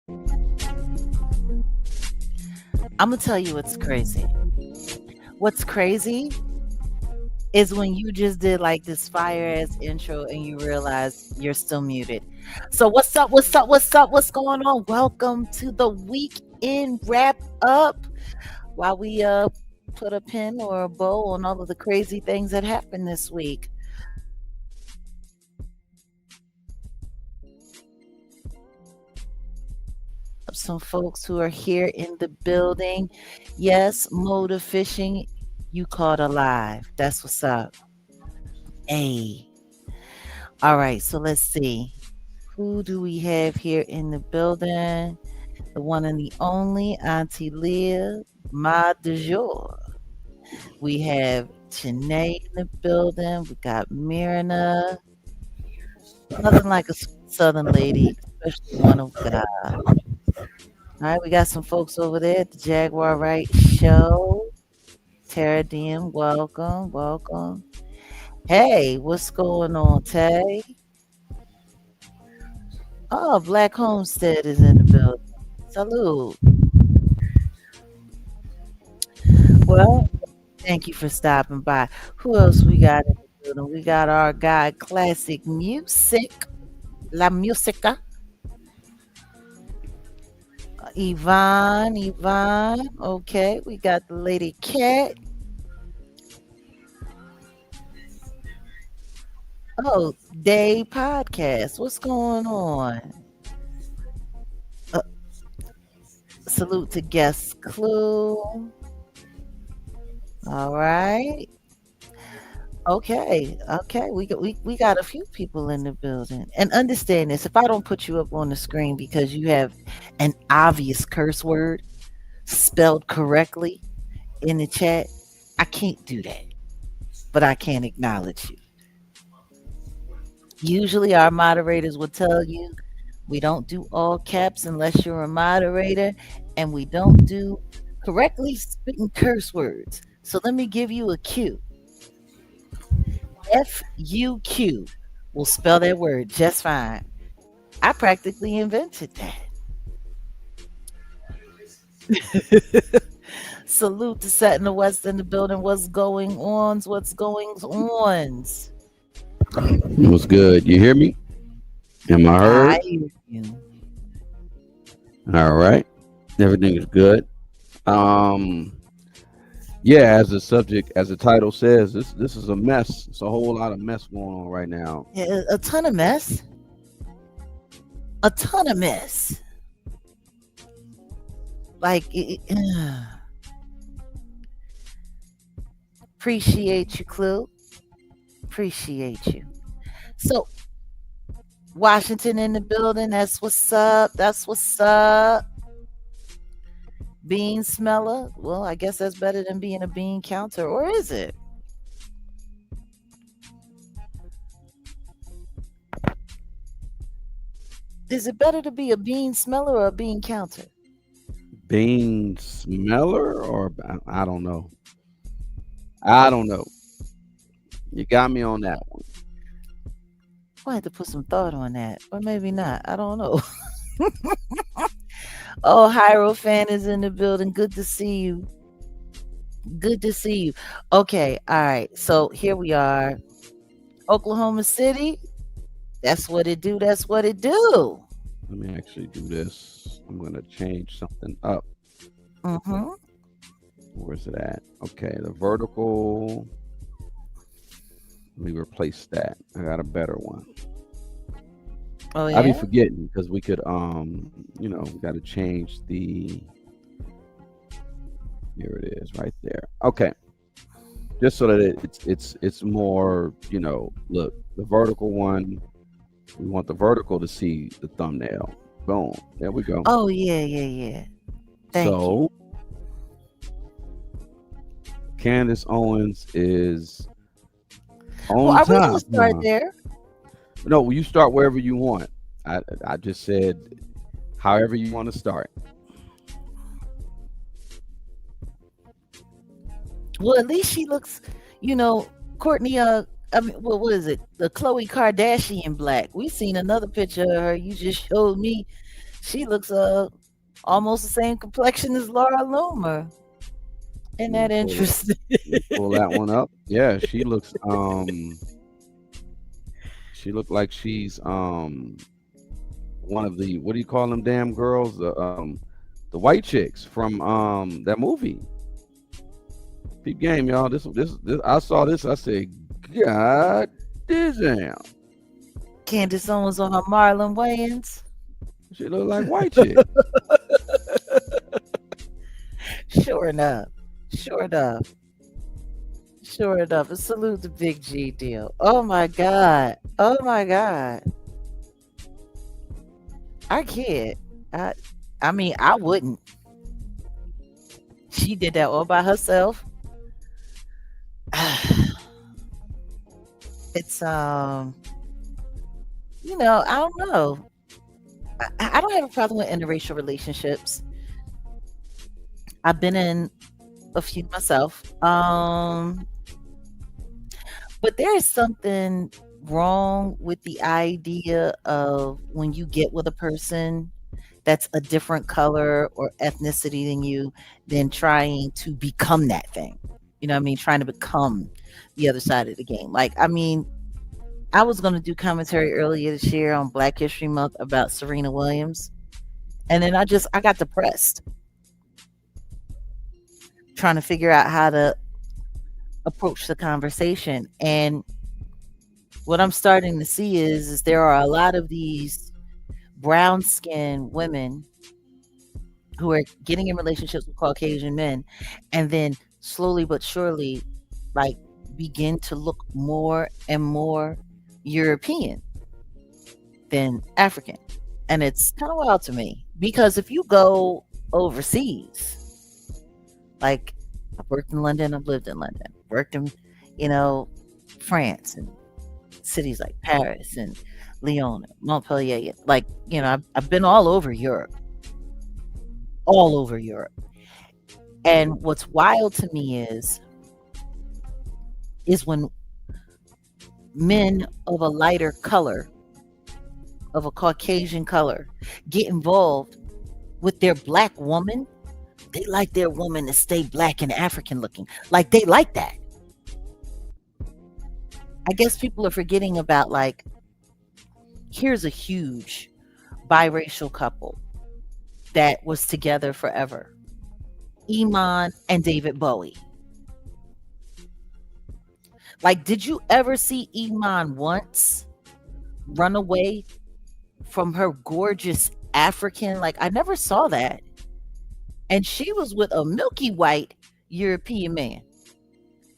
I'm gonna tell you what's crazy. What's crazy is when you just did like this fire ass intro and you realize you're still muted. So what's up? What's up? What's up? What's going on? Welcome to the weekend wrap up. While we put a pin or a bow on all of the crazy things that happened this week. Some folks who are here in the building. Yes, motor fishing, you caught alive. That's what's up. Hey. All right, so let's see. Who do we have here in the building? The one and the only Auntie Leah, ma du jour. We have Janae in the building. We got Myrna. Nothing like a southern lady, especially one of God. All right, we got some folks over there at the Jaguar Wright show. Tara Diem, welcome, welcome. Hey, what's going on, Tay? Oh, Black Homestead is in the building. Salute. Well, thank you for stopping by. Who else we got in the building? We got our guy, Classic Music, La Musica. Yvonne. Okay, we got the Lady Cat. Oh, Day Podcast. What's going on? Uh, salute to Guest Clue. All right. Okay. We got a few people in the building. And understand this, if I don't put you up on the screen because you have an obvious curse word spelled correctly in the chat, I can't do that. But I can acknowledge you. Usually our moderators will tell you we don't do all caps unless you're a moderator, and we don't do correctly spitting curse words. So let me give you a cue. FUQ will spell that word just fine. I practically invented that. Salute to Set in the West in the building. What's going on? What's going on? What's good? You hear me? Am I heard? I hear you. All right. Everything is good. Yeah, as the subject, as the title says, this is a mess. It's a whole lot of mess going on right now. Yeah, a ton of mess. A ton of mess. Like, appreciate you, Clue. Appreciate you. So, Washington in the building. That's what's up. That's what's up. Bean smeller. Well, I guess that's better than being a bean counter, or is it? Is it better to be a bean smeller or a bean counter? Bean smeller, or I don't know. I don't know. You got me on that one. I had to put some thought on that, or maybe not. I don't know. Oh, Hierophant is in the building. Good to see you. Good to see you. Okay, all right. So here we are. Oklahoma City. That's what it do. That's what it do. Let me actually do this. I'm going to change something up. Mm-hmm. Where's it at? Okay, the vertical. Let me replace that. I got a better one. Oh yeah. I be forgetting because we could we got to change the. Here it is, right there. Okay, just so that it's more, look, the vertical one. We want the vertical to see the thumbnail. Boom. There we go. Oh yeah. Thank you. Candace Owens is on Well, are top. we gonna start there? No, you start wherever you want. I just said however you want to start. Well, at least she looks, Courtney. What is it? The Khloe Kardashian black. We seen another picture of her. You just showed me. She looks almost the same complexion as Laura Loomer. Isn't Let me that pull it. interesting? Let me pull that one up. Yeah, she looked like she's one of the, what do you call them damn girls? The white chicks from that movie. Peep game, y'all. This I saw this, I said, God damn. Candace Owens on her Marlon Wayans. She look like white chick. Sure enough. Sure enough. Sure enough. A salute to Big G deal. Oh my God. Oh my God. I can't. I I mean, I wouldn't. She did that all by herself. It's I don't know. I don't have a problem with interracial relationships. I've been in a few myself. But there is something wrong with the idea of when you get with a person that's a different color or ethnicity than you, then trying to become that thing. You know what I mean? Trying to become the other side of the game. Like, I mean, I was going to do commentary earlier this year on Black History Month about Serena Williams. And then I got depressed trying to figure out how to approach the conversation. And what I'm starting to see is there are a lot of these brown skinned women who are getting in relationships with Caucasian men and then slowly but surely like begin to look more and more European than African. And it's kind of wild to me because if you go overseas, like I've worked in London, I've lived in London, worked in, you know, France and cities like Paris and Lyon, Montpellier. Like, I've been all over Europe, all over Europe. And what's wild to me is when men of a lighter color, of a Caucasian color, get involved with their black woman, they like their woman to stay black and African looking. Like they like that. I guess people are forgetting about like, here's a huge biracial couple that was together forever. Iman and David Bowie. Like, did you ever see Iman once run away from her gorgeous African? Like, I never saw that. And she was with a milky white European man.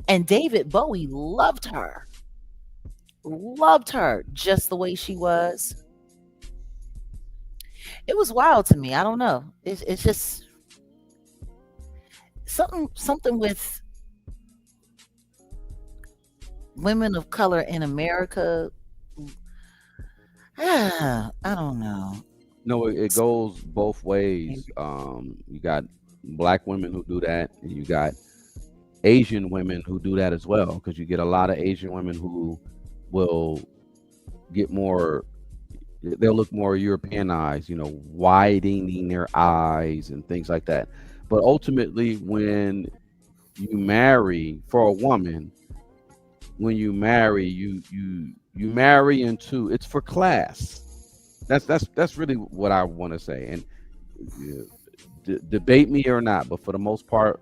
And David Bowie loved her just the way she was. It was wild to me. I don't know. It's just something with women of color in America. I don't know. No, it goes both ways. You got black women who do that, and you got Asian women who do that as well. Because you get a lot of Asian women who will get more, they'll look more Europeanized, widening their eyes and things like that. But ultimately, when you marry for a woman, when you marry, you marry into, it's for class. That's really what I want to say. And debate me or not, but for the most part,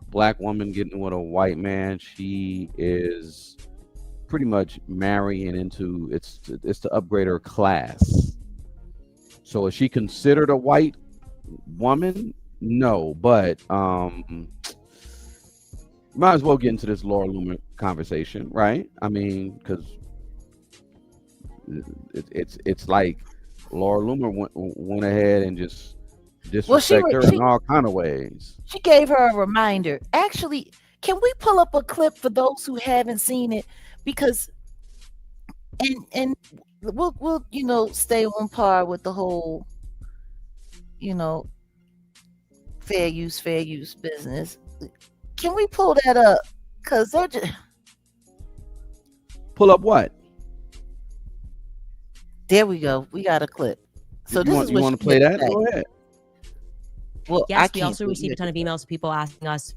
black woman getting with a white man, she is pretty much marrying into, it's to upgrade her class. So is she considered a white woman? No, but might as well get into this Laura Loomer conversation, right? I mean, because it's like Laura Loomer went ahead and just disrespect her in all kind of ways. She gave her a reminder. Actually, can we pull up a clip for those who haven't seen it? Because and we'll stay on par with the whole fair use business. Can we pull that up? Because they're just... Pull up what? There we go. We got a clip. So this is You what want she to play had to that? say. Go ahead. Well, I Yes, we can't also do it. received a ton of emails of people asking us,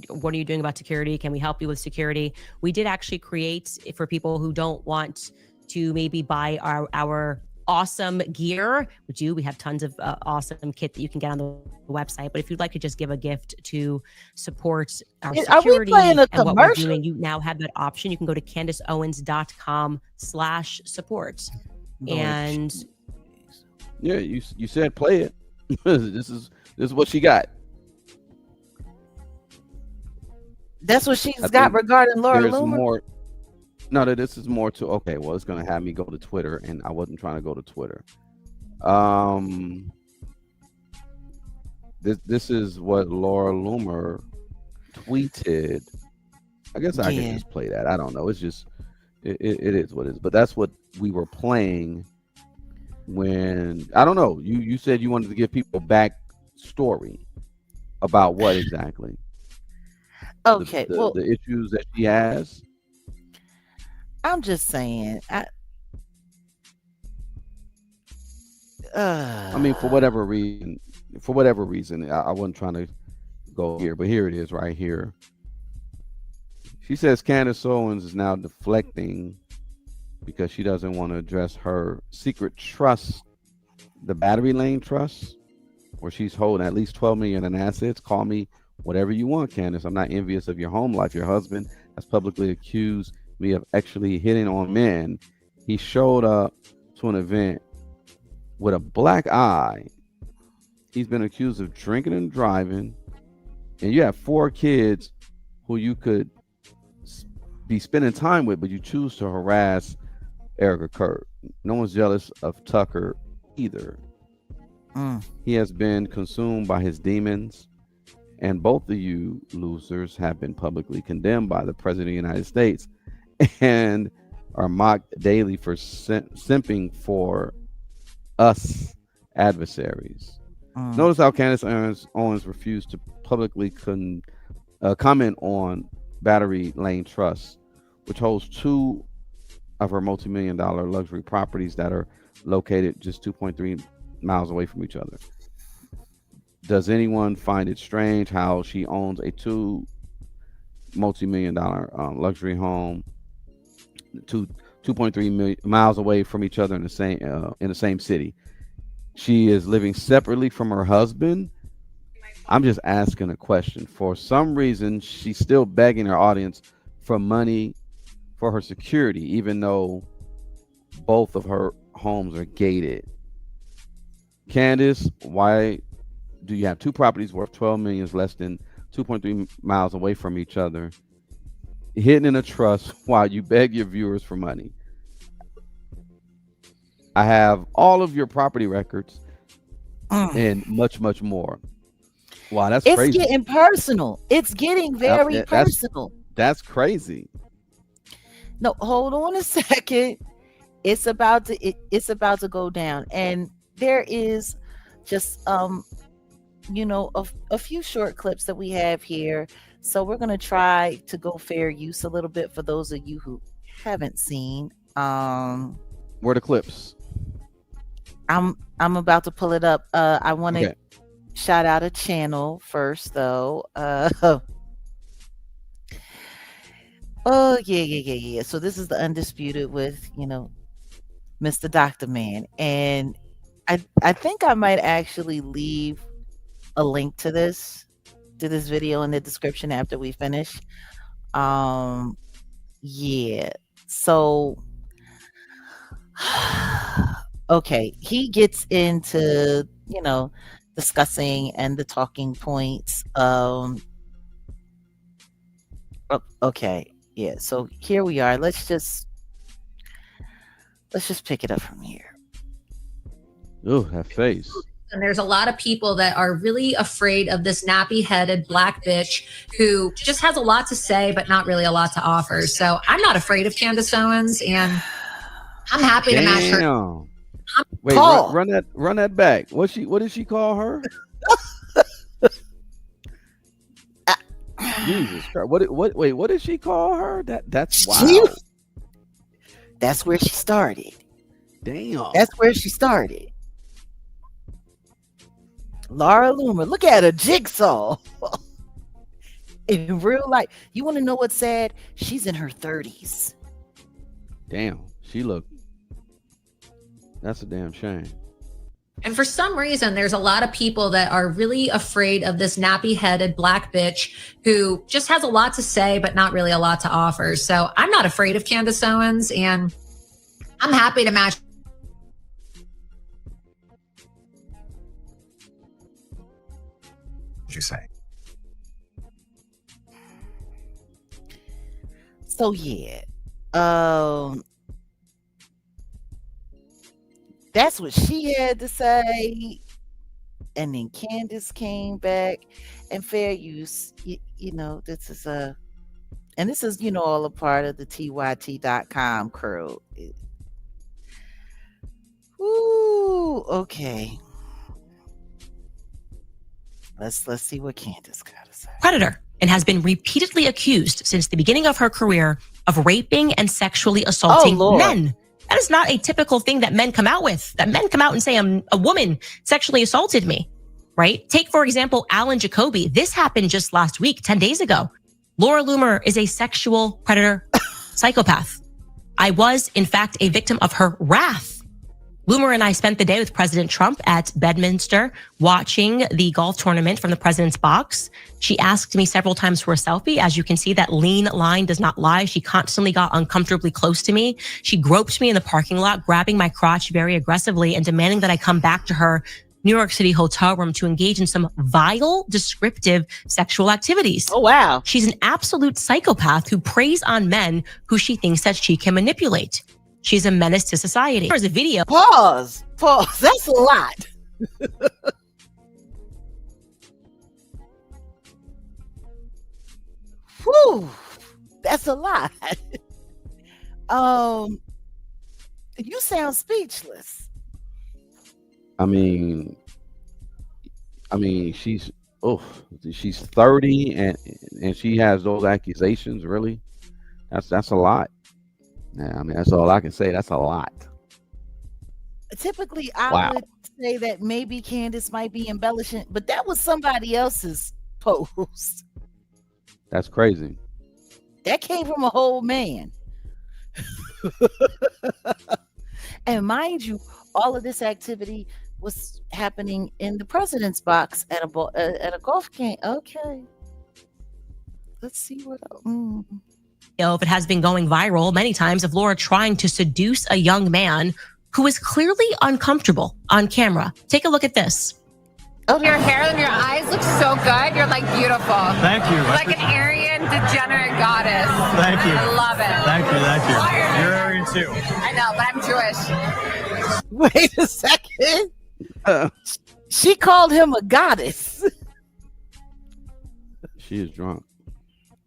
what are you doing about security? Can we help you with security? We did actually create, for people who don't want to maybe buy our awesome gear, we have tons of awesome kit that you can get on the website. But if you'd like to just give a gift to support our Are we security playing a and what we're commercial? doing, you now have that option. You can go to CandaceOwens.com/support. Lord And jeez. Yeah, you said play it. This is what she got. That's what she's I got think regarding Laura there's Loomer. more. No, this is more to. Okay, well, it's gonna have me go to Twitter, and I wasn't trying to go to Twitter. This is what Laura Loomer tweeted. I guess I can Yeah. just play that. I don't know. It's just it is what it is. But that's what we were playing when I don't know. You said you wanted to give people back story about what exactly Okay. Well, the issues that she has. I'm just saying. I mean, for whatever reason, I wasn't trying to go here, but here it is right here. She says Candace Owens is now deflecting because she doesn't want to address her secret trust, the Battery Lane Trust, where she's holding at least 12 million in assets. Call me whatever you want, Candace. I'm not envious of your home life. Your husband has publicly accused me of actually hitting on men. He showed up to an event with a black eye. He's been accused of drinking and driving. And you have 4 kids who you could be spending time with, but you choose to harass Erica Kurt. No one's jealous of Tucker either. He has been consumed by his demons, and both of you losers have been publicly condemned by the President of the United States and are mocked daily for simping for us adversaries. Notice how Candace Owens refused to publicly comment on Battery Lane Trust, which holds 2 of her multi-million-dollar luxury properties that are located just 2.3 miles away from each other. Does anyone find it strange how she owns a 2 multi-million-dollar luxury home 2.3 miles away from each other in the same city? She is living separately from her husband. I'm just asking a question. For some reason, she's still begging her audience for money for her security, even though both of her homes are gated. Candace, why do you have 2 properties worth 12 million less than 2.3 miles away from each other, hidden in a trust while you beg your viewers for money? I have all of your property records and much, much more. Wow, that's crazy. It's getting personal. It's getting very personal. That's crazy. No, hold on a second. It's about to go down, and there is just a few short clips that we have here. So we're gonna try to go fair use a little bit for those of you who haven't seen. Where are the clips? I'm about to pull it up. I want to shout out a channel first, though. Oh yeah. So this is the Undisputed with Mr. Dr. Man, and I think I might actually leave a link to this video in the description after we finish. Yeah. So okay, he gets into discussing and the talking points. Okay, yeah. So here we are. Let's just pick it up from here. Oh, that face. And there's a lot of people that are really afraid of this nappy-headed black bitch who just has a lot to say, but not really a lot to offer. So I'm not afraid of Candace Owens, and I'm happy to match her. Wait, run that back. What did she call her? Jesus Christ. What did she call her? That's wild. That's where she started. Damn. That's where she started. Laura Loomer, look at her jigsaw. In real life, you want to know what's sad? She's in her 30s. Damn. She look. That's a damn shame. And for some reason, there's a lot of people that are really afraid of this nappy-headed black bitch who just has a lot to say, but not really a lot to offer. So I'm not afraid of Candace Owens, and I'm happy to match. What you say? So yeah, that's what she had to say. And then Candace came back, and fair use, you know, this is and this is, you know, all a part of the TYT.com crew. Ooh, okay. Let's see what Candace got to say. Predator, and has been repeatedly accused since the beginning of her career of raping and sexually assaulting men. That is not a typical thing that men come out with. That men come out and say, a woman sexually assaulted me, right? Take, for example, Alan Jacoby. This happened just last week, 10 days ago. Laura Loomer is a sexual predator psychopath. I was, in fact, a victim of her wrath. Loomer and I spent the day with President Trump at Bedminster watching the golf tournament from the president's box. She asked me several times for a selfie. As you can see, that lean line does not lie. She constantly got uncomfortably close to me. She groped me in the parking lot, grabbing my crotch very aggressively and demanding that I come back to her New York City hotel room to engage in some vile, descriptive sexual activities. Oh, wow. She's an absolute psychopath who preys on men who she thinks that she can manipulate. She's a menace to society. There's a video. Pause. That's a lot. Whew. That's a lot. You sound speechless. I mean, she's 30 and she has those accusations. Really, that's a lot. Yeah, I mean, that's all I can say. That's a lot. Typically, I would say that maybe Candace might be embellishing, but that was somebody else's post. That's crazy. That came from a whole man. And mind you, all of this activity was happening in the president's box at a golf game. Okay. Let's see what else. If it has been going viral many times of Laura trying to seduce a young man who is clearly uncomfortable on camera. Take a look at this. Oh, your hair and your eyes look so good. You're like beautiful. Thank you. You're like an Aryan degenerate goddess. Thank you. I love it. Thank you. You're Aryan too. I know, but I'm Jewish. Wait a second. She called him a goddess. She is drunk.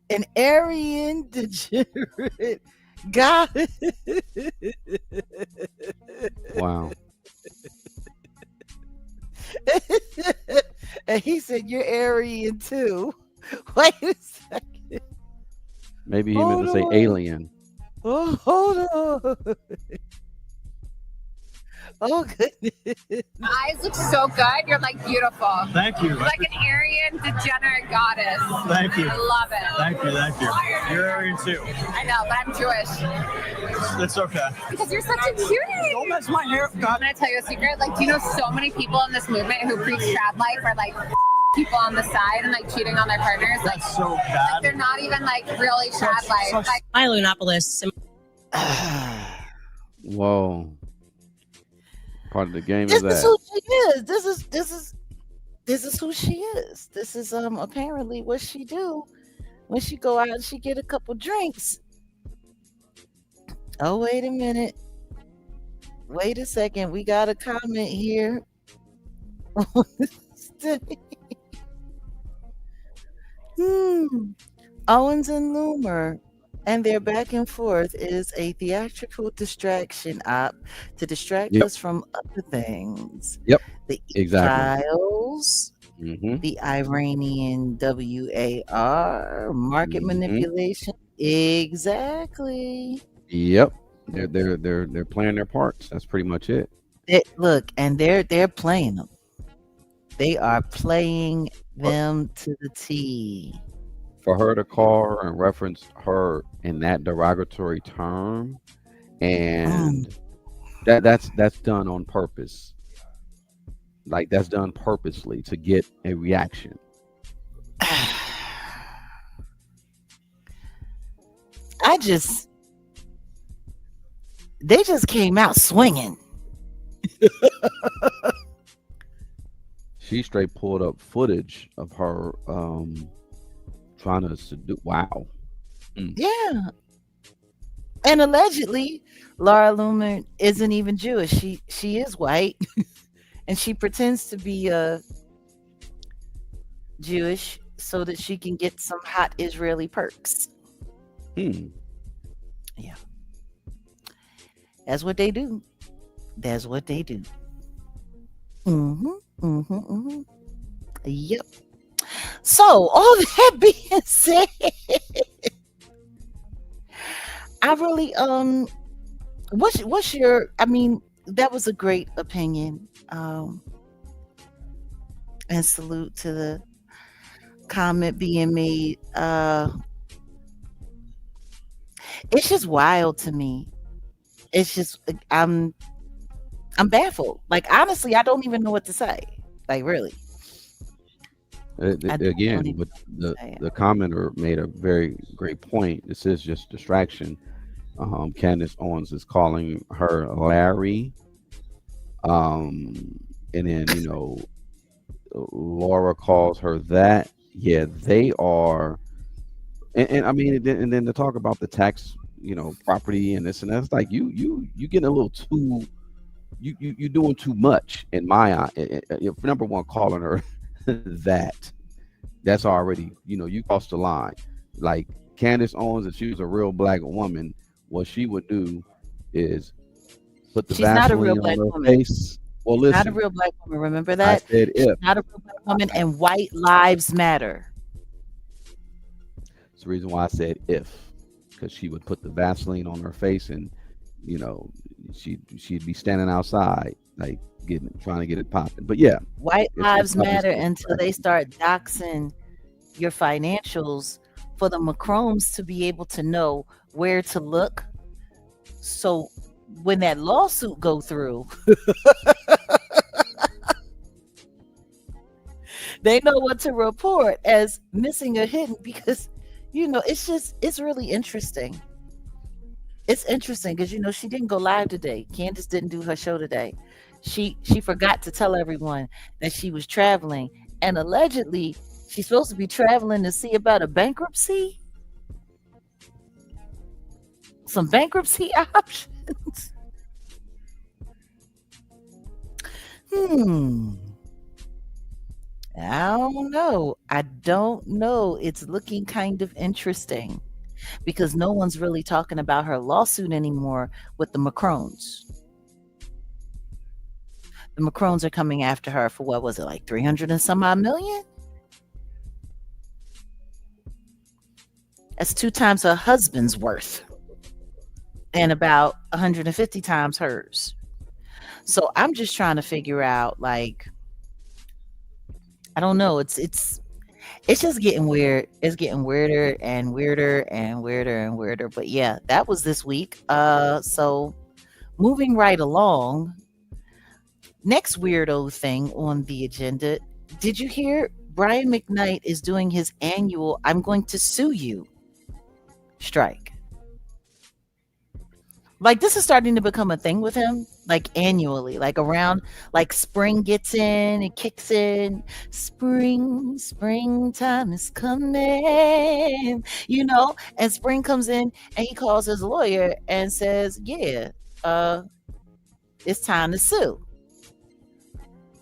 An Aryan degenerate goddess. Wow. And he said, "You're Aryan too." Wait a second. Maybe he meant to say alien. Oh, hold on. Oh, goodness. Eyes look so good. You're like beautiful. Thank you. You're like an Aryan degenerate goddess. Thank you. I love it. Thank you. You're Aryan too. I know, but I'm Jewish. It's okay. Because you're such a cutie. Don't mess my hair. I'm gonna tell you a secret. Like, do you know so many people in this movement who preach trad life are like people on the side and like cheating on their partners? Like, That's so bad. they're not even like really trad life. Like, Milo Yiannopoulos. Whoa. Part of the game This is is that. who she is. This is who she is. This is apparently what she do when she go out and she get a couple drinks. Oh, wait a minute. Wait a second. We got a comment here. Owens and Loomer and their back and forth is a theatrical distraction op to distract us from other things. Yep. The Exactly. files, the Iranian WAR, market manipulation. Exactly. Yep. They're playing their parts. That's pretty much it. Look, and they're playing them. They are playing For, them to the T. for her to call her and reference her in that derogatory term, Mm. and that's done on purpose. Like that's done purposely to get a reaction. I just they just came out swinging. She straight pulled up footage of her trying to seduce. Wow. Yeah, and allegedly, Laura Loomer isn't even Jewish. She is white, and she pretends to be Jewish so that she can get some hot Israeli perks. Hmm. Yeah, that's what they do. That's what they do. Mm-hmm. Mm-hmm. Mm-hmm. Yep. So all that being said, I really what's your I mean, that was a great opinion. And salute to the comment being made. It's just wild to me. It's just I'm baffled. Like honestly, I don't even know what to say. Like really. I don't Again, even but know what to say. the commenter made a very great point. This is just distraction. Candace Owens is calling her Larry, and then Laura calls her that. Yeah, they are, and I mean, and then to talk about the tax, property and this and that. It's like you getting a little too, you doing too much in my eye. If number one calling her that's already, you crossed the line. Like Candace Owens, if she was a real black woman, what she would do is put the She's not a real Vaseline black on her woman. face. Well, Not a listen, real black woman. Remember I that? said She's if. not a real black woman, and white lives matter. It's the reason why I said if, because she would put the Vaseline on her face, and you know, she'd be standing outside, like trying to get it popping. But yeah, White it's lives obviously matter a until they distraction. start doxing your financials for the Macrones to be able to know where to look. So when that lawsuit go through, they know what to report as missing or hidden because it's really interesting. It's interesting because she didn't go live today. Candace didn't do her show today. She forgot to tell everyone that she was traveling, and allegedly she's supposed to be traveling to see about a bankruptcy, some bankruptcy options. Hmm. I don't know. I don't know. It's looking kind of interesting because no one's really talking about her lawsuit anymore with the Macrones. The Macrones are coming after her for what was it, like 300 and some odd million? That's 2 times her husband's worth and about 150 times hers. So I'm just trying to figure out, like, I don't know. It's just getting weird. It's getting weirder and weirder and weirder and weirder. But yeah, that was this week. So moving right along, next weirdo thing on the agenda. Did you hear Brian McKnight is doing his annual "I'm going to sue you" strike? Like this is starting to become a thing with him, like annually, like around like spring gets in, it kicks in. Springtime is coming, and spring comes in and he calls his lawyer and says, yeah, it's time to sue.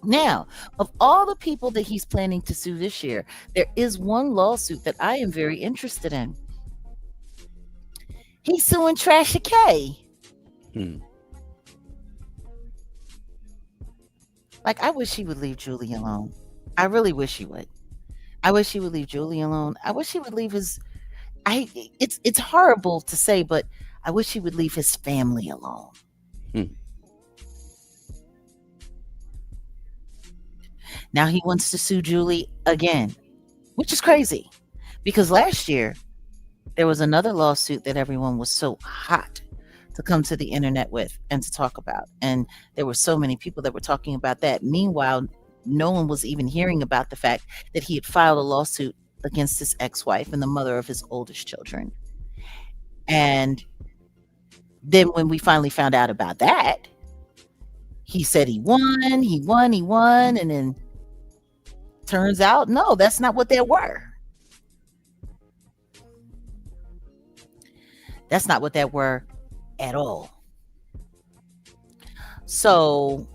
Now, of all the people that he's planning to sue this year, there is one lawsuit that I am very interested in. He's suing Trasha K. Hmm. Like, I wish he would leave Julie alone. I really wish he would. I wish he would leave Julie alone. I wish he would leave his. It's horrible to say, but I wish he would leave his family alone. Hmm. Now he wants to sue Julie again, which is crazy because last year there was another lawsuit that everyone was so hot to come to the internet with and to talk about. And there were so many people that were talking about that. Meanwhile, no one was even hearing about the fact that he had filed a lawsuit against his ex-wife and the mother of his oldest children. And then when we finally found out about that, he said he won. And then turns out, no, that's not what there were. That's not what that were at all. So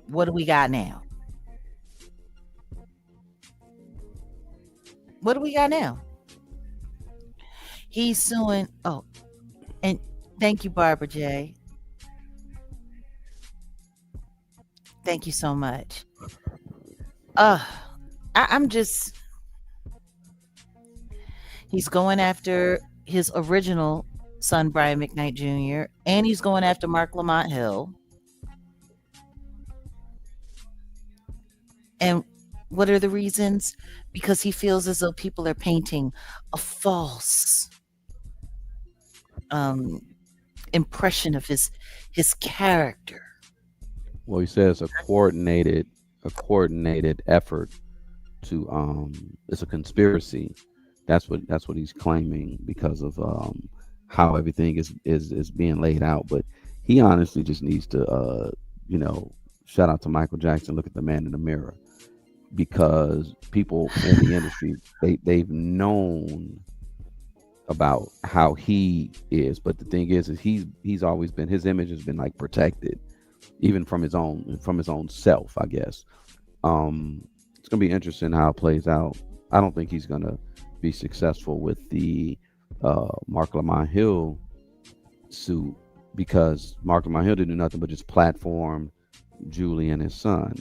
what do we got now? What do we got now? He's suing. Oh, and thank you, Barbara J. Thank you so much. I'm just. He's going after his original son, Brian McKnight Jr., and he's going after Mark Lamont Hill. And what are the reasons? Because he feels as though people are painting a false impression of his character. Well, he says a coordinated effort to it's a conspiracy. That's what he's claiming because of how everything is being laid out. But he honestly just needs to shout out to Michael Jackson, look at the man in the mirror, because people in the industry they've known about how he is, but the thing is he's always been, his image has been like protected even from his own self, I guess. It's gonna be interesting how it plays out. I don't think he's gonna be successful with the Mark Lamont Hill suit, because Mark Lamont Hill didn't do nothing but just platform Julie and his son.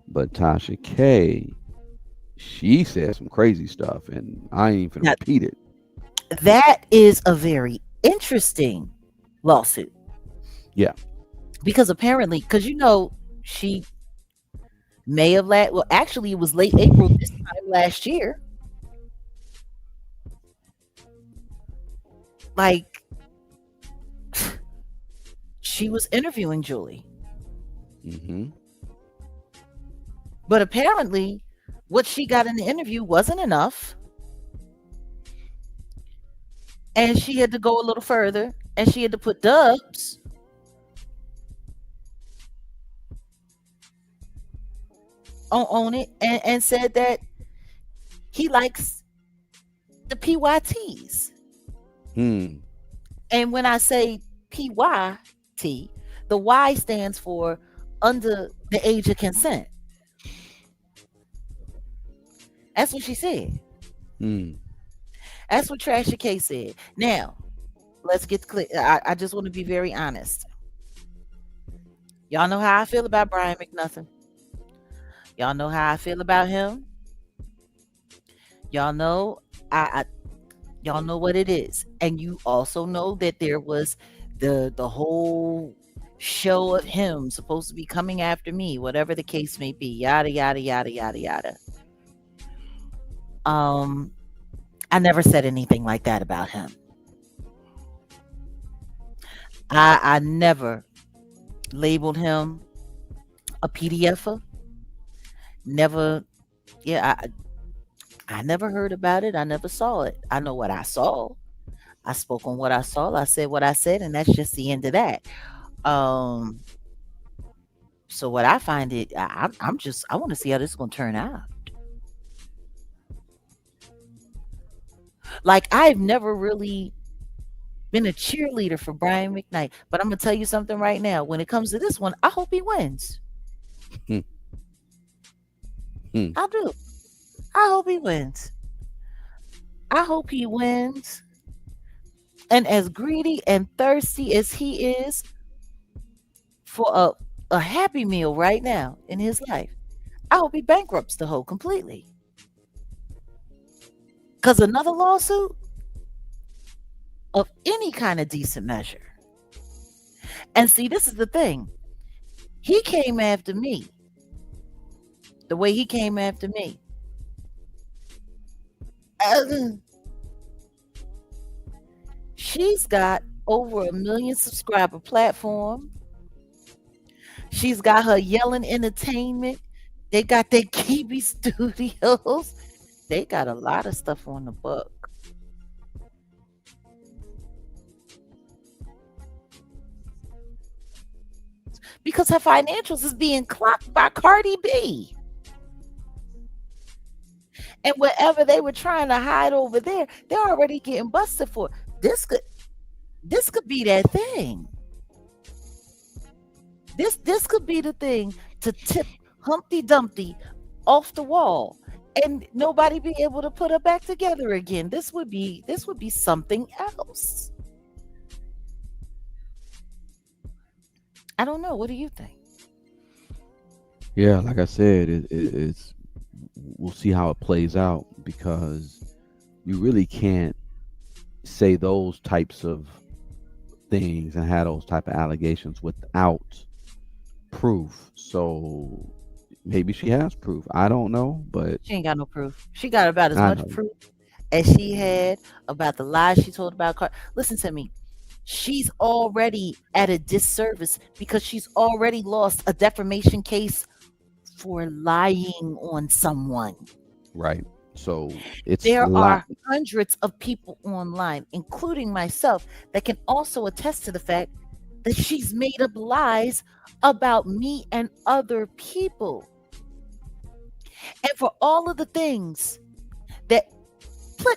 But Tasha K, she said some crazy stuff, and I ain't even repeat it. That is a very interesting lawsuit. Yeah. Because apparently, she may have actually it was late April this time last year. Like, she was interviewing Julie. Mm-hmm. But apparently, what she got in the interview wasn't enough. And she had to go a little further, and she had to put Dubs on it, and said that he likes the PYTs. And when I say PYT, the Y stands for under the age of consent. That's what she said. That's what Trashy K said. Now, let's get clear. I just want to be very honest. Y'all know how I feel about Brian McNuffin. Y'all know how I feel about him. Y'all know y'all know what it is. And you also know that there was the whole show of him supposed to be coming after me, whatever the case may be. Yada yada yada yada yada. I never said anything like that about him. I never labeled him a PDFer. Never. Yeah, I never heard about it. I never saw it. I know what I saw. I spoke on what I saw. I said what I said, and that's just the end of that. So what I find it, I want to see how this is going to turn out. Like, I've never really been a cheerleader for Brian McKnight, but I'm gonna tell you something right now. When it comes to this one, I hope he wins. I do. I hope he wins. I hope he wins. And as greedy and thirsty as he is for a happy meal right now in his life, I hope he bankrupts the hoe completely. Because another lawsuit? of any kind of decent measure. And see, this is the thing. He came after me the way he came after me. She's got over 1 million subscriber platform. She's got her Yelling Entertainment. They got their Kiwi Studios. They got a lot of stuff on the book. Because her financials is being clocked by Cardi B. And whatever they were trying to hide over there, they're already getting busted for. This could be that thing. This could be the thing to tip Humpty Dumpty off the wall and nobody be able to put her back together again. This would be something else. I don't know. What do you think? Yeah, like I said, it's we'll see how it plays out, because you really can't say those types of things and have those type of allegations without proof. So maybe she has proof. I don't know, but She ain't got no proof. She got about as I much know. proof as she had about the lies she told about Cardi. Listen to me. She's already at a disservice because she's already lost a defamation case for lying on someone. Right. So it's There lot. are hundreds of people online, including myself, that can also attest to the fact that she's made up lies about me and other people. And for all of the things that,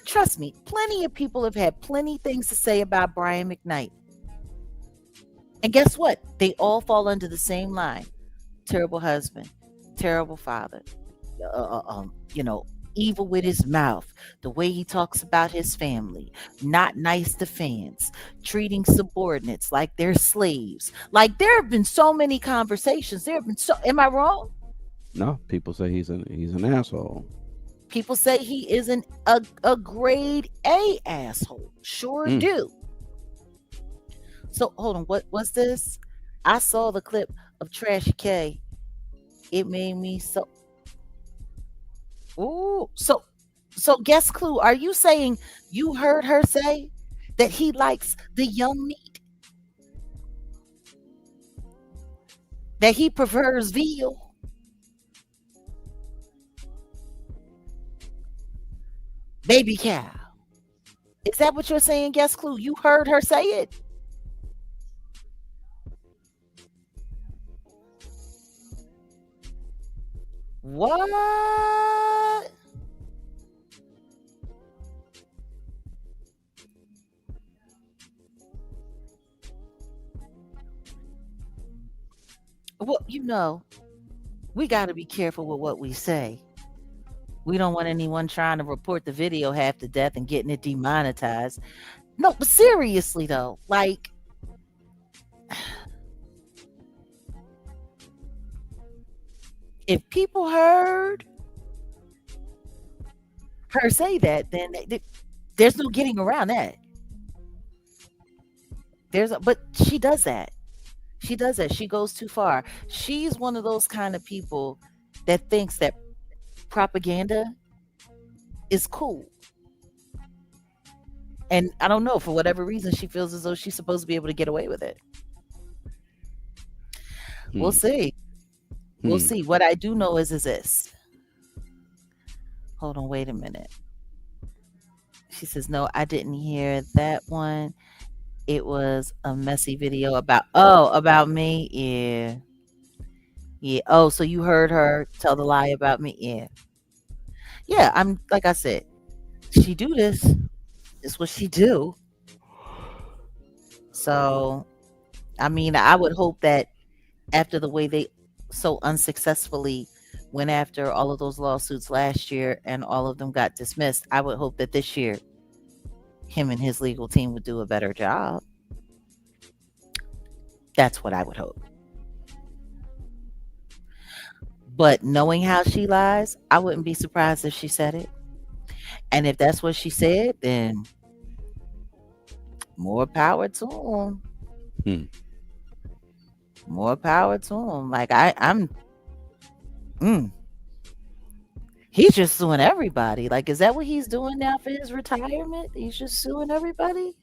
trust me, plenty of people have had plenty things to say about Brian McKnight. And guess what? They all fall under the same line. Terrible husband, terrible father, evil with his mouth, the way he talks about his family, not nice to fans, treating subordinates like they're slaves. Like, there have been so many conversations. Am I wrong? No, people say he's an asshole. People say he isn't a grade A asshole. Sure do. So hold on, what's this? I saw the clip of Trashy K. It made me so. Ooh, so guess clue. Are you saying you heard her say that he likes the young meat? That he prefers veal? Baby cow. Is that what you're saying, guess clue? You heard her say it? What? Well, we got to be careful with what we say. We don't want anyone trying to report the video half to death and getting it demonetized. No, but seriously though, like, if people heard her say that, then there's no getting around that. But she does that. She does that. She goes too far. She's one of those kind of people that thinks that propaganda is cool. And I don't know, for whatever reason, she feels as though she's supposed to be able to get away with it. We'll see. We'll see. What I do know is this. Hold on, wait a minute. She says, no, I didn't hear that one. It was a messy video about me. Yeah. Yeah. Oh, so you heard her tell the lie about me? Yeah. Yeah, I'm like I said, she do this. It's what she do. So, I mean, I would hope that after the way they so unsuccessfully went after all of those lawsuits last year and all of them got dismissed, I would hope that this year him and his legal team would do a better job. That's what I would hope. But knowing how she lies, I wouldn't be surprised if she said it. And if that's what she said, then More power to him. Hmm. More power to him. Like I'm. Mm, he's just suing everybody. Like, is that what he's doing now for his retirement? He's just suing everybody.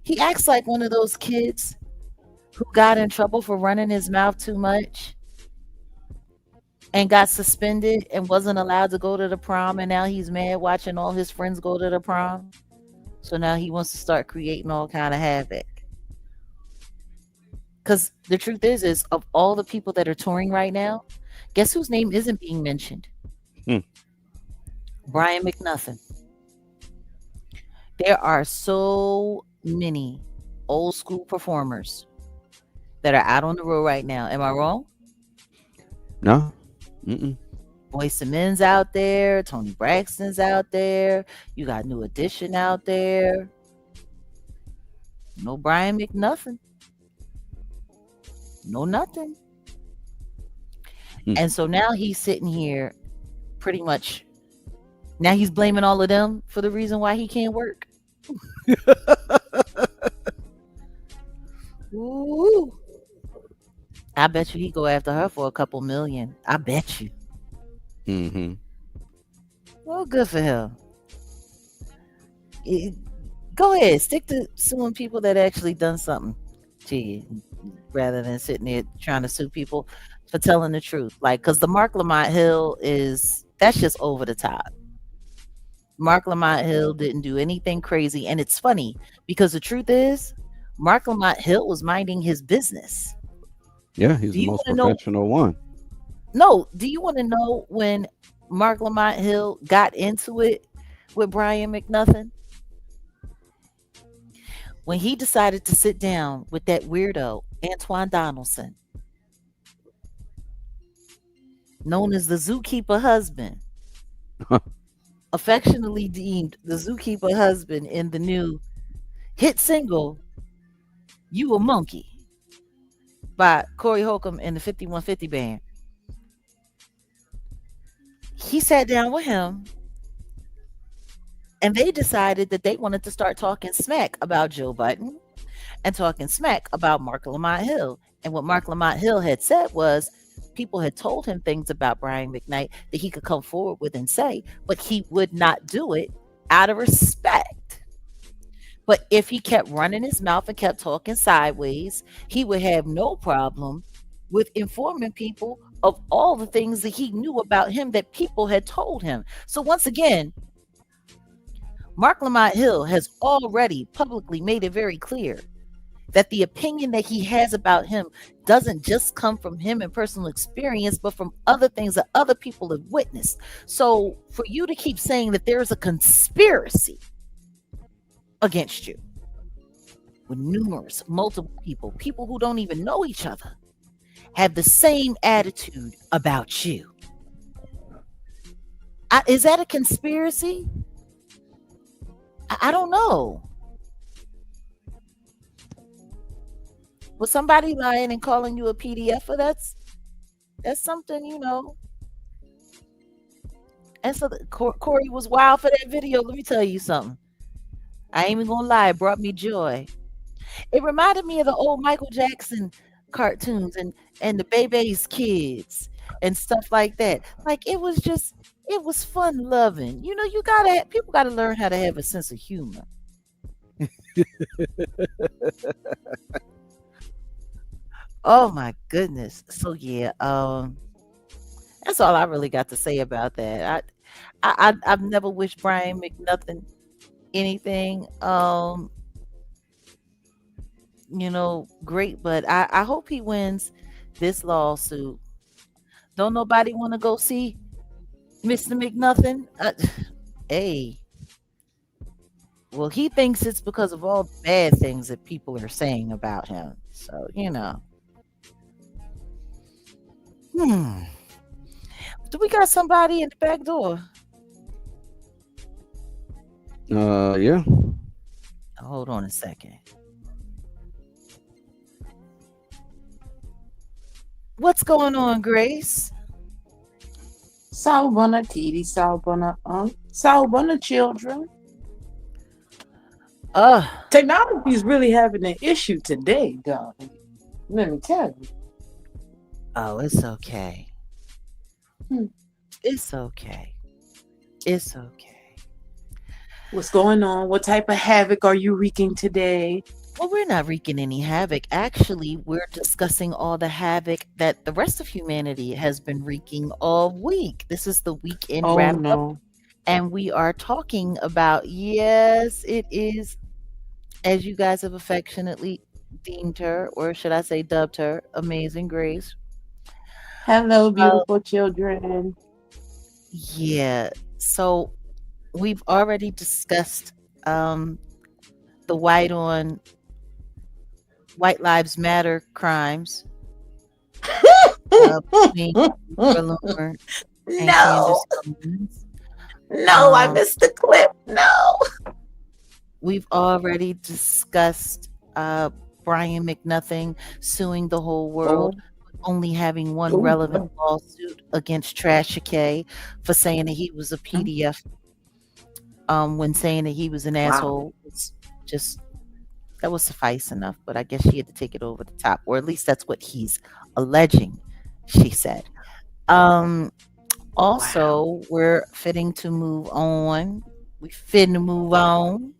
He acts like one of those kids who got in trouble for running his mouth too much and got suspended and wasn't allowed to go to the prom, and now he's mad watching all his friends go to the prom. So now he wants to start creating all kind of havoc. Because the truth is of all the people that are touring right now, guess whose name isn't being mentioned? Hmm. Brian McNuffin. There are so many old school performers that are out on the road right now. Am I wrong? No. Mm-mm. Boyz II Men's out there, Tony Braxton's out there, you got New Edition out there. No Brian McNuffin. No nothing. Hmm. And so now he's sitting here pretty much. Now he's blaming all of them for the reason why he can't work. Ooh. I bet you he go after her for a couple million. I bet you. Mm-hmm. Well, good for him. Go ahead, stick to suing people that actually done something to you, rather than sitting there trying to sue people for telling the truth. Like, because the Mark Lamont Hill that's just over the top. Mark Lamont Hill didn't do anything crazy, and it's funny because the truth is, Mark Lamont Hill was minding his business. Yeah, he's Do the you most want to know? professional one. No, do you want to know when Mark Lamont Hill got into it with Brian McNuffin? When he decided to sit down with that weirdo, Antoine Donaldson, known as the Zookeeper husband, affectionately deemed the Zookeeper husband in the new hit single, You a Monkey, by Corey Holcomb and the 5150 Band. He sat down with him and they decided that they wanted to start talking smack about Joe Button and talking smack about Mark Lamont Hill. And what Mark Lamont Hill had said was people had told him things about Brian McKnight that he could come forward with and say, but he would not do it out of respect. But if he kept running his mouth and kept talking sideways, he would have no problem with informing people of all the things that he knew about him that people had told him. So once again, Mark Lamont Hill has already publicly made it very clear that the opinion that he has about him doesn't just come from him and personal experience, but from other things that other people have witnessed. So for you to keep saying that there's a conspiracy against you with multiple people who don't even know each other, have the same attitude about you. Is that a conspiracy? I don't know. Was somebody lying and calling you a PDF for that's something, you know. And so Corey was wild for that video. Let me tell you something. I ain't even gonna lie, it brought me joy. It reminded me of the old Michael Jackson cartoons and the Bebe's Kids and stuff like that. Like it was fun loving. You know, people gotta learn how to have a sense of humor. Oh my goodness. So yeah, that's all I really got to say about that. I've never wished Brian McNuffin anything great, but I hope he wins this lawsuit. Don't nobody want to go see Mr. McNuffin? Hey, well, he thinks it's because of all the bad things that people are saying about him. So, do we got somebody in the back door? Yeah. Hold on a second. What's going on, Grace? Sawubona Titi, Sawubona Sawubona children. Technology is really having an issue today, darling. Let me tell you. Oh, it's okay. Hmm. It's okay. It's okay. What's going on? What type of havoc are you wreaking today? Well, we're not wreaking any havoc. Actually, we're discussing all the havoc that the rest of humanity has been wreaking all week. This is the weekend Oh wrap up, no. and we are talking about, yes, it is, as you guys have affectionately deemed her, or should I say dubbed her, Amazing Grace. Hello, Uh, beautiful children. yeah. So we've already discussed the White Lives Matter crimes between Laura Loomer and No, Candace Owens. no, I Um, missed the clip. No. we've already discussed Brian McNothing suing the whole world, only having one Oh, relevant lawsuit against Trashy K for saying that he was a PDF. When saying that he was an wow. asshole, it's just that was suffice enough. But I guess she had to take it over the top, or at least that's what he's alleging. She said. Wow. Also, we're fitting to move on. We fitting to move on.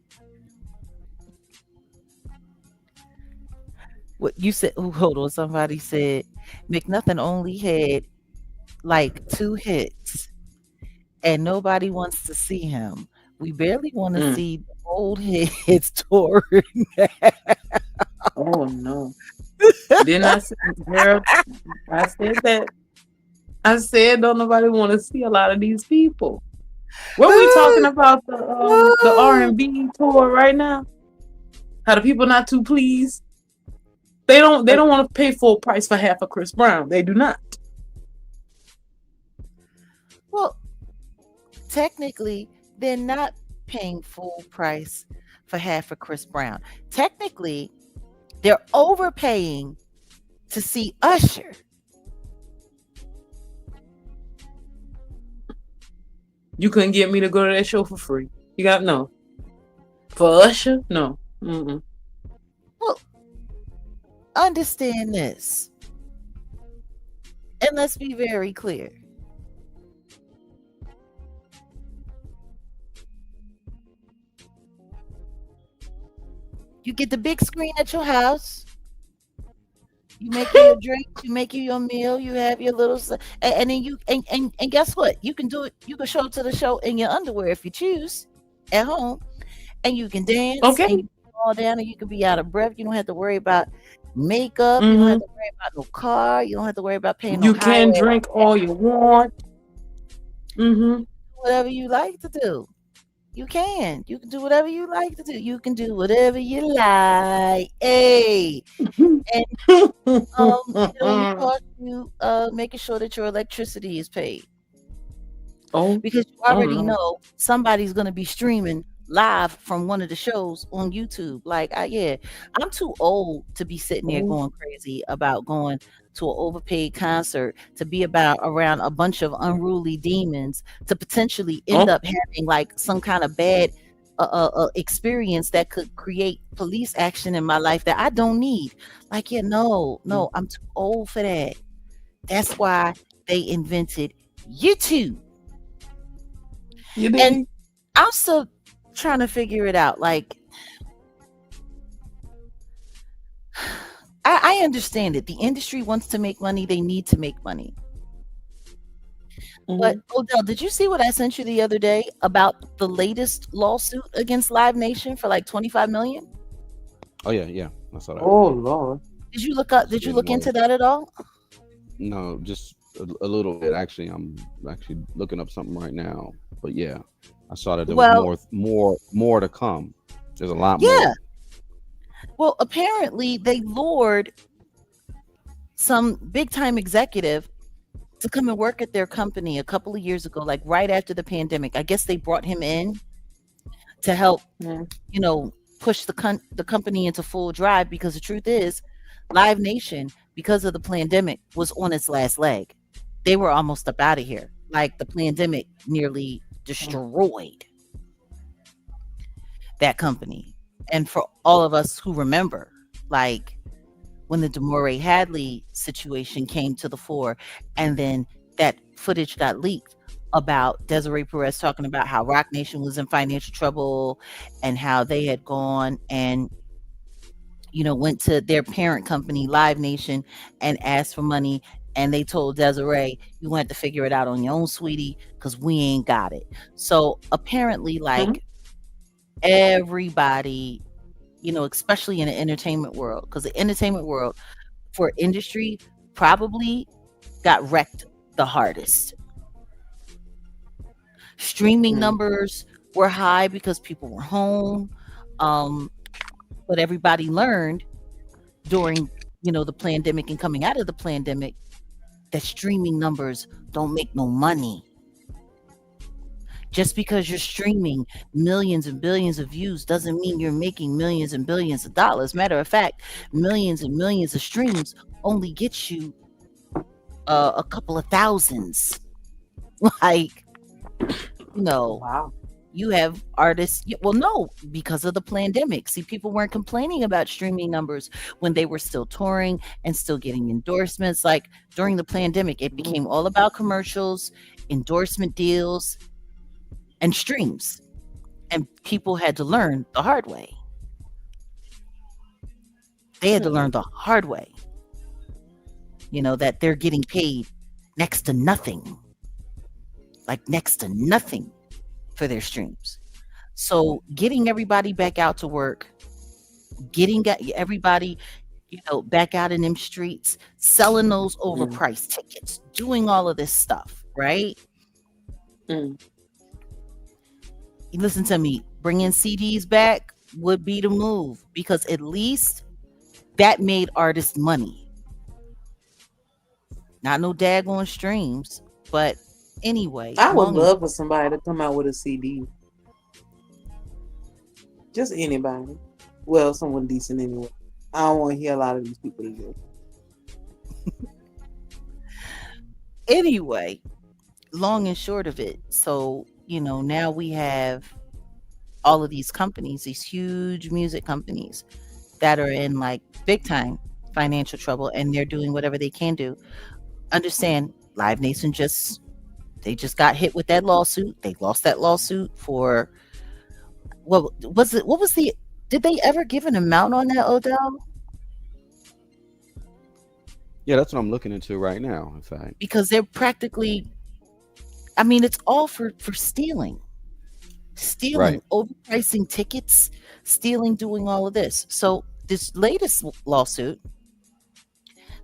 What you said? Oh, hold on. Somebody said McNothing only had like 2 hits, and nobody wants to see him. We barely want to Mm. see the old hits touring. Oh no. Didn't I say, girl? I said that. I said don't nobody want to see a lot of these people. What we talking about the R&B tour right now? How the people not too pleased? They don't want to pay full price for half of Chris Brown. They do not. Well, technically, they're not paying full price for half of Chris Brown. Technically, they're overpaying to see Usher. You couldn't get me to go to that show for free. You got no. For Usher? No. Mm-mm. Well, understand this. And let's be very clear. You get the big screen at your house. You make you your drink, you make you your meal, you have your little, and then and guess what? You can do it. You can show up to the show in your underwear if you choose, at home, and you can dance, and Okay. you can fall down, and you can be out of breath. You don't have to worry about makeup. You don't have Mm-hmm. to worry about no car. You don't have to worry about paying no You highway. can drink all you want. Mm-hmm. Whatever you like to do. You can. You can do whatever you like to do. You can do whatever you like. Hey. And it only costs you making sure that your electricity is paid. Oh, Because you oh already no. know somebody's gonna be streaming live from one of the shows on YouTube. Like, I'm too old to be sitting there Oh, going crazy about going to an overpaid concert to be around a bunch of unruly demons to potentially end oh. up having like some kind of bad experience that could create police action in my life that I don't need. Like, no, I'm too old for that. That's why they invented YouTube. You And did? I'm still trying to figure it out. Like, I understand it. The industry wants to make money. They need to make money. But Mm-hmm. Odell, did you see what I sent you the other day about the latest lawsuit against Live Nation for like 25 million? Oh yeah, I saw that. Oh Lord. Did you look up? Did you look into that at all? No, just a little bit. Actually, I'm actually looking up something right now. But yeah, I saw that there was more to come. There's a lot more. Yeah. Well, apparently they lured some big time executive to come and work at their company a couple of years ago, like right after the pandemic. I guess they brought him in to help, push the company into full drive, because the truth is, Live Nation, because of the pandemic, was on its last leg. They were almost up out of here. Like the pandemic nearly destroyed that company. And for all of us who remember, like when the Demore Hadley situation came to the fore, and then that footage got leaked about Desiree Perez talking about how Rock Nation was in financial trouble and how they had gone and went to their parent company, Live Nation, and asked for money. And they told Desiree, you want to figure it out on your own, sweetie, because we ain't got it. So apparently, like everybody, especially in the entertainment world, because the entertainment world for industry probably got wrecked the hardest. Streaming numbers were high because people were home. But everybody learned during, the pandemic and coming out of the pandemic that streaming numbers don't make no money. Just because you're streaming millions and billions of views doesn't mean you're making millions and billions of dollars. Matter of fact, millions and millions of streams only get you a couple of thousands. Like, Wow. you have artists. Well, no, because of the pandemic. See, people weren't complaining about streaming numbers when they were still touring and still getting endorsements. Like during the pandemic, it became all about commercials, endorsement deals, and streams. And people had to learn the hard way. They had to learn the hard way, that they're getting paid next to nothing, like next to nothing for their streams. So getting everybody back out to work, getting everybody, back out in them streets, selling those overpriced tickets, doing all of this stuff, right? You listen to me, bringing CDs back would be the move, because at least that made artists money. Not no daggone streams, but anyway. I would love for somebody to come out with a CD. Just anybody. Well, someone decent anyway. I don't want to hear a lot of these people again. Anyway, long and short of it. So, now we have all of these companies, these huge music companies that are in like big time financial trouble, and they're doing whatever they can do. Understand, Live Nation just got hit with that lawsuit. They lost that lawsuit for what was it? What was did they ever give an amount on that, Odell? Yeah, that's what I'm looking into right now, in fact. Because they're practically, I mean, it's all for stealing, Right. overpricing tickets, stealing, doing all of this. So this latest lawsuit,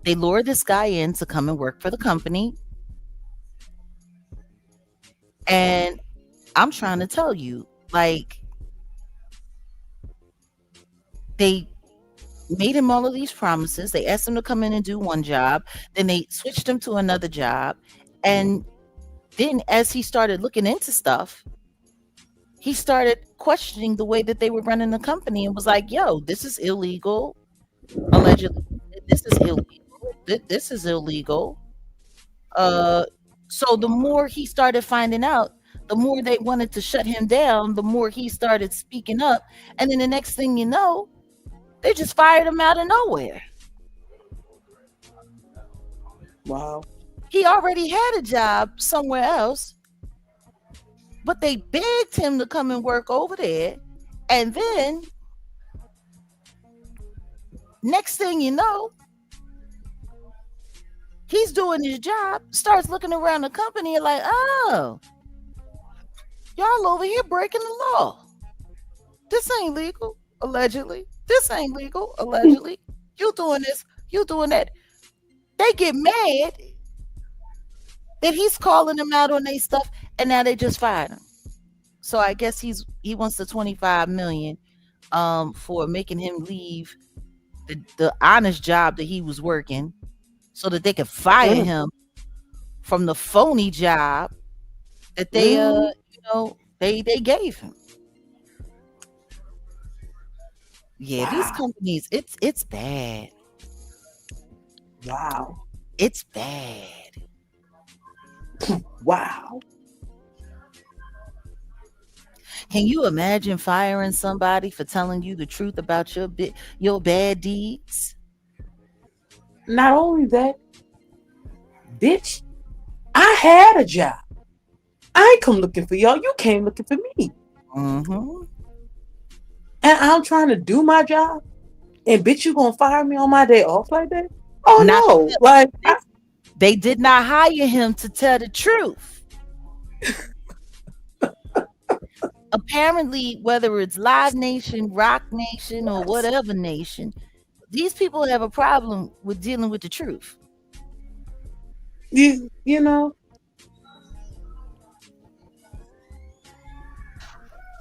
they lured this guy in to come and work for the company. And I'm trying to tell you, like, they made him all of these promises. They asked him to come in and do one job. Then they switched him to another job. And then as he started looking into stuff, he started questioning the way that they were running the company and was like, yo, this is illegal. Allegedly, this is illegal. This is illegal. So the more he started finding out, the more they wanted to shut him down, the more he started speaking up. And then the next thing you know, they just fired him out of nowhere. Wow. He already had a job somewhere else, but they begged him to come and work over there. And then next thing you know, he's doing his job, starts looking around the company and like, oh, y'all over here breaking the law. This ain't legal, allegedly. This ain't legal, allegedly. You doing this, you doing that. They get mad that he's calling them out on their stuff, and now they just fired him. So I guess he wants the $25 million for making him leave the honest job that he was working, so that they could fire him from the phony job that they they gave him. Yeah, these companies, it's bad. Wow. It's bad. Wow. Can you imagine firing somebody for telling you the truth about your bad deeds? Not only that, bitch, I had a job. I ain't come looking for y'all. You came looking for me. Mm-hmm. And I'm trying to do my job. And bitch, you gonna fire me on my day off like that? Oh Not no. Like they did not hire him to tell the truth. Apparently, whether it's Live Nation, Rock Nation, or whatever nation, these people have a problem with dealing with the truth. you know.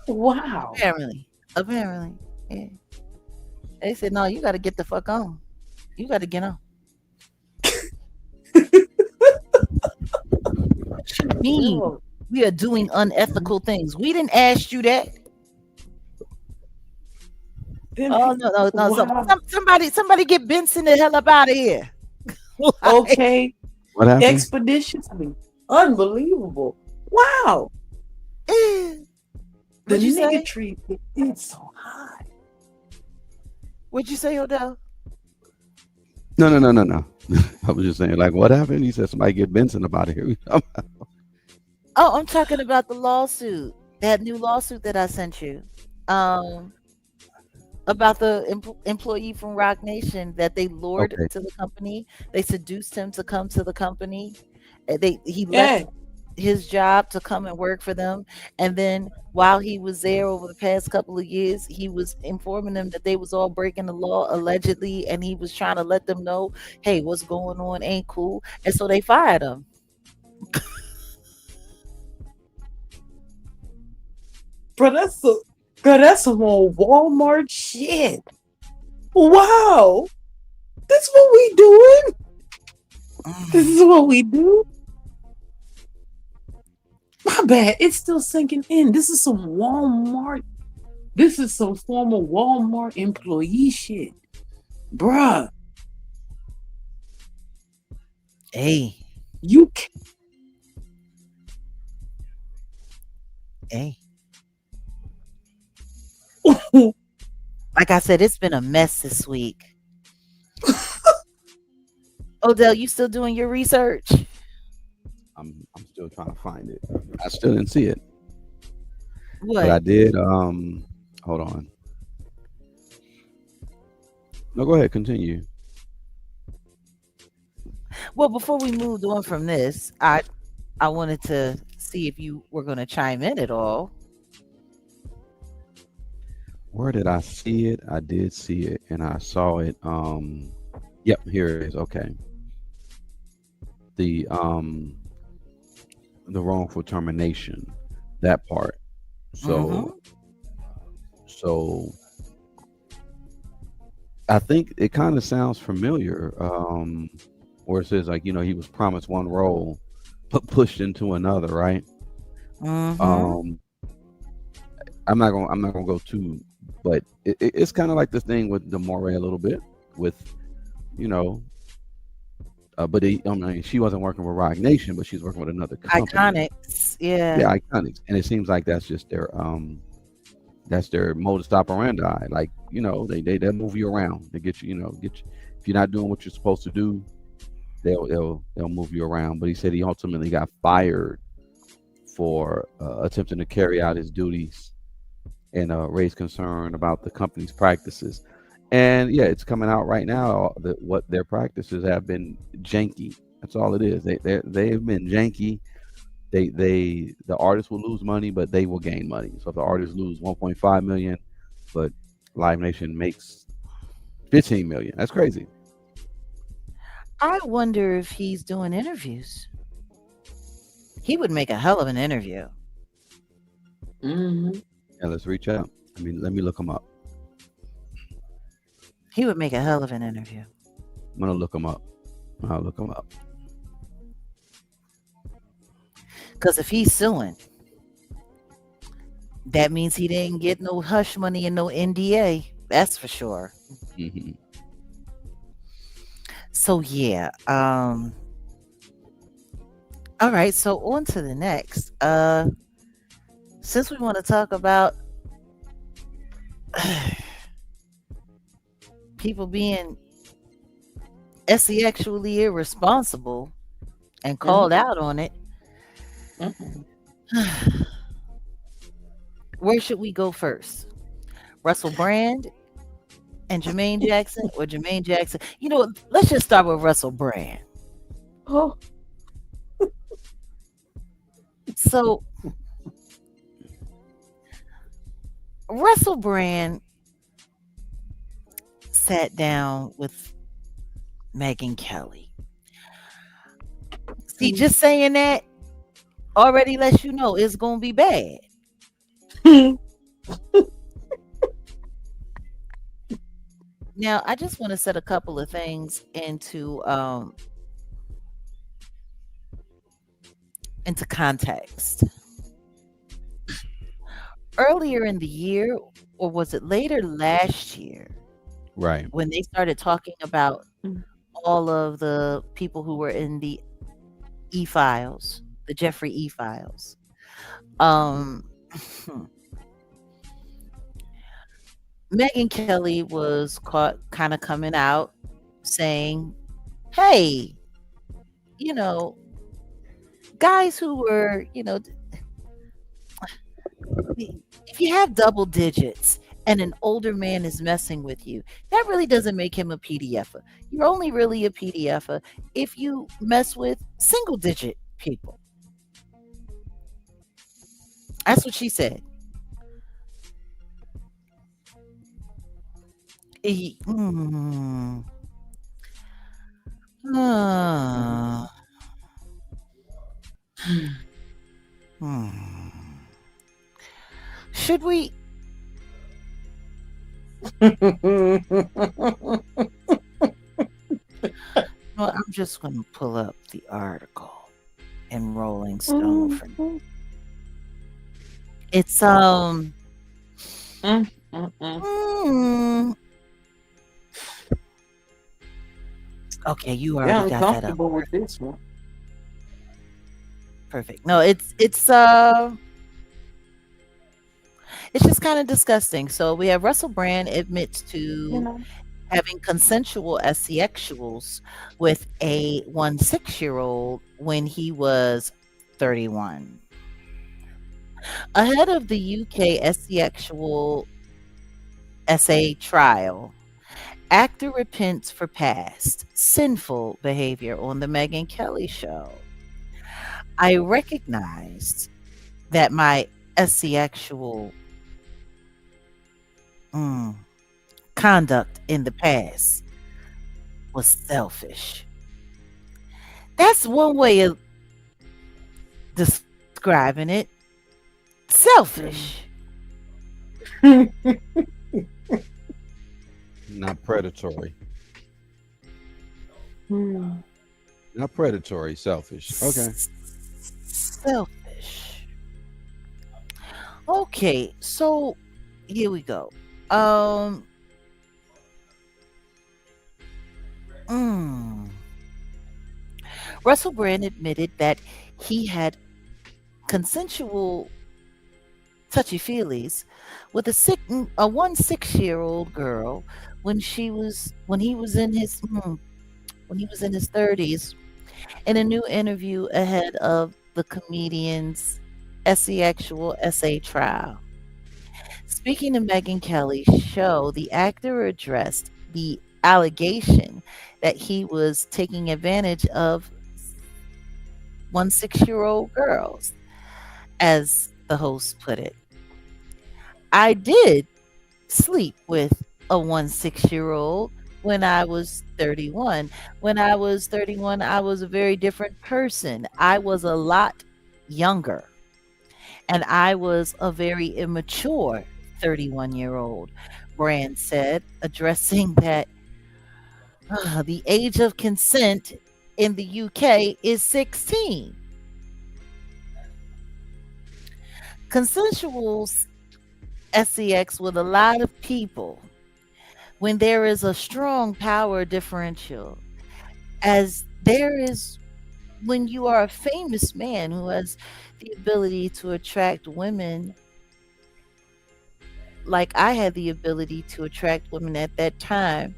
Wow. Apparently, yeah. They said, no, you got to get the fuck on. You got to get on. What you mean? Yo. We are doing unethical things. We didn't ask you that. Oh no! Wow. Somebody get Benson the hell up out of here. Okay. What happened? Expeditiously. Unbelievable. Wow. The What'd you say? niggatry is so high. What'd you say, Odell? No. I was just saying, like, what happened? He said somebody get Benson about it here. Oh, I'm talking about the lawsuit. That new lawsuit that I sent you. About the employee from Rock Nation that they lured Okay. to the company. They seduced him to come to the company. He Yeah. left his job to come and work for them, and then while he was there over the past couple of years, he was informing them that they was all breaking the law allegedly, and he was trying to let them know, hey, what's going on ain't cool, and so they fired him. Bro, that's some old Walmart shit. Wow. This what we doing? This is what we do? My bad. It's still sinking in. This is some Walmart. This is some former Walmart employee shit. Bruh. Hey, You hey. can't. Like I said, it's been a mess this week. Odell, you still doing your research? I'm still trying to find it. I still didn't see it, What? but I did. Hold on. No, go ahead. Continue. Well, before we moved on from this, I wanted to see if you were going to chime in at all. Where did I see it? I did see it, and I saw it. Yep, here it is. Okay. The wrongful termination, that part. So I think it kind of sounds familiar. Where it says, like, he was promised one role, but pushed into another, right? I'm not gonna go too, but it's kind of like this thing with Demore a little bit with, but she wasn't working with Rock Nation, but she's working with another company. Iconics, yeah. Yeah, Iconics, and it seems like that's just their modus operandi. Like, they'll move you around. They get you, if you're not doing what you're supposed to do, they'll move you around. But he said he ultimately got fired for attempting to carry out his duties and raise concern about the company's practices. And yeah, it's coming out right now that what their practices have been janky. That's all it is. They've been janky. The artists will lose money, but they will gain money. So if the artists lose 1.5 million, but Live Nation makes 15 million, that's crazy. I wonder if he's doing interviews. He would make a hell of an interview. Mm-hmm. Yeah, let's reach out. Let me look him up. He would make a hell of an interview. I'm gonna look him up. I'll look him up. Because if he's suing, that means he didn't get no hush money and no NDA. That's for sure. Mm-hmm. So yeah, All right, so on to the next. Since we want to talk about people being sexually irresponsible and called out on it, Mhm. where should we go first? Russell Brand and Jermaine Jackson, or Jermaine Jackson? You know, let's just start with Russell Brand. Oh, So, Russell Brand sat down with Megyn Kelly. See, just saying that already lets you know it's going to be bad. Now, I just want to set a couple of things into context. Earlier in the year, or was it later last year, Right. when they started talking about Mm. all of the people who were in the E-files, the Jeffrey E-files. Megyn Kelly was caught kind of coming out saying, hey, you know, guys who were, if you have double digits and an older man is messing with you, that really doesn't make him a PDFer. You're only really a PDFer if you mess with single digit people. That's what she said. He- mm, uh, hmm. Should we? Well, I'm just going to pull up the article in Rolling Stone for it's Mm. mm, okay, you Yeah, already I'm got that up. comfortable with this one. Perfect. No, it's just kind of disgusting. So we have Russell Brand admits You to know. having consensual sexuals with a 16-year-old when he was 31. Ahead of the UK sexual essay trial, actor repents for past sinful behavior on the Megyn Kelly show. I recognized that my sexual conduct in the past was selfish. That's one way of describing it. Selfish. Not predatory. Hmm. Not predatory. Selfish. Okay. Selfish. Okay, so here we go. Russell Brand admitted that he had consensual touchy feelies with a 6-year-old girl when he was in his 30s, in a new interview ahead of the comedian's sexual essay trial. Speaking of Megyn Kelly's show, the actor addressed the allegation that he was taking advantage of 6-year-old girls, as the host put it. I did sleep with a 6-year-old when I was 31. When I was 31, I was a very different person. I was a lot younger, and I was a very immature 31-year-old, Brand said, addressing that the age of consent in the UK is 16. Consensual sex with a lot of people when there is a strong power differential, as there is when you are a famous man who has the ability to attract women, like I had the ability to attract women at that time,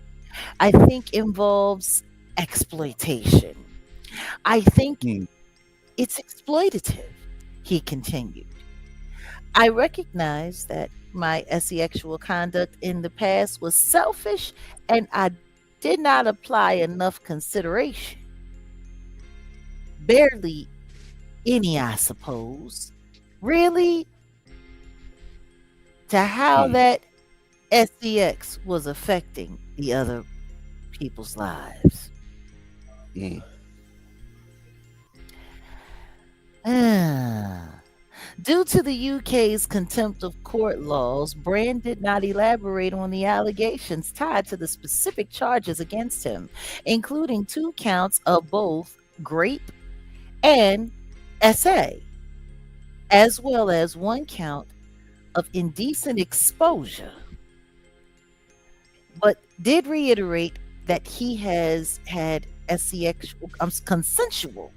I think involves exploitation. I think Hmm. it's exploitative, he continued. I recognize that my sexual conduct in the past was selfish and I did not apply enough consideration. Barely any, I suppose. Really, to how Hmm. that sex was affecting the other people's lives. Hmm. Ah. Due to the UK's contempt of court laws, Brand did not elaborate on the allegations tied to the specific charges against him, including 2 counts of both grape and SA, as well as 1 count of indecent exposure, but did reiterate that he has had consensual,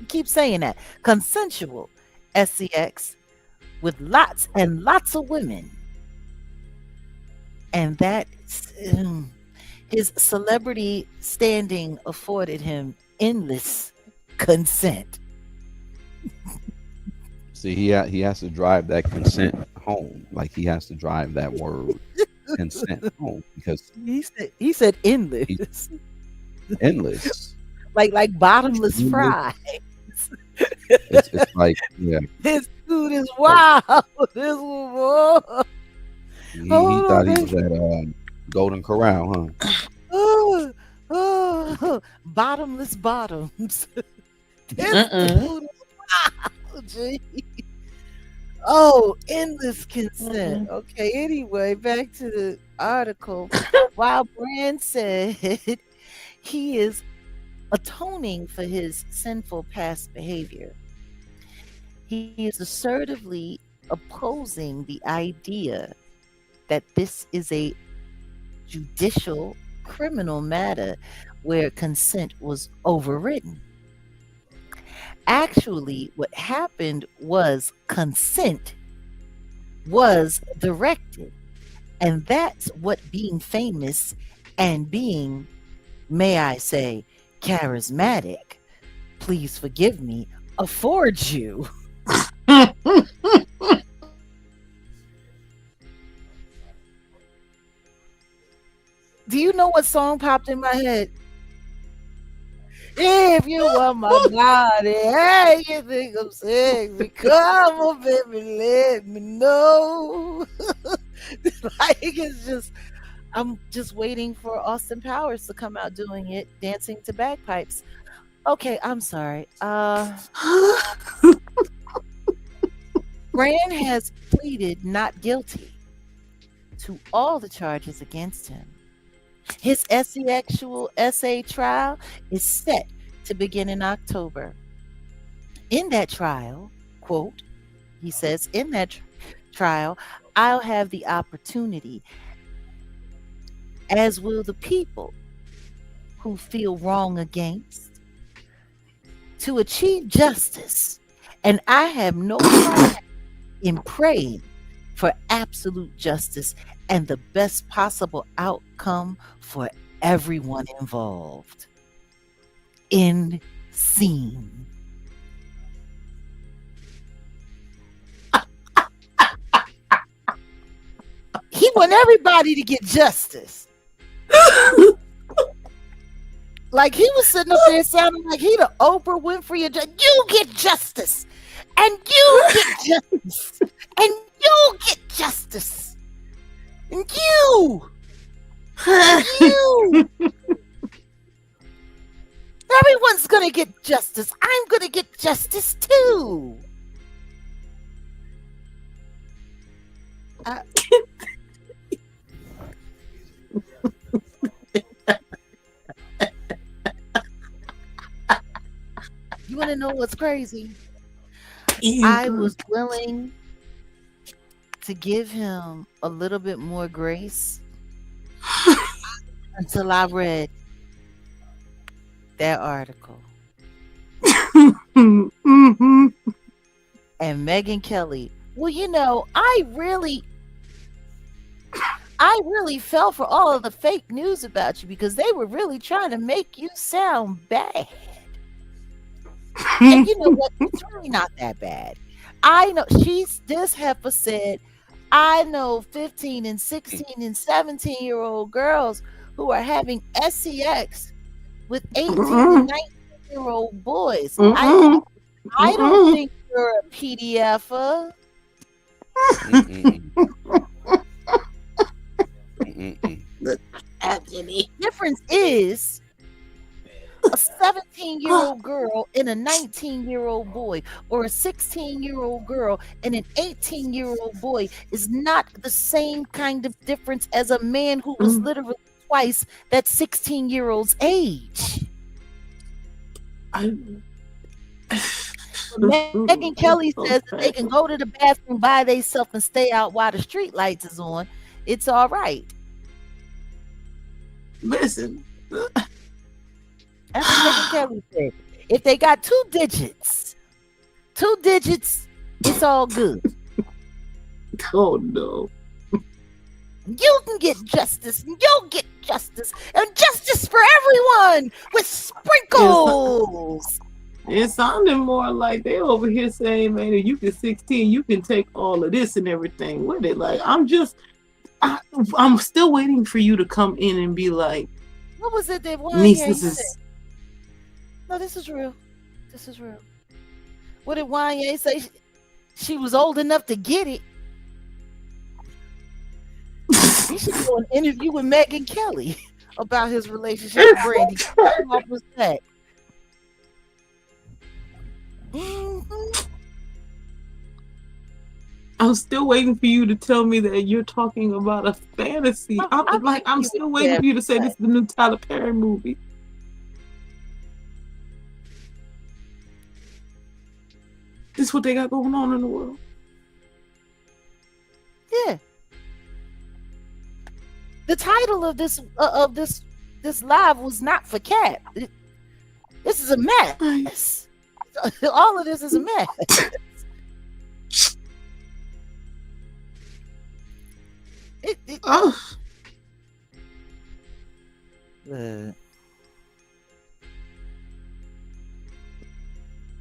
keep saying that, consensual sex with lots and lots of women, and that his celebrity standing afforded him endless consent. See, he has to drive that consent home. Like he has to drive that word consent home because He said he's endless, endless. like bottomless Endless. fries. It's like, yeah, This food is like wild. This was he hold on, thought he baby. was at Golden Corral, huh? Oh, oh, bottomless bottoms. This Mm-mm. food is wild. Gee. Oh, endless consent. Mm-mm. Okay, anyway, back to the article. While Brand said he is atoning for his sinful past behavior, he is assertively opposing the idea that this is a judicial criminal matter where consent was overridden. Actually, what happened was consent was directed. And that's what being famous and being, may I say, charismatic, please forgive me, affords you. Do you know what song popped in my head? If you want my body, hey, you think I'm sexy, come on, baby, let me know. Like it's just, I'm just waiting for Austin Powers to come out doing it, dancing to bagpipes. Okay, I'm sorry. Brand has pleaded not guilty to all the charges against him. His sexual essay trial is set to begin in October. In that trial, quote, he says, in that trial, I'll have the opportunity, as will the people who feel wrong against, to achieve justice. And I have no pride in praying for absolute justice and the best possible outcome for everyone involved. End scene. He want everybody to get justice. Like he was sitting up there sounding like he the Oprah Winfrey of you get justice. And you get justice. And you get justice. And you. And you. Everyone's gonna get justice. I'm gonna get justice too. You want to know what's crazy? I was willing to give him a little bit more grace until I read that article. Mm-hmm. And Megyn Kelly. Well, you know, I really fell for all of the fake news about you because they were really trying to make you sound bad. And you know what? It's really not that bad. I know this heifer said, I know 15 and 16 and 17-year-old girls who are having sex with 18 and 19-year-old boys. I don't think you're a PDFer. Difference is a 17-year-old girl and a 19-year-old boy, or a 16-year-old girl and an 18-year-old boy is not the same kind of difference as a man who was literally twice that 16-year-old's age. Megyn Kelly says that they can go to the bathroom by themselves and stay out while the street lights is on. It's all right. Listen. That's what Megyn Kelly said. If they got two digits, it's all good. Oh no. You can get justice. You'll get justice. And justice for everyone with sprinkles. It sounded more like they over here saying, man, if you can 16, you can take all of this and everything with it. Like, I'm still waiting for you to come in and be like, what was it that niece, Wanye this said? is... No, this is real. This is real. What did Wanye say? She was old enough to get it. He should do an interview with Megyn Kelly about his relationship with Brandy. Off his back. I'm still waiting for you to tell me that you're talking about a fantasy. I'm still waiting for you to say this is the new Tyler Perry movie. This is what they got going on in the world. Yeah. The title of this live was not for Cap. This is a mess. All of this is a mess.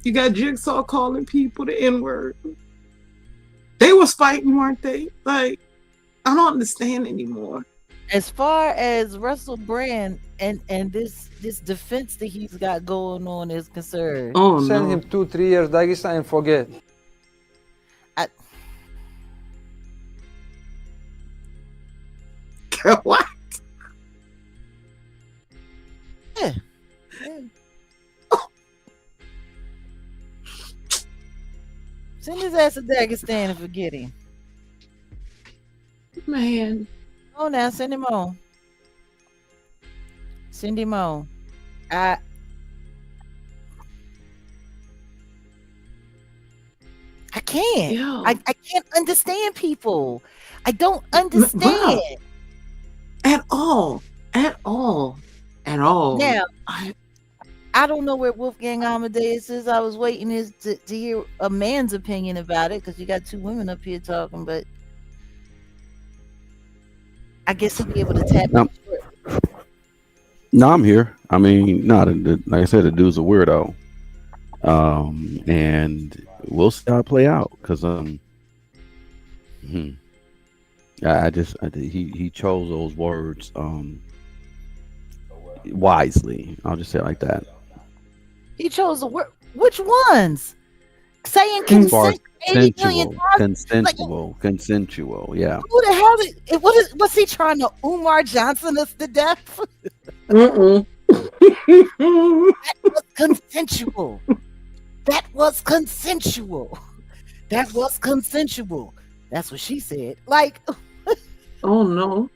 You got Jigsaw calling people the N-word. They was fighting, weren't they? Like, I don't understand anymore. As far as Russell Brand and this defense that he's got going on is concerned, Send him 2-3 years Dagestan and forget. What? Yeah. Send his ass to Dagestan and forget him. Man. Oh, now send him on. Send him on. I can't. Yo. I can't understand people. I don't understand. Wow. At all. Now, I don't know where Wolfgang Amadeus is. I was waiting to hear a man's opinion about it because you got two women up here talking, but I guess he'll be able to tap into it. No, I'm here. I mean, no, like I said, the dude's a weirdo. And we'll see how it play out because he chose those words wisely. I'll just say it like that. He chose the word. Which ones? Saying consent 80 million times. Consensual. Yeah. Who the hell? Was he trying to Umar Johnson us to death? Mm-mm. That was consensual. That was consensual. That's what she said. Like, oh no.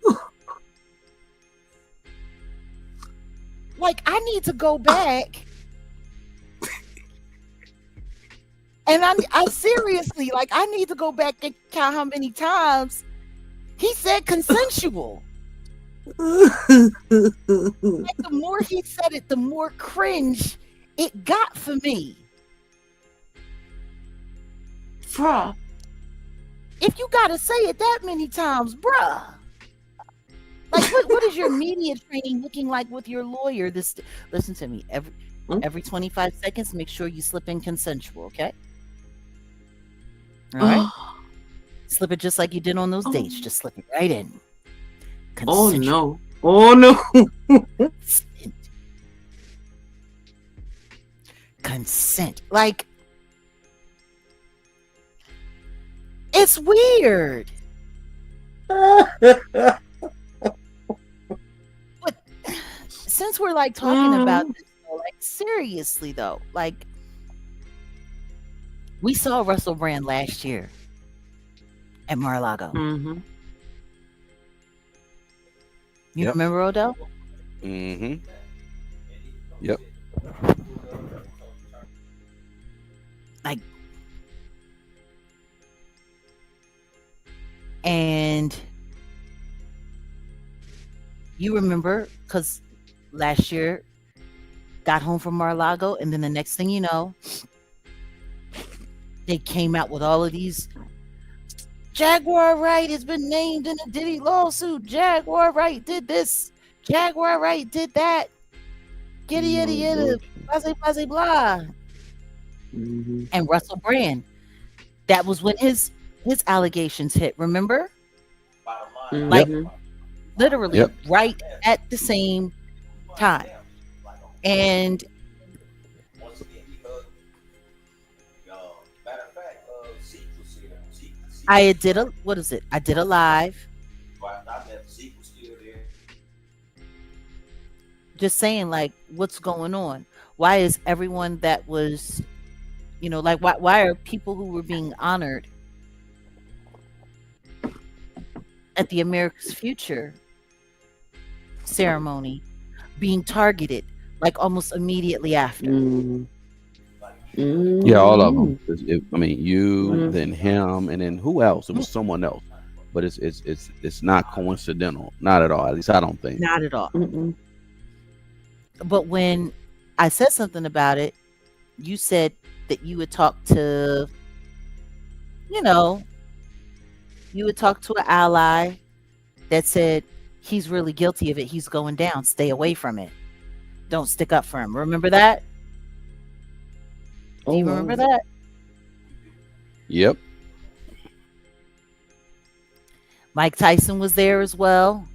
Like, I need to go back. And I seriously, like, I need to go back and count how many times he said consensual. Like, the more he said it, the more cringe it got for me. Bruh. If you gotta say it that many times, bruh. Like, what is your media training looking like with your lawyer? Listen to me. Every 25 seconds, make sure you slip in consensual, okay? All right. Slip it just like you did on those dates. Just slip it right in. Oh Consensual. no. Oh no. Consent. Like, it's weird. But since we're like talking about this, though, like, seriously though, like, we saw Russell Brand last year at Mar-a-Lago. Mm-hmm. You Yep. remember, Odell? Mm-hmm. Yep. Like, and you remember, because last year got home from Mar-a-Lago, and then the next thing you know, they came out with all of these. Jaguar Wright has been named in a Diddy lawsuit. Jaguar Wright did this. Jaguar Wright did that. Giddy yaddy yaddy, blah blah. Mm-hmm. And Russell Brand, that was when his allegations hit. Remember? Like, literally Yep. right at the same time. And I did a I did a live. Just saying, like, what's going on? Why is everyone that was, like, why are people who were being honored at the America's Future ceremony being targeted like almost immediately after? Yeah, all of them. I mean, you, then him, and then who else? It was someone else. But it's not coincidental, not at all. At least I don't think. Not at all. Mm-mm. But when I said something about it, you said that you would talk to, you would talk to an ally that said he's really guilty of it. He's going down. Stay away from it. Don't stick up for him. Remember that? Do you remember that? Yep. Mike Tyson was there as well.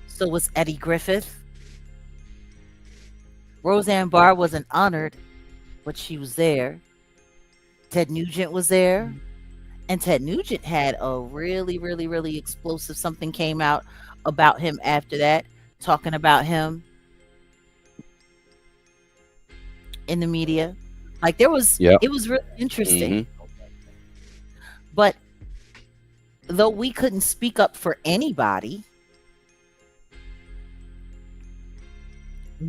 So was Eddie Griffith. Roseanne Barr wasn't honored, but she was there. Ted Nugent was there. And Ted Nugent had a really, really, really explosive something came out about him after that, talking about him in the media. Like, it was really interesting. But though we couldn't speak up for anybody,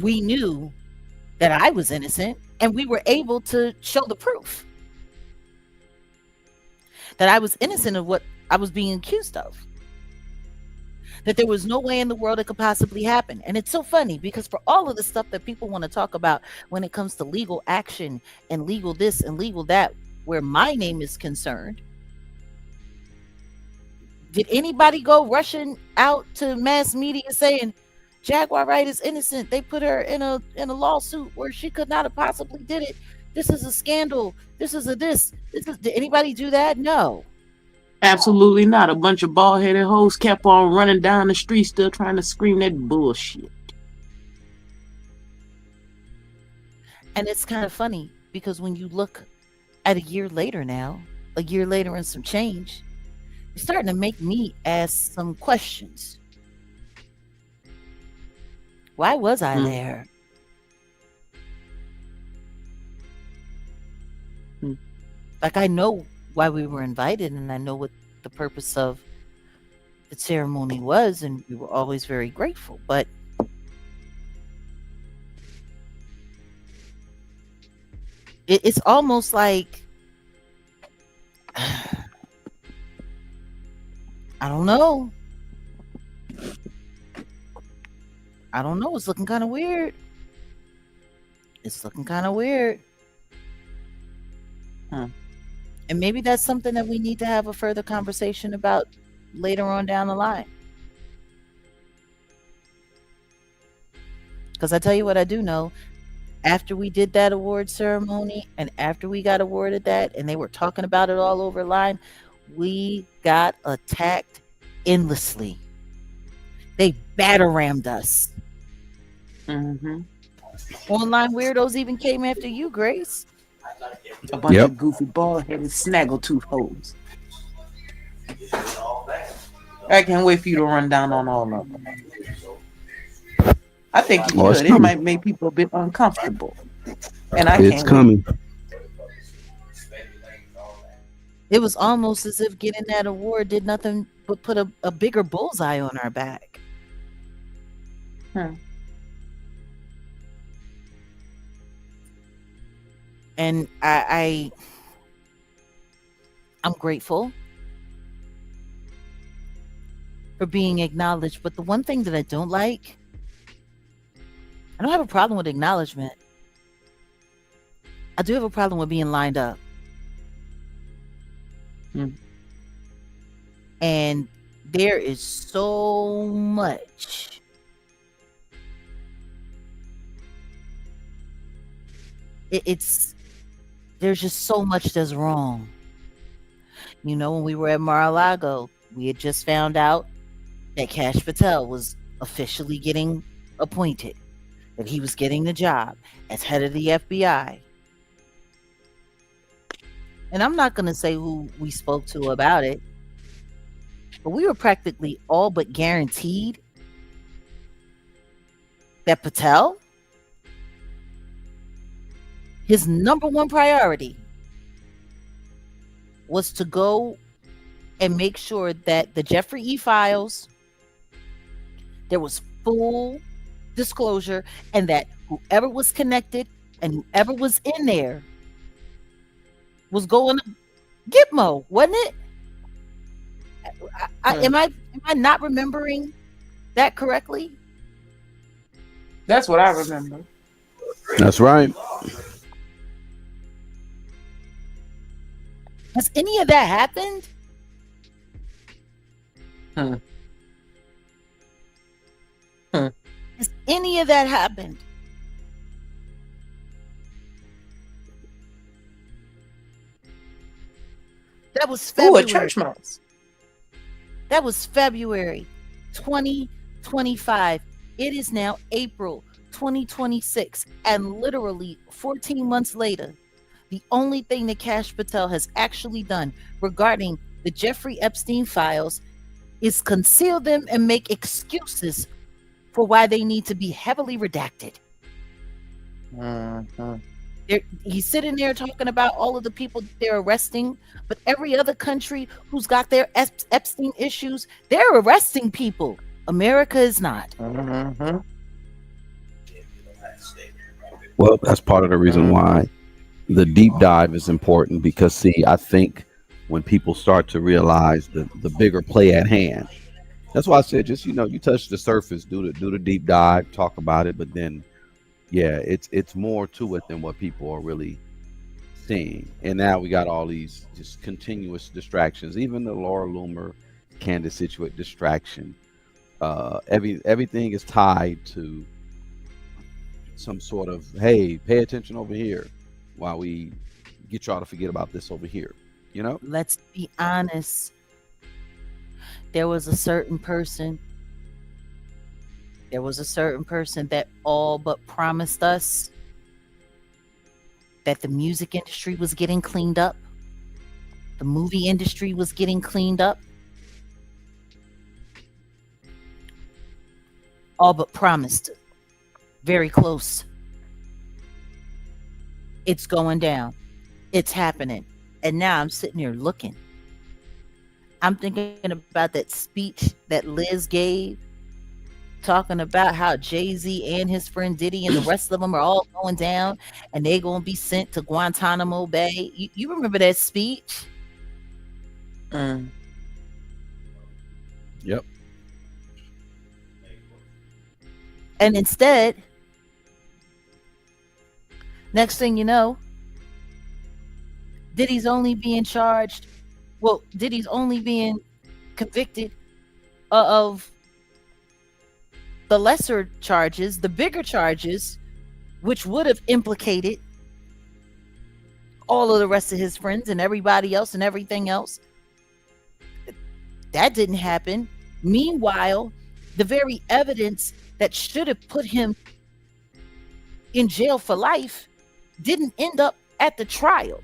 we knew that I was innocent, and we were able to show the proof that I was innocent of what I was being accused of. That there was no way in the world it could possibly happen. And it's so funny because for all of the stuff that people want to talk about when it comes to legal action and legal this and legal that, where my name is concerned, did anybody go rushing out to mass media saying Jaguar Wright is innocent? They put her in a lawsuit where she could not have possibly did it. This is a scandal. This is did anybody do that? No. Absolutely not. A bunch of bald-headed hoes kept on running down the street still trying to scream that bullshit. And it's kind of funny because when you look at a year later now, a year later and some change, it's starting to make me ask some questions. Why was I there? Like, I know why we were invited, and I know what the purpose of the ceremony was, and we were always very grateful. But it's almost like, I don't know. I don't know. It's looking kind of weird. It's looking kind of weird. And maybe that's something that we need to have a further conversation about later on down the line. Because I tell you what I do know. After we did that award ceremony and after we got awarded that and they were talking about it all over line, we got attacked endlessly. They batter-rammed us. Online weirdos even came after you, Grace. A bunch of goofy, bald-headed, snaggletooth hoes. I can't wait for you to run down on all of them. I think you should. It might make people a bit uncomfortable. And I can't. It's coming. It was almost as if getting that award did nothing but put a bigger bullseye on our back. And I'm grateful for being acknowledged. But the one thing that I don't like, I don't have a problem with acknowledgement. I do have a problem with being lined up. And there is so much there's just so much that's wrong. You know, when we were at Mar-a-Lago, we had just found out that Kash Patel was officially getting appointed, that he was getting the job as head of the FBI. And I'm not going to say who we spoke to about it, but we were practically all but guaranteed that Patel, his number one priority was to go and make sure that the Jeffrey E. files, there was full disclosure, and that whoever was connected and whoever was in there was going to Gitmo, wasn't it? Am I not remembering that correctly? That's what I remember. That's right. Has any of that happened? Has any of that happened? That was February. Ooh, a church mouse. That was February 2025. It is now April 2026. And literally 14 months later, the only thing that Kash Patel has actually done regarding the Jeffrey Epstein files is conceal them and make excuses for why they need to be heavily redacted. He's sitting there talking about all of the people they're arresting, but every other country who's got their Epstein issues, they're arresting people. America is not. Well, that's part of the reason why the deep dive is important, because see, I think when people start to realize the bigger play at hand, that's why I said, just, you know, you touch the surface, do the deep dive, talk about it, but then yeah, it's more to it than what people are really seeing. And now we got all these just continuous distractions, even the Laura Loomer, Candace Situate distraction. Everything is tied to some sort of, hey, pay attention over here while we get y'all to forget about this over here, you know? Let's be honest. There was a certain person that all but promised us that the music industry was getting cleaned up. The movie industry was getting cleaned up. All but promised. Very close. It's going down. It's happening. And now I'm sitting here looking. I'm thinking about that speech that Liz gave, talking about how Jay-Z and his friend Diddy and the rest of them are all going down and they're going to be sent to Guantanamo Bay. You remember that speech? Yep. And instead, next thing you know, Diddy's only being charged. Well, Diddy's only being convicted of the lesser charges. The bigger charges, which would have implicated all of the rest of his friends and everybody else and everything else, that didn't happen. Meanwhile, the very evidence that should have put him in jail for life didn't end up at the trial.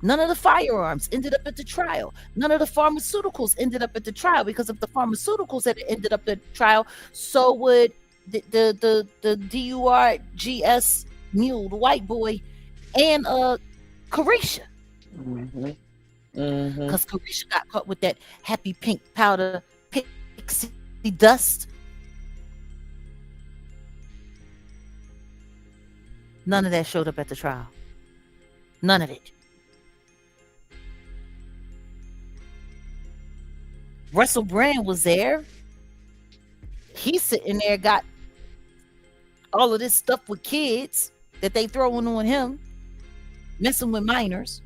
None of the firearms ended up at the trial. None of the pharmaceuticals ended up at the trial, because if the pharmaceuticals had ended up at the trial, so would the DURGS mule, the white boy, and Carisha. Because Carisha got caught with that happy pink powder pixie dust. None of that showed up at the trial. None of it. Russell Brand was there. He's sitting there, got all of this stuff with kids that they throwing on him, messing with minors.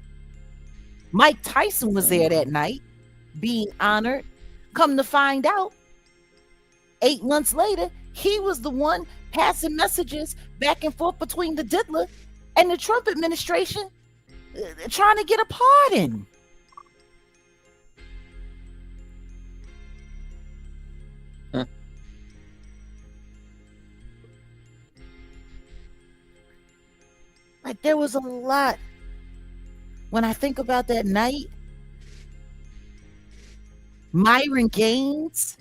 Mike Tyson was there that night, being honored. Come to find out, 8 months later, he was the one passing messages back and forth between the diddler and the Trump administration, trying to get a pardon. Like, there was a lot. When I think about that night, Myron Gaines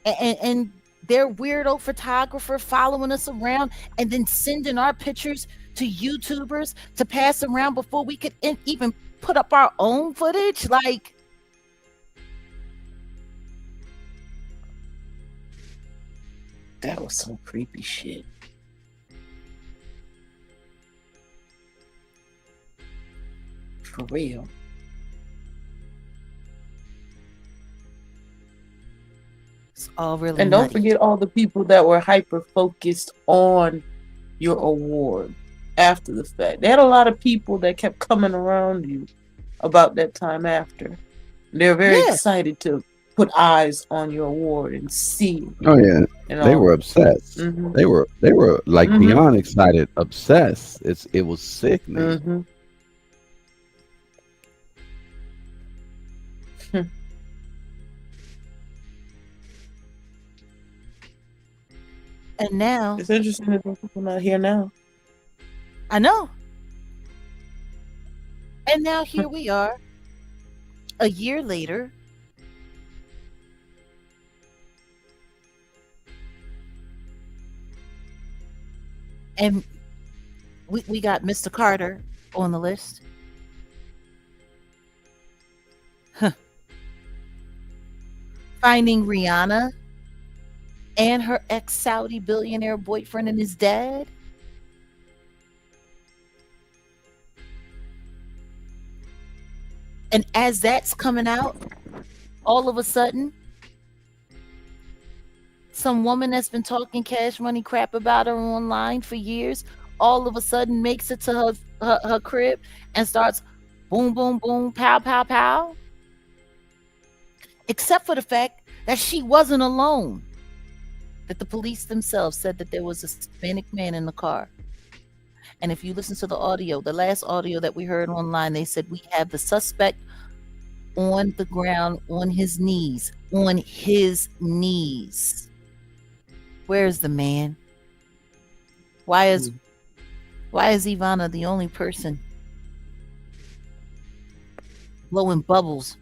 and their weirdo photographer following us around and then sending our pictures to YouTubers to pass around before we could even put up our own footage. Like, that was some creepy shit. For real. it's all really And don't nutty. forget all the people that were hyper focused on your award after the fact. They had a lot of people that kept coming around you about that time after. They're very Yeah. excited to put eyes on your award and see. Oh yeah, And they all. were obsessed. Mhm. They were like Mhm. beyond excited, obsessed. It was sickening. Mm-hmm. And now, It's interesting that those people not here now. I know. And now here we are, a year later. And we got Mr. Carter on the list. Huh. Finding Rihanna and her ex-Saudi billionaire boyfriend and his dad. And as that's coming out, all of a sudden, some woman that's been talking Cash Money crap about her online for years, all of a sudden makes it to her crib and starts boom, boom, boom, pow, pow, pow. Except for the fact that she wasn't alone. That the police themselves said that there was a Hispanic man in the car. And if you listen to the audio, the last audio that we heard online, they said we have the suspect on the ground, on his knees, on his knees. Where's the man? Why is Ivana the only person blowing bubbles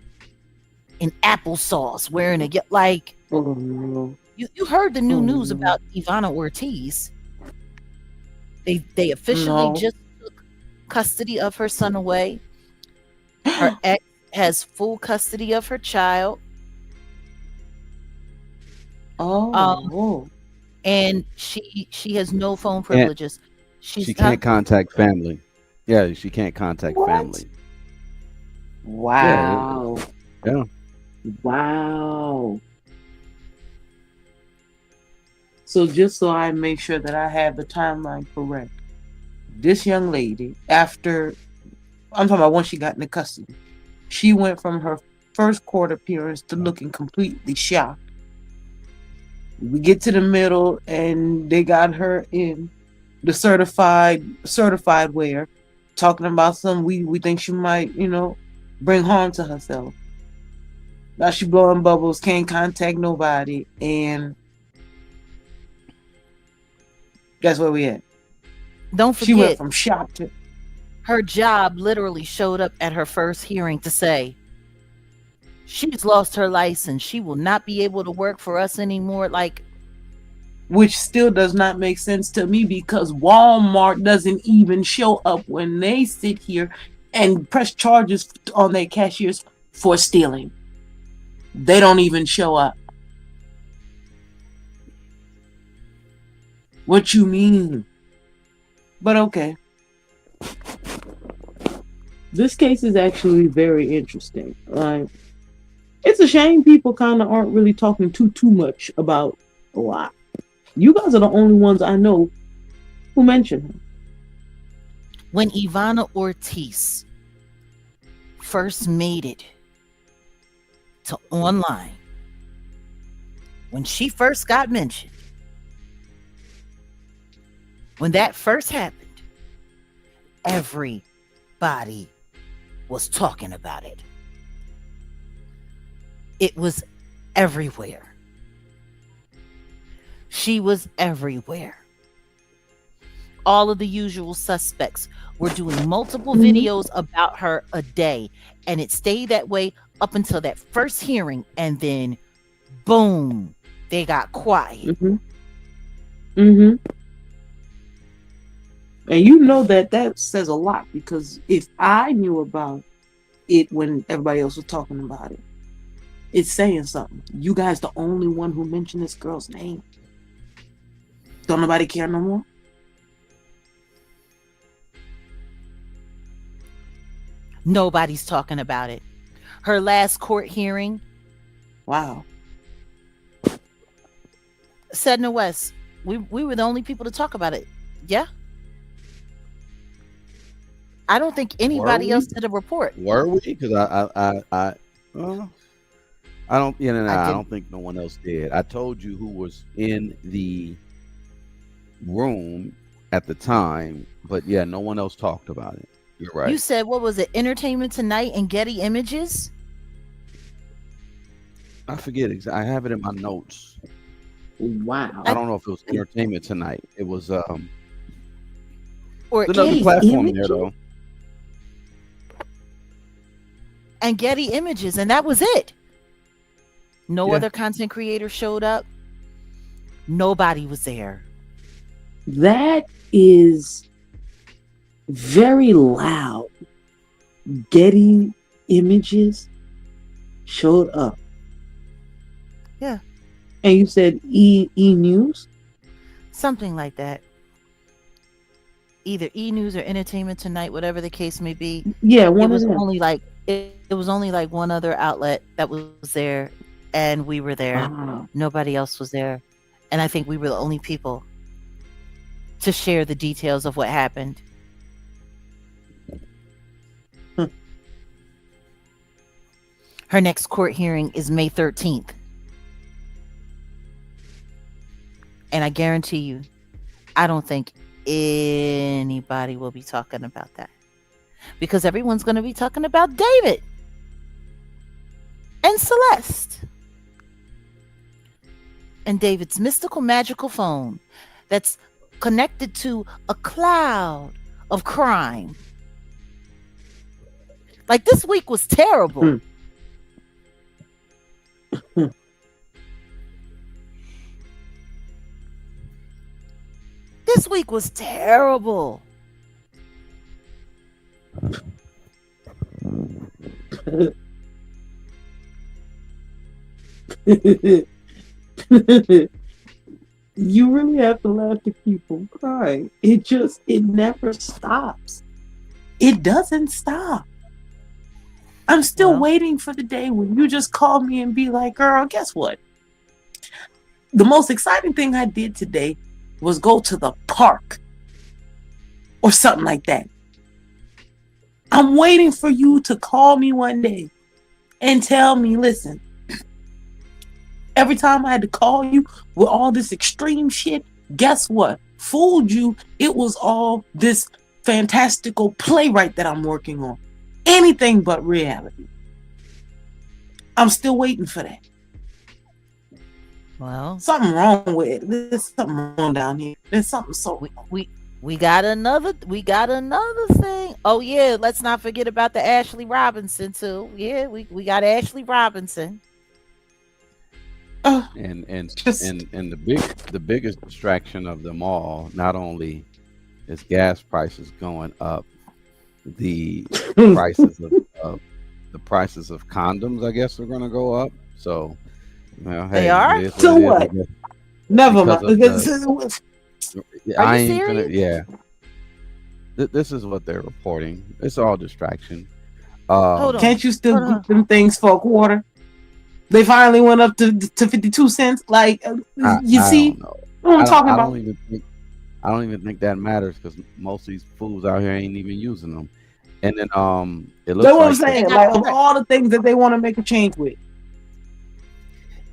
in applesauce, wearing a like? You heard the new news about Ivana Ortiz. They officially just took custody of her son away. Her ex has full custody of her child. And she has no phone privileges. She can't contact family. Yeah, she can't contact family. Wow. Yeah. Wow. So just so I make sure that I have the timeline correct, this young lady, after I'm talking about once she got into custody, she went from her first court appearance to looking completely shocked. We get to the middle and they got her in the certified wear, talking about some we think she might, bring harm to herself. Now she blowing bubbles, can't contact nobody, and that's where we at. Don't She went forget, from shock to her job literally showed up at her first hearing to say she's lost her license. She will not be able to work for us anymore. Like, which still does not make sense to me because Walmart doesn't even show up when they sit here and press charges on their cashiers for stealing. They don't even show up. What you mean? But okay. This case is actually very interesting. It's a shame people kind of aren't really talking too much about a lot. You guys are the only ones I know who mention her. when Ivana Ortiz first made it to online, when she first got mentioned, when that first happened, everybody was talking about it. It was everywhere. She was everywhere. All of the usual suspects were doing multiple videos about her a day, and it stayed that way up until that first hearing, and then boom, they got quiet. And you know that says a lot, because if I knew about it when everybody else was talking about it, it's saying something. You guys the only one who mentioned this girl's name. Don't nobody care no more? Nobody's talking about it. Her last court hearing. Wow. Sedna West, we were the only people to talk about it. Yeah. I don't think anybody else did a report. Were we? Because I don't. I don't think no one else did. I told you who was in the room at the time, but yeah, no one else talked about it. You're right. You said, what was it? Entertainment Tonight and Getty Images? I forget exactly. I have it in my notes. Wow. I don't know if it was Entertainment Tonight. It was or another Getty platform Images? there though. And Getty Images, and that was it. No Yeah. other content creator showed up. Nobody was there. That is very loud. Getty Images showed up. Yeah. And you said E News? Something like that. Either E News or Entertainment Tonight, whatever the case may be. Yeah, It one of was them. only like it was only like one other outlet that was there, and we were there. Wow. Nobody else was there, and I think we were the only people to share the details of what happened. Her next court hearing is May 13th. And I guarantee you, I don't think anybody will be talking about that, because everyone's going to be talking about David and Celeste and David's mystical magical phone that's connected to a cloud of crime. Like, this week was terrible. This week was terrible. You really have to laugh to keep from crying. It never stops. It doesn't stop. I'm still Well, waiting for the day when you just call me and be like, girl, guess what? the most exciting thing I did today was go to the park or something like that. I'm waiting for you to call me one day and tell me, listen, every time I had to call you with all this extreme shit, guess what? Fooled you. It was all this fantastical playwright that I'm working on. Anything but reality. I'm still waiting for that. Well, Something wrong with it. There's something wrong down here. There's something so we got another thing. Oh yeah, let's not forget about the Ashley Robinson too. Yeah, we got Ashley Robinson. And the biggest distraction of them all, not only is gas prices going up, the prices of condoms, I guess, are going to go up. So, well, hey, They are? it is So it is, I what? guess. Never Because mind. of Are you serious? Yeah. This is what they're reporting. It's all distraction. Hold on. Can't you still Hold on. get them things for a quarter? They finally went up to 52 cents. Like, you see? don't know. What I'm talking I about? don't even think that matters because most of these fools out here ain't even using them. And then it looks That's what I'm like saying. Like, of all the things that they want to make a change with.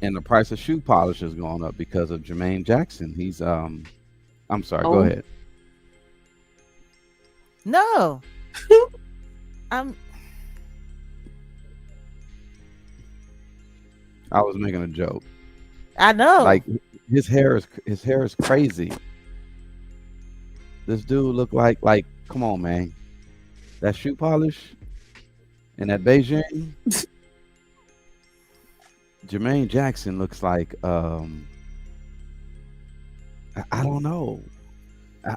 and the price of shoe polish is going up because of Jermaine Jackson. He's I'm sorry, go Oh. ahead. No. I'm I was making a joke. I know. Like his hair is crazy. This dude look like come on, man. That shoe polish and that Beijing. Jermaine Jackson looks like I don't know.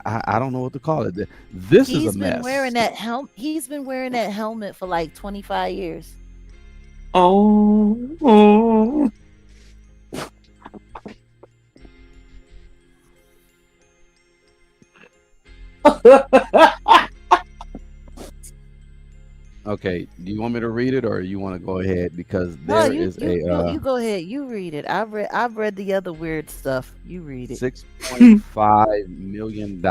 I don't know what to call it. This is he's a been mess. wearing that he's been wearing that helmet for like 25 years. Oh. Okay, do you want me to read it or you want to go ahead because No, there you is you go ahead. You read it. I've read the other weird stuff. You read it. $6.5 million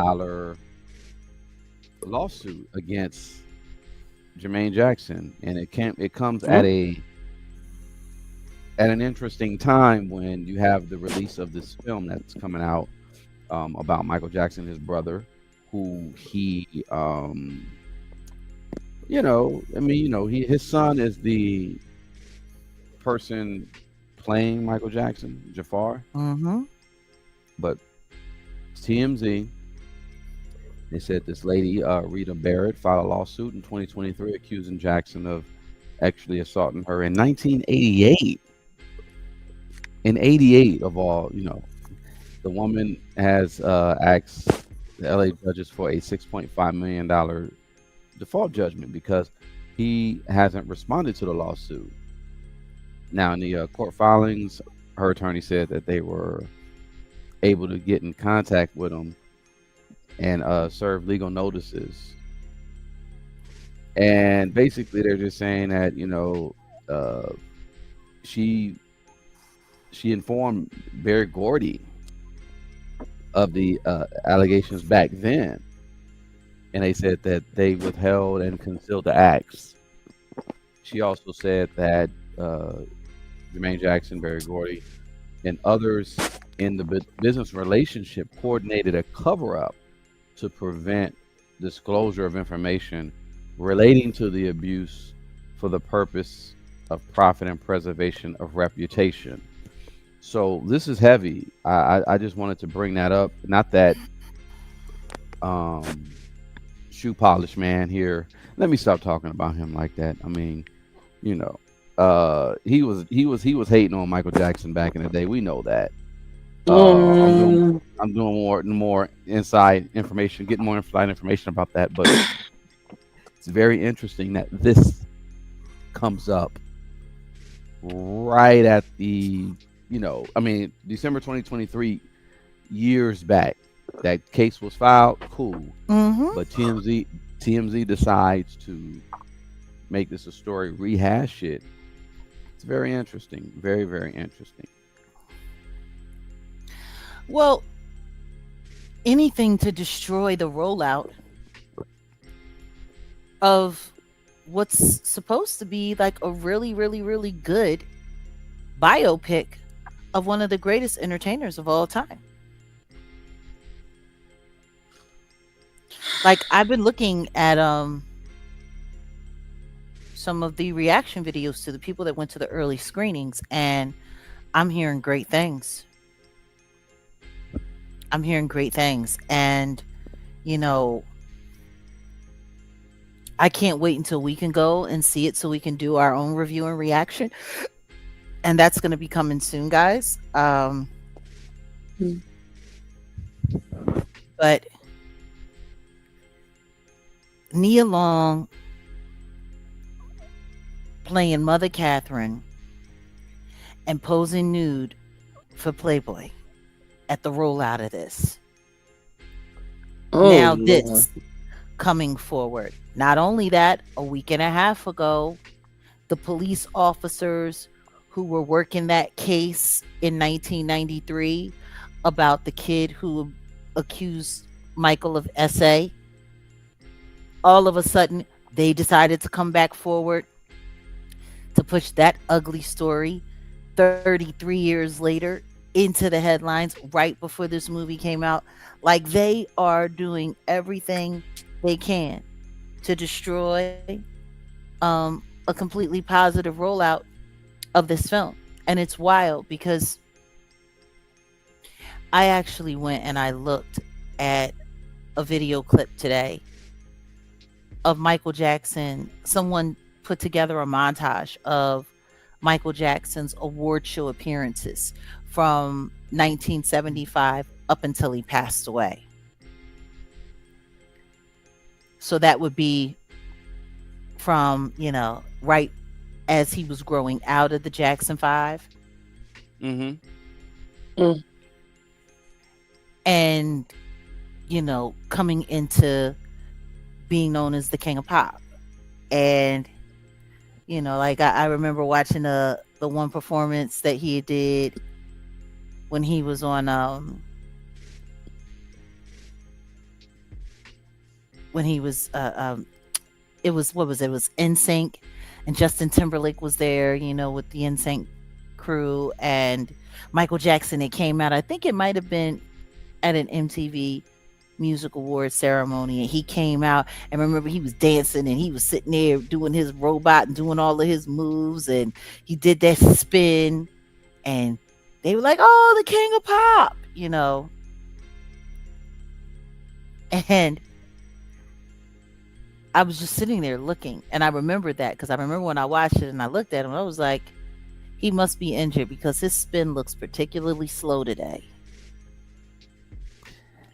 lawsuit against Jermaine Jackson, and it comes at an interesting time when you have the release of this film that's coming out about Michael Jackson, his brother, who he his son is the person playing Michael Jackson, Jafar. Mm-hmm. But TMZ, they said this lady, Rita Barrett, filed a lawsuit in 2023 accusing Jackson of actually assaulting her in 1988. In 88 of all, the woman has asked the LA judges for a $6.5 million default judgment because he hasn't responded to the lawsuit. Now, in the court filings, her attorney said that they were able to get in contact with him and serve legal notices. And basically, they're just saying that she informed Barry Gordy of the allegations back then, and they said that they withheld and concealed the acts. She also said that Jermaine Jackson, Barry Gordy, and others in the business relationship coordinated a cover-up to prevent disclosure of information relating to the abuse for the purpose of profit and preservation of reputation. So this is heavy. I just wanted to bring that up. Not that shoe polish man here. Let me stop talking about him like that. I mean, he was hating on Michael Jackson back in the day. We know that. I'm doing more inside information, getting more inside information about that. But it's very interesting that this comes up right at the, December 2023, years back. That case was filed, cool. Mm-hmm. But TMZ decides to make this a story, rehash it. It's very interesting. Very, very interesting. Well, anything to destroy the rollout of what's supposed to be like a really, really, really good biopic of one of the greatest entertainers of all time. Like I've been looking at some of the reaction videos to the people that went to the early screenings, and I'm hearing great things. I'm hearing great things, and you know, I can't wait until we can go and see it so we can do our own review and reaction. And that's going to be coming soon, guys. But Nia Long playing Mother Catherine and posing nude for Playboy at the rollout of this. Now Lord. this coming forward. Not only that, a week and a half ago, the police officers who were working that case in 1993 about the kid who accused Michael of SA, all of a sudden they decided to come back forward to push that ugly story 33 years later into the headlines right before this movie came out. Like they are doing everything they can to destroy a completely positive rollout of this film. And it's wild because I actually went and I looked at a video clip today of Michael Jackson. Someone put together a montage of Michael Jackson's award show appearances from 1975 up until he passed away. So that would be from, you know, right as he was growing out of the Jackson 5. And, you know, coming into being known as the King of Pop. And, you know, like I remember watching the one performance that he did when he was on when he was it was NSYNC, and Justin Timberlake was there, you know, with the NSYNC crew, and Michael Jackson. It came out, I think it might have been at an MTV Music Awards ceremony, and he came out, and remember he was dancing and he was sitting there doing his robot and doing all of his moves, and he did that spin, and they were like, "Oh, the King of Pop," you know. And I was just sitting there looking, and I remembered that because I remember when I watched it and I looked at him, I was like, he must be injured because his spin looks particularly slow today.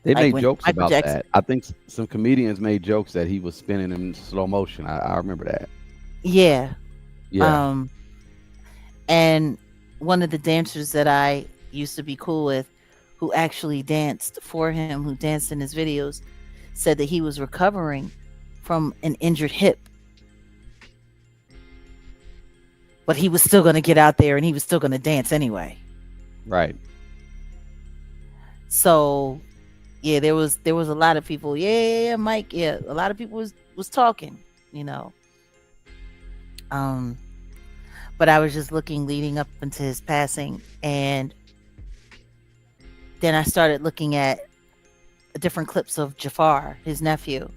They Like made when jokes Michael about Jackson- that. I think some comedians made jokes that he was spinning in slow motion. I remember that. Yeah. Yeah. And one of the dancers that I used to be cool with, who actually danced for him, who danced in his videos, said that he was recovering from an injured hip. But he was still going to get out there and he was still going to dance anyway. Right. So, yeah, there was a lot of people. Yeah, Mike. Yeah, a lot of people was talking, you know. But I was just looking leading up into his passing, and then I started looking at different clips of Jafar, his nephew.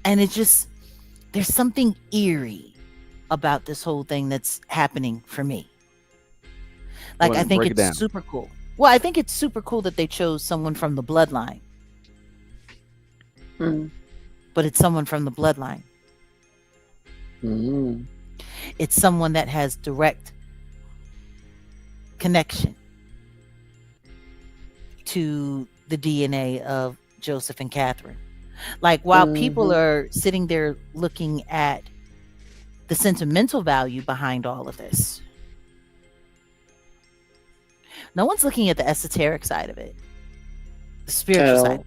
And it just, there's something eerie about this whole thing that's happening for me. Like, Well, I think break it down. it's super cool. Well, I think it's super cool that they chose someone from the bloodline. But it's someone from the bloodline. It's someone that has direct connection to the DNA of Joseph and Catherine. Like, while people are sitting there looking at the sentimental value behind all of this, no one's looking at the esoteric side of it, the spiritual side.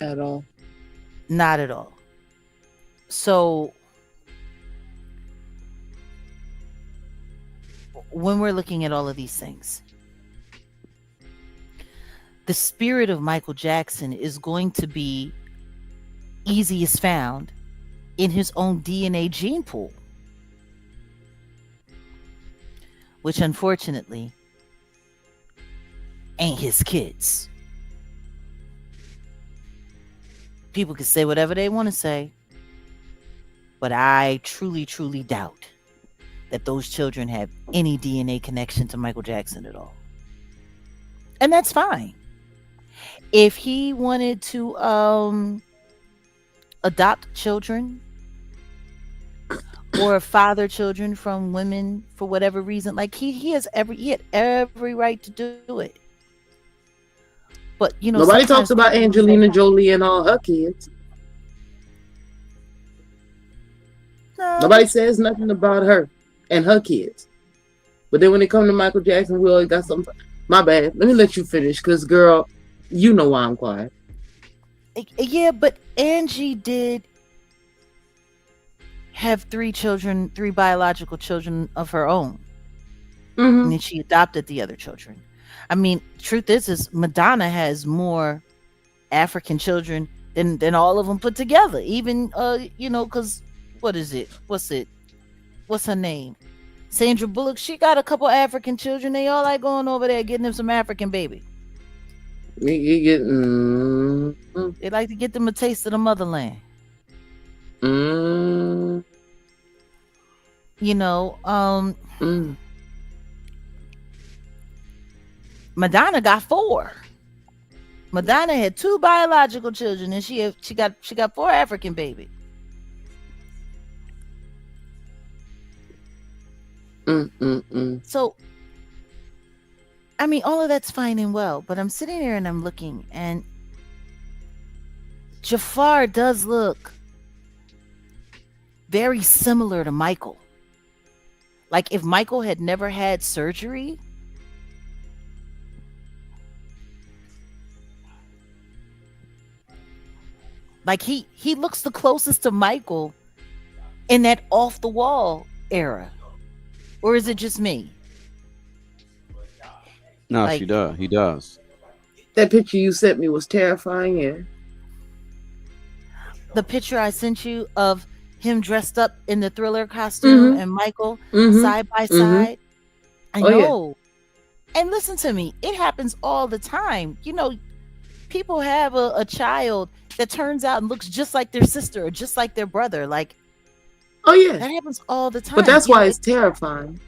At all. Not at all. So when we're looking at all of these things, the spirit of Michael Jackson is going to be easiest found in his own DNA gene pool, which unfortunately ain't his kids. People can say whatever they want to say, but I truly, truly doubt that those children have any DNA connection to Michael Jackson at all. And that's fine. If he wanted to adopt children or father children from women for whatever reason, like he had every right to do it. But you know, nobody talks about Angelina Jolie and all her kids. Nobody says nothing about her and her kids. But then when it comes to Michael Jackson, we always got something. My bad. Let me let you finish, because girl, you know why I'm quiet. Yeah, but Angie did have 3 biological children of her own. Mm-hmm. And then she adopted the other children. I mean, truth is Madonna has more African children than all of them put together. Even you know, because what's her name? Sandra Bullock, she got a couple African children. They all like going over there getting them some African baby. They like to get them a taste of the motherland. You know, Madonna got 4. Madonna had 2 biological children, and she got 4 African babies. So, I mean, all of that's fine and well, but I'm sitting there and I'm looking, and Jafar does look very similar to Michael. Like if Michael had never had surgery, like he looks the closest to Michael in that off the wall era. Or is it just me? No, Like- she does. He does. That picture you sent me was terrifying, yeah. The picture I sent you of him dressed up in the Thriller costume and Michael side by side. I Oh, yeah. know. And listen to me, it happens all the time. You know, people have a child that turns out and looks just like their sister or just like their brother. Like, Oh, yeah. that happens all the time. But that's You why know, it's terrifying.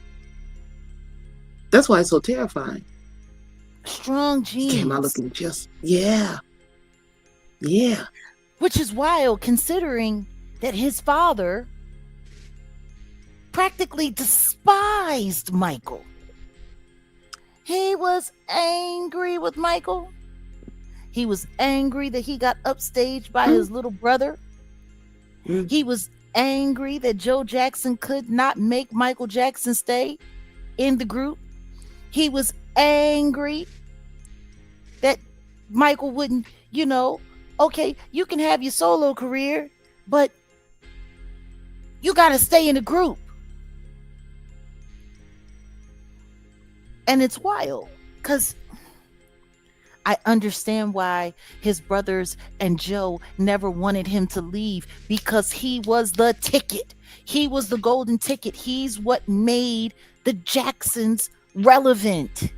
That's why it's so terrifying. strong genes. Came out looking just, yeah. Yeah. Which is wild considering that his father practically despised Michael. He was angry with Michael. He was angry that he got upstaged by his little brother. He was angry that Joe Jackson could not make Michael Jackson stay in the group. He was angry that Michael wouldn't, you know, okay, you can have your solo career, but you got to stay in the group. And it's wild because I understand why his brothers and Joe never wanted him to leave, because he was the ticket. He was the golden ticket. He's what made the Jacksons relevant.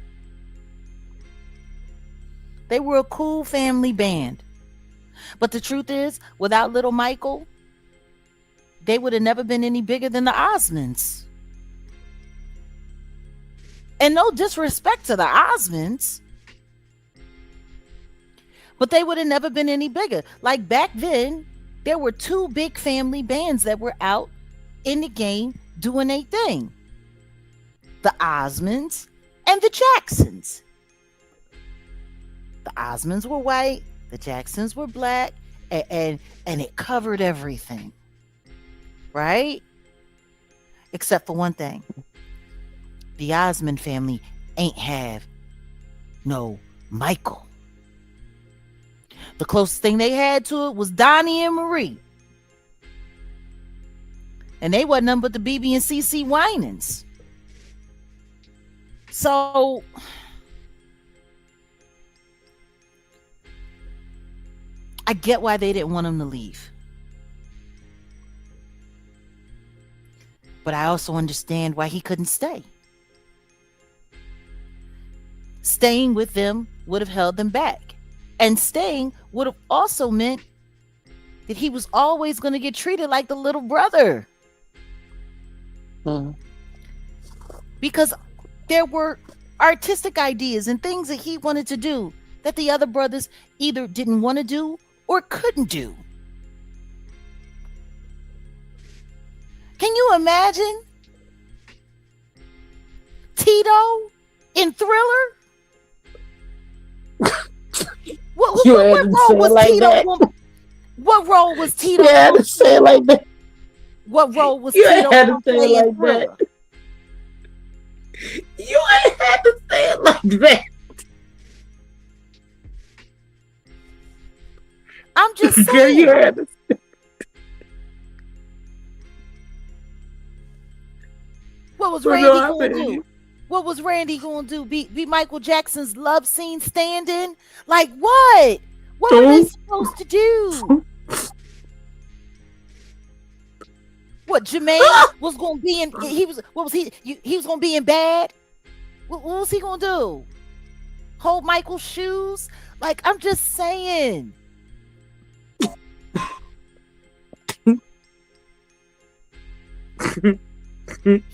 They were a cool family band. But the truth is, without little Michael, they would have never been any bigger than the Osmonds. And no disrespect to the Osmonds, but they would have never been any bigger. Like back then, there were 2 big family bands that were out in the game doing their thing. The Osmonds and the Jacksons. The Osmonds were white, the Jacksons were black, and it covered everything. Right? Except for one thing. The Osmond family ain't have no Michael. The closest thing they had to it was Donnie and Marie. And they wasn't nothing but the BB and CC Winans. So I get why they didn't want him to leave. But I also understand why he couldn't stay. Staying with them would have held them back. And staying would have also meant that he was always going to get treated like the little brother. Because there were artistic ideas and things that he wanted to do that the other brothers either didn't want to do or couldn't do. Can you imagine Tito in Thriller? What role was Tito? What role was Tito? You had to say it like that. What role was You Tito had to gonna say play it in like Thriller? that. You ain't had to say it like that. I'm just Girl, saying. you had to What was Well, Randy no, I gonna feel do? you. What was Randy gonna do? Be Michael Jackson's love scene stand-in? Like what? What were they supposed to do? What Jermaine was gonna be in? He was. What was he? He was gonna be in Bad. What was he gonna do? Hold Michael's shoes? Like I'm just saying.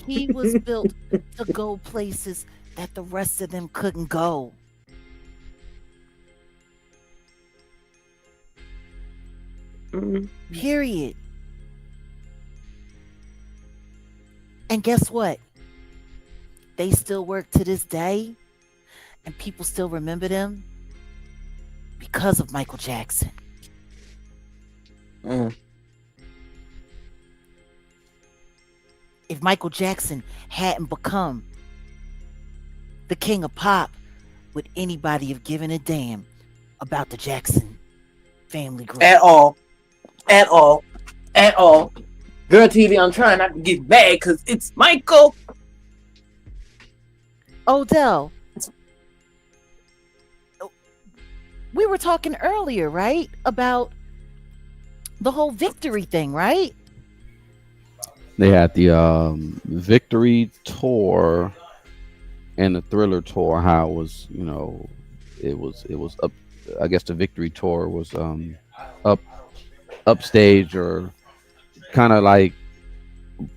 He was built to go places that the rest of them couldn't go. Period. And guess what? They still work to this day, and people still remember them because of Michael Jackson. If Michael Jackson hadn't become the king of pop, would anybody have given a damn about the Jackson family group? At all. At all. At all. Girl TV, I'm trying not to get mad because it's Michael. Odell, we were talking earlier, right? About the whole victory thing, right? They had the Victory tour and the Thriller tour. How it was, you know, it was up. I guess the Victory tour was upstage or kind of like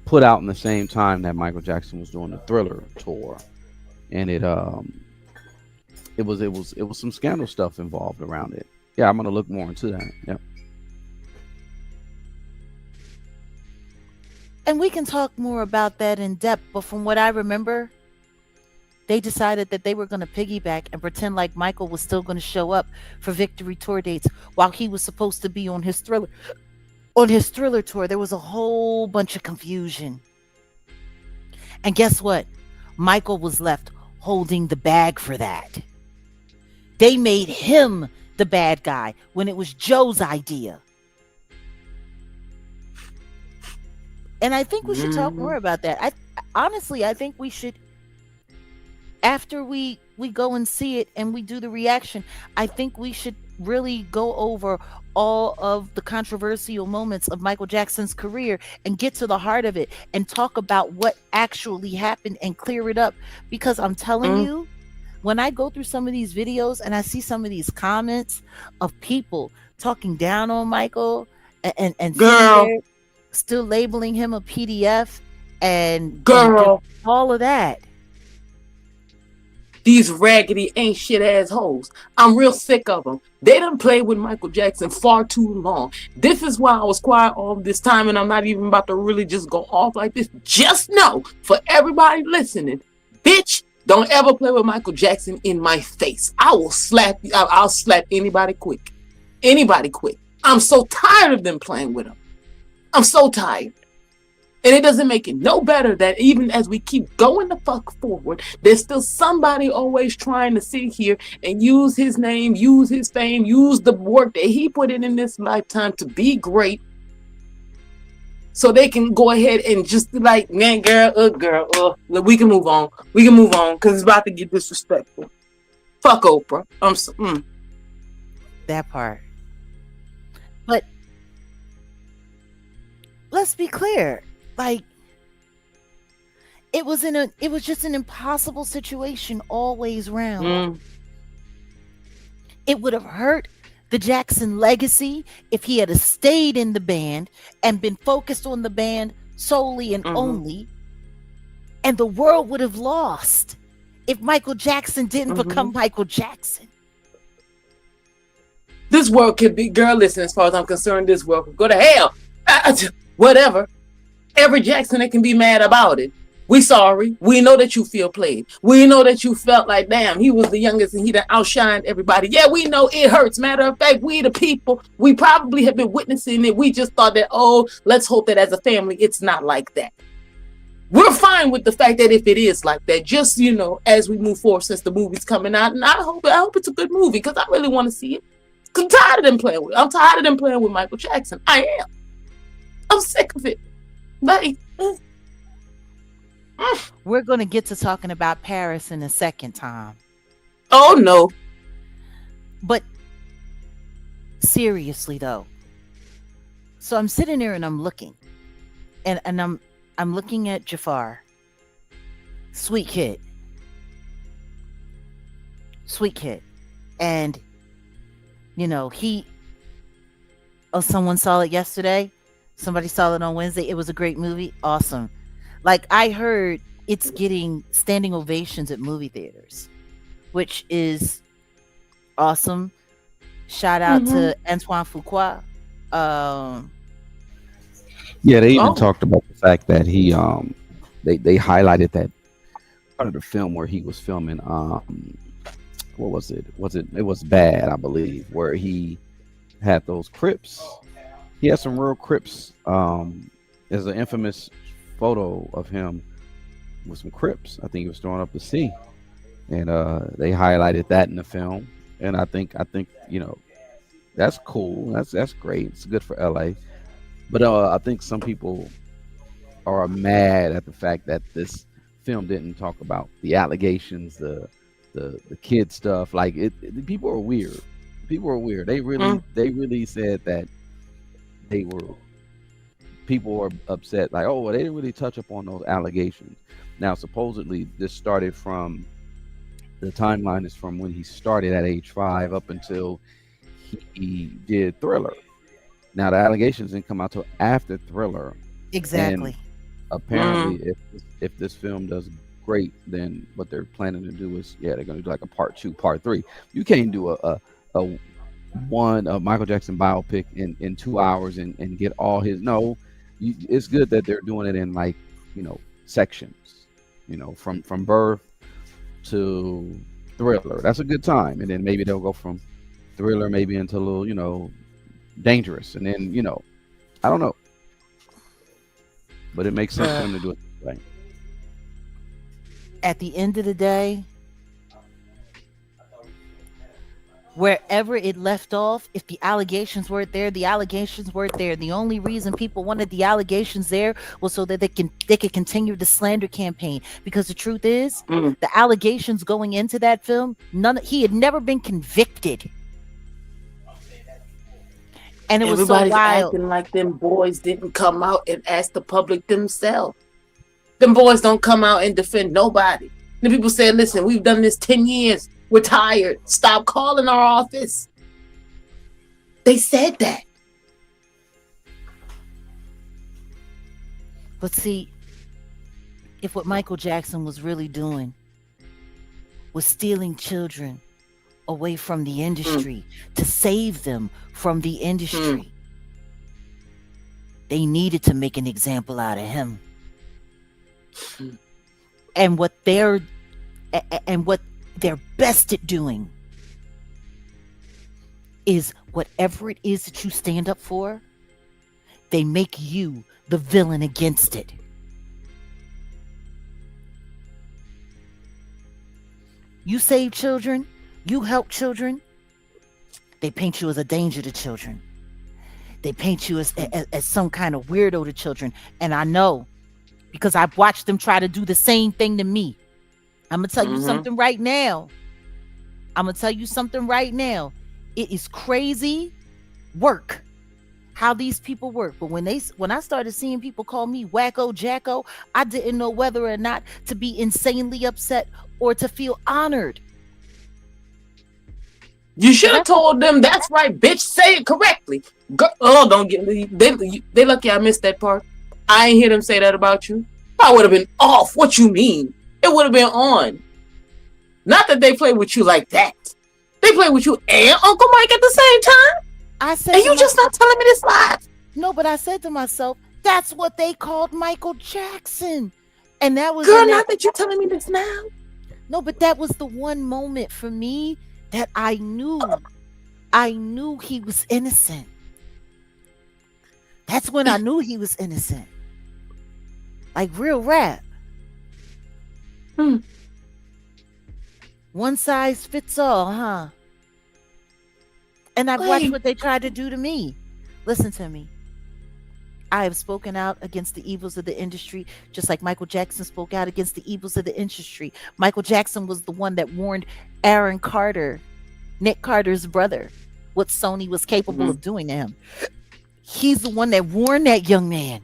put out in the same time that Michael Jackson was doing the Thriller tour, and it was some scandal stuff involved around it. Yeah, I'm gonna look more into that. Yep. And we can talk more about that in depth, but from what I remember, they decided that they were going to piggyback and pretend like Michael was still going to show up for Victory tour dates while he was supposed to be on his Thriller tour. There was a whole bunch of confusion. And guess what? Michael was left holding the bag for that. They made him the bad guy when it was Joe's idea. And I think we should talk more about that. I think we should, after we go and see it and we do the reaction, I think we should really go over all of the controversial moments of Michael Jackson's career and get to the heart of it and talk about what actually happened and clear it up. Because I'm telling you, when I go through some of these videos and I see some of these comments of people talking down on Michael and Girl, still labeling him a PDF and girl, all of that. these raggedy ain't shit assholes. I'm real sick of them. They done played with Michael Jackson far too long. This is why I was quiet all this time, and I'm not even about to really just go off like this. Just know, for everybody listening, bitch, don't ever play with Michael Jackson in my face. I will slap you. I'll slap anybody quick. Anybody quick. I'm so tired of them playing with him. I'm so tired. And it doesn't make it no better that even as we keep going the fuck forward, there's still somebody always trying to sit here and use his name, use his fame, use the work that he put in this lifetime to be great so they can go ahead and just be like, man, girl, we can move on. Because it's about to get disrespectful. Fuck Oprah. That part. But let's be clear. Like, it was just an impossible situation always round. It would have hurt the Jackson legacy if he had stayed in the band and been focused on the band solely and only, and the world would have lost if Michael Jackson didn't become Michael Jackson. This world could be, girl, listen, as far as I'm concerned, this world could go to hell. Whatever. Every Jackson that can be mad about it. We sorry. We know that you feel played. We know that you felt like, damn, he was the youngest and he done outshined everybody. Yeah, we know it hurts. Matter of fact, we the people, we probably have been witnessing it. We just thought that, oh, let's hope that as a family, it's not like that. We're fine with the fact that if it is like that, just, you know, as we move forward since the movie's coming out, and I hope it's a good movie because I really want to see it. I'm tired of them playing with Michael Jackson. I am. I'm sick of it. Like, we're going to get to talking about Paris in a second time. Oh no. But seriously though, so I'm sitting there and I'm looking, and I'm looking at Jafar. Sweet kid, and you know someone saw it yesterday. Somebody saw it on Wednesday. It was a great movie. Awesome. Like, I heard it's getting standing ovations at movie theaters, which is awesome. Shout out to Antoine Fuqua. Yeah, they even talked about the fact that he they highlighted that part of the film where he was filming what was it? It was Bad, I believe, where he had those Crips. He had some real Crips. There's an infamous photo of him with some Crips. I think he was throwing up the C, and they highlighted that in the film. And I think you know, that's cool. That's great. It's good for LA. But I think some people are mad at the fact that this film didn't talk about the allegations, the kid stuff. Like, people are weird. People are weird. They really said that people were upset, like, oh, well, they didn't really touch up on those allegations. Now, supposedly, this started from, the timeline is from when he started at age 5 up until he did Thriller. Now, the allegations didn't come out till after Thriller. Exactly. And apparently, if this film does great, then what they're planning to do is, they're going to do like a part 2, part 3. You can't do a Michael Jackson biopic in 2 hours and get all his. No, it's good that they're doing it in, like, you know, sections, you know, from birth to Thriller. That's a good time. And then maybe they'll go from Thriller maybe into a little, you know, Dangerous, and then, you know, I don't know, but it makes sense for them to do it this way. At the end of the day, wherever it left off, if the allegations weren't there, the allegations weren't there. The only reason people wanted the allegations there was so that they could continue the slander campaign. Because the truth is, the allegations going into that film, he had never been convicted. And it was everybody's so wild. acting like them boys didn't come out and ask the public themselves. Them boys don't come out and defend nobody. The people said, listen, we've done this 10 years. We're tired. Stop calling our office. They said that. But see, if what Michael Jackson was really doing was stealing children away from the industry to save them from the industry, they needed to make an example out of him. And what they're best at doing is whatever it is that you stand up for, they make you the villain against it. You save children, you help children, they paint you as a danger to children. They paint you as some kind of weirdo to children. And I know because I've watched them try to do the same thing to me. I'm going to tell you something right now. It is crazy work how these people work. But when I started seeing people call me wacko jacko, I didn't know whether or not to be insanely upset or to feel honored. You should have told them, that's right, bitch, say it correctly. Oh, don't get me. They lucky I missed that part. I ain't hear them say that about you. I would have been off. What you mean? It would have been on. Not that they play with you like that. They play with you and Uncle Mike at the same time. I said, and you just not telling me this live. No, but I said to myself, that's what they called Michael Jackson. And that was girl, not that you're telling me this now. No, but that was the one moment for me that I knew he was innocent. That's when I knew he was innocent. Like real rap. One size fits all, huh? And I've watched what they tried to do to me. Listen to me. I have spoken out against the evils of the industry, just like Michael Jackson spoke out against the evils of the industry. Michael Jackson was the one that warned Aaron Carter, Nick Carter's brother, what Sony was capable of doing to him. He's the one that warned that young man.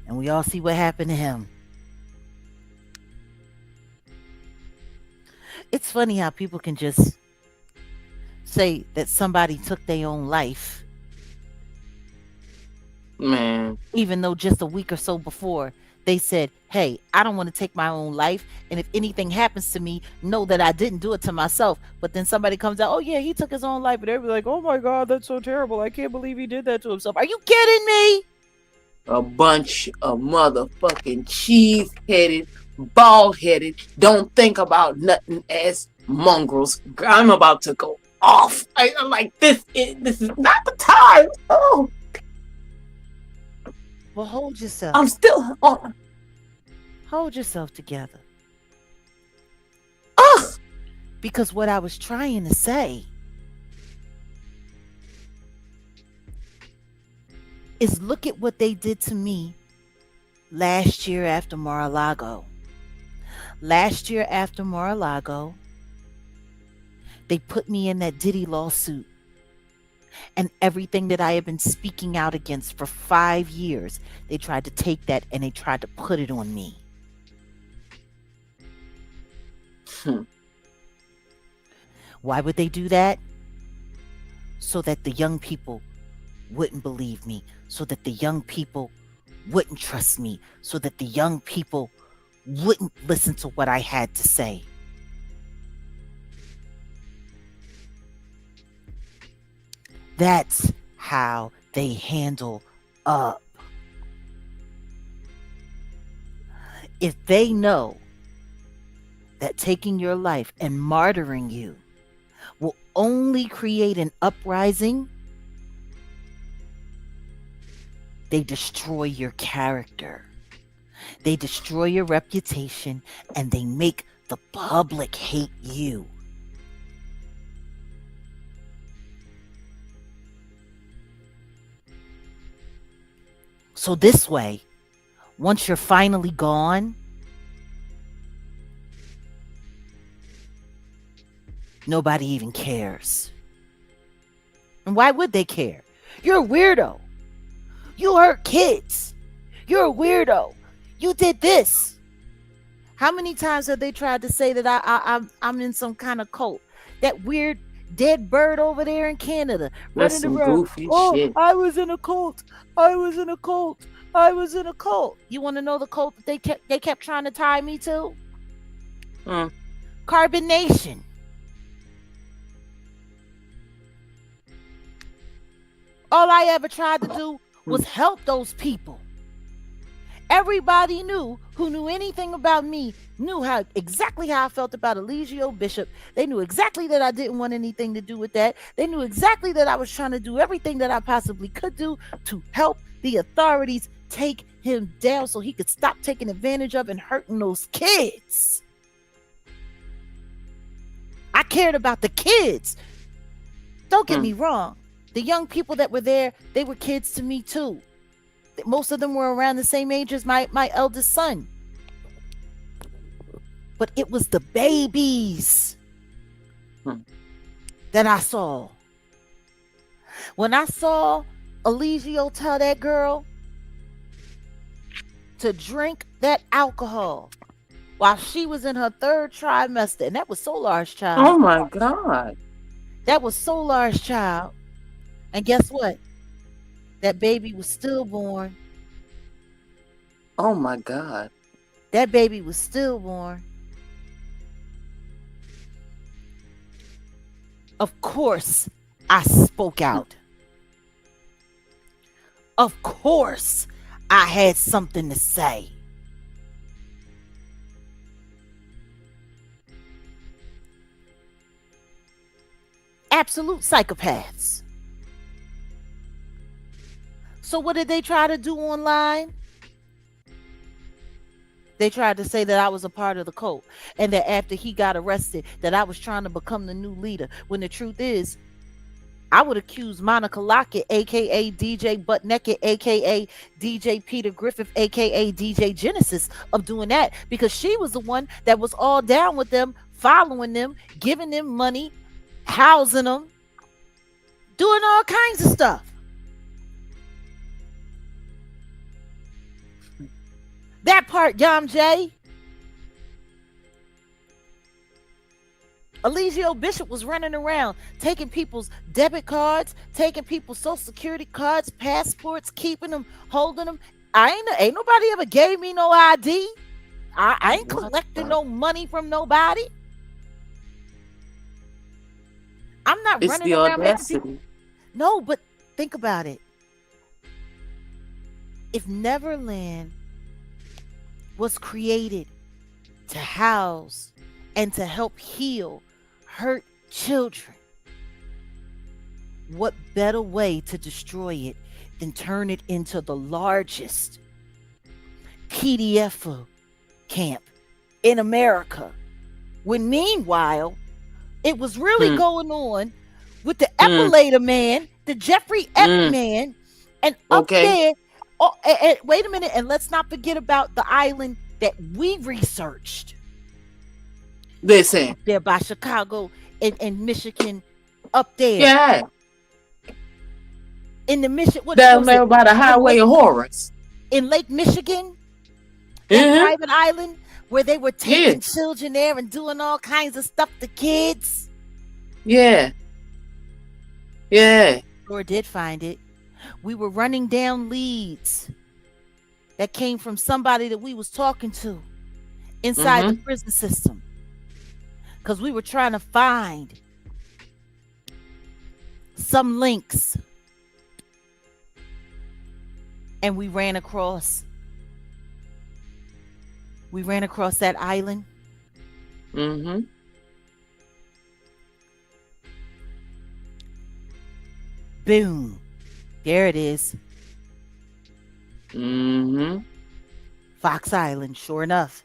And we all see what happened to him. It's funny how people can just say that somebody took their own life. Man. Even though just a week or so before they said, hey, I don't want to take my own life. And if anything happens to me, know that I didn't do it to myself. But then somebody comes out, oh yeah, he took his own life. But everybody's like, oh my God, that's so terrible. I can't believe he did that to himself. Are you kidding me? A bunch of motherfucking cheese-headed, bald-headed, don't think about nothing as mongrels. I'm about to go off. I'm like, this is not the time. Oh. Well, hold yourself. I'm still on. Hold yourself together. Ugh. Because what I was trying to say is look at what they did to me last year after Mar-a-Lago. Last year after Mar-a-Lago, they put me in that Diddy lawsuit. And everything that I have been speaking out against for 5 years, they tried to take that and they tried to put it on me. Why would they do that? So that the young people wouldn't believe me, so that the young people wouldn't trust me, so that the young people wouldn't listen to what I had to say. That's how they handle up. If they know that taking your life and martyring you will only create an uprising, they destroy your character. They destroy your reputation and they make the public hate you. So this way, once you're finally gone, nobody even cares. And why would they care? You're a weirdo. You hurt kids. You're a weirdo. You did this. How many times have they tried to say that I'm in some kind of cult? That weird dead bird over there in Canada. That's some goofy shit. I was in a cult. I was in a cult. I was in a cult. You want to know the cult that they kept trying to tie me to? Carbonation. All I ever tried to do was help those people. Everybody who knew anything about me knew exactly how I felt about Eligio Bishop. They knew exactly that I didn't want anything to do with that. They knew exactly that I was trying to do everything that I possibly could do to help the authorities take him down so he could stop taking advantage of and hurting those kids. I cared about the kids. Don't get me wrong. The young people that were there, they were kids to me too. Most of them were around the same age as my eldest son. But it was the babies that I saw. When I saw Eligio tell that girl to drink that alcohol while she was in her 3rd trimester, and that was Solar's child. Oh my God. That was Solar's child. And guess what? That baby was stillborn. Oh my God. That baby was stillborn. Of course, I spoke out. Of course, I had something to say. Absolute psychopaths. So what did they try to do online? They tried to say that I was a part of the cult, and that after he got arrested, that I was trying to become the new leader. When the truth is, I would accuse Monica Lockett, aka DJ Butt Naked, aka DJ Peter Griffith, aka DJ Genesis, of doing that, because she was the one that was all down with them, following them, giving them money, housing them, doing all kinds of stuff. That part, Yam J. Eligio Bishop was running around taking people's debit cards, taking people's social security cards, passports, keeping them, holding them. Ain't nobody ever gave me no ID. I ain't collecting no money from nobody. I'm not It's running the around making audacity. people. No, but think about it. If Neverland was created to house and to help heal hurt children, what better way to destroy it than turn it into the largest PDF camp in America? When meanwhile, it was really going on with the Epilator man, the Jeffrey Ep man, and up there. Oh, and wait a minute, and let's not forget about the island that we researched. Listen. Up there by Chicago and Michigan, up there. Yeah. In the Michigan. Down there by the Highway of Horrors. In Lake Michigan. That private island where they were taking children there and doing all kinds of stuff to kids. Yeah. Yeah. Or did find it. We were running down leads that came from somebody that we was talking to inside the prison system, because we were trying to find some links, and we ran across that island. Boom. There it is. Fox Island, sure enough.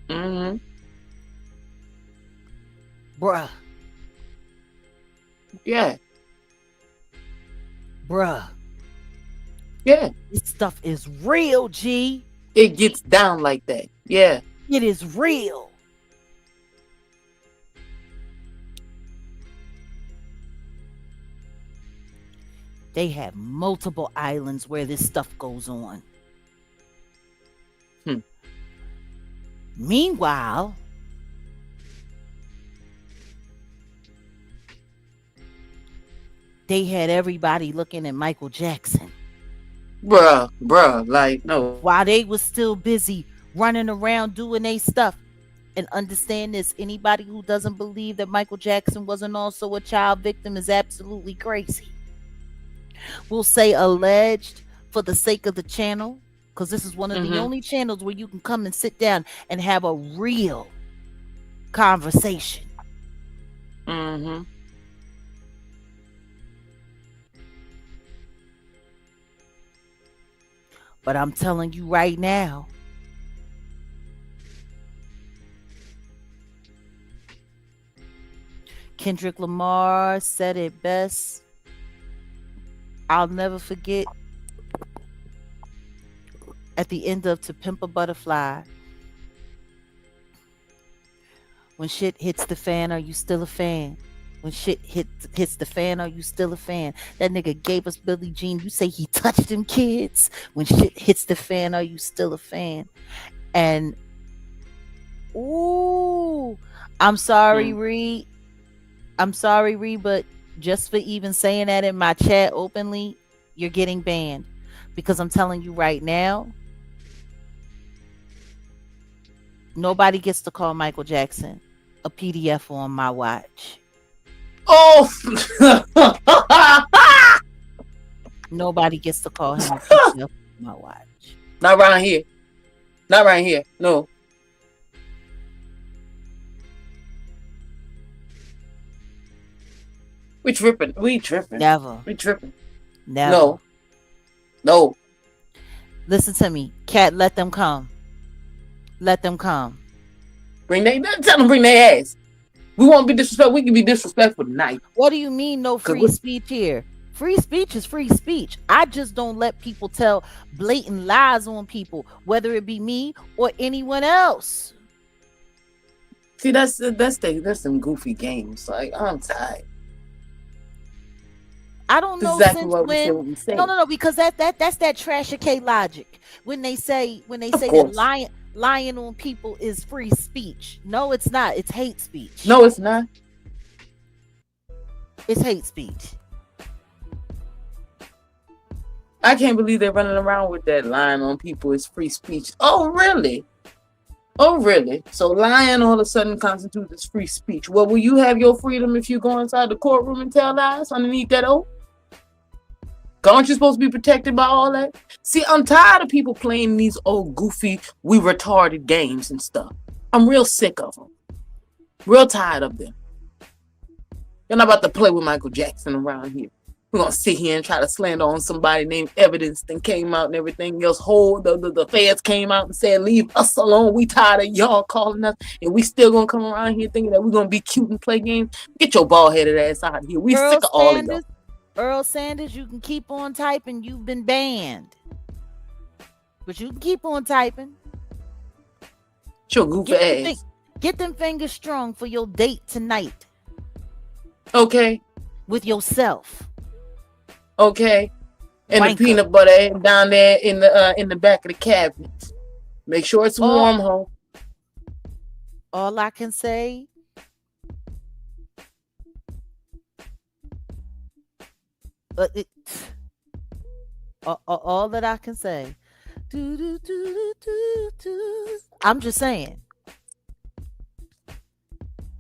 Bruh. Yeah. Bruh. Yeah. This stuff is real, G. It gets down like that. Yeah. It is real. They have multiple islands where this stuff goes on. Meanwhile, they had everybody looking at Michael Jackson. Bruh, like, no. While they was still busy running around doing their stuff. And understand this, anybody who doesn't believe that Michael Jackson wasn't also a child victim is absolutely crazy. We'll say alleged for the sake of the channel, because this is one of the only channels where you can come and sit down and have a real conversation. But I'm telling you right now, Kendrick Lamar said it best. I'll never forget at the end of To Pimp a Butterfly. When shit hits the fan, are you still a fan? When shit hits the fan, are you still a fan? That nigga gave us Billie Jean. You say he touched them kids. When shit hits the fan, are you still a fan? And ooh, I'm sorry, Reed. I'm sorry, Reed, but just for even saying that in my chat openly, you're getting banned. Because I'm telling you right now, nobody gets to call Michael Jackson a PDF on my watch. Oh, Nobody gets to call him a PDF on my watch. not around here. Not right here. No. We tripping. We tripping. Never. We tripping. Never. No. No. Listen to me. Cat, let them come. Let them come. Tell them bring their ass. We won't be disrespectful. We can be disrespectful tonight. What do you mean no free speech here? Free speech is free speech. I just don't let people tell blatant lies on people, whether it be me or anyone else. See, that's some goofy games. Like, I'm tired. I don't know Exactly since what when. we say. No, because that's that Trash K logic. When they say that lying on people is free speech. No, it's not. It's hate speech. No, it's not. It's hate speech. I can't believe they're running around with that lying on people is free speech. Oh, really? Oh, really? So lying all of a sudden constitutes as free speech. Well, will you have your freedom if you go inside the courtroom and tell lies underneath that oath? Aren't you supposed to be protected by all that? See, I'm tired of people playing these old goofy, we retarded games and stuff. I'm real sick of them. Real tired of them. You're not about to play with Michael Jackson around here. We're going to sit here and try to slander on somebody named Evidence and came out and everything else. The feds came out and said, leave us alone. We tired of y'all calling us. And we still going to come around here thinking that we're going to be cute and play games. Get your bald-headed ass out of here. We sick of all of y'all. Earl Sanders, you can keep on typing. You've been banned. But you can keep on typing. Your goofy ass. Get them fingers strong for your date tonight. Okay. With yourself. Okay. And Wanker. the peanut butter down there in the back of the cabinet. Make sure it's warm, ho. All I can say, all that I can say, I'm just saying.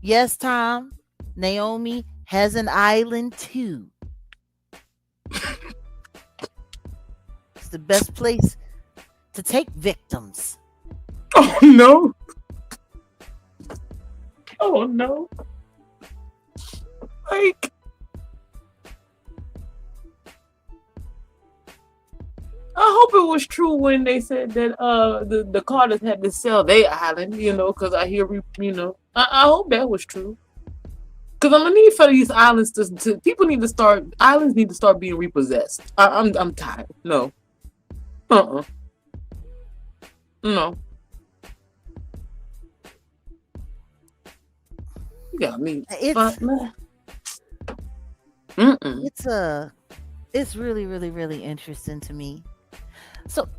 Yes, Tom, Naomi has an island too. It's the best place to take victims. Oh no. Oh no. Like, I hope it was true when they said that the Carters had to sell their island, because I hear, I hope that was true. Because I'm gonna need for these islands to people need to start, islands need to start being repossessed. I'm tired. No. No. You got me. It's really, really, really interesting to me. So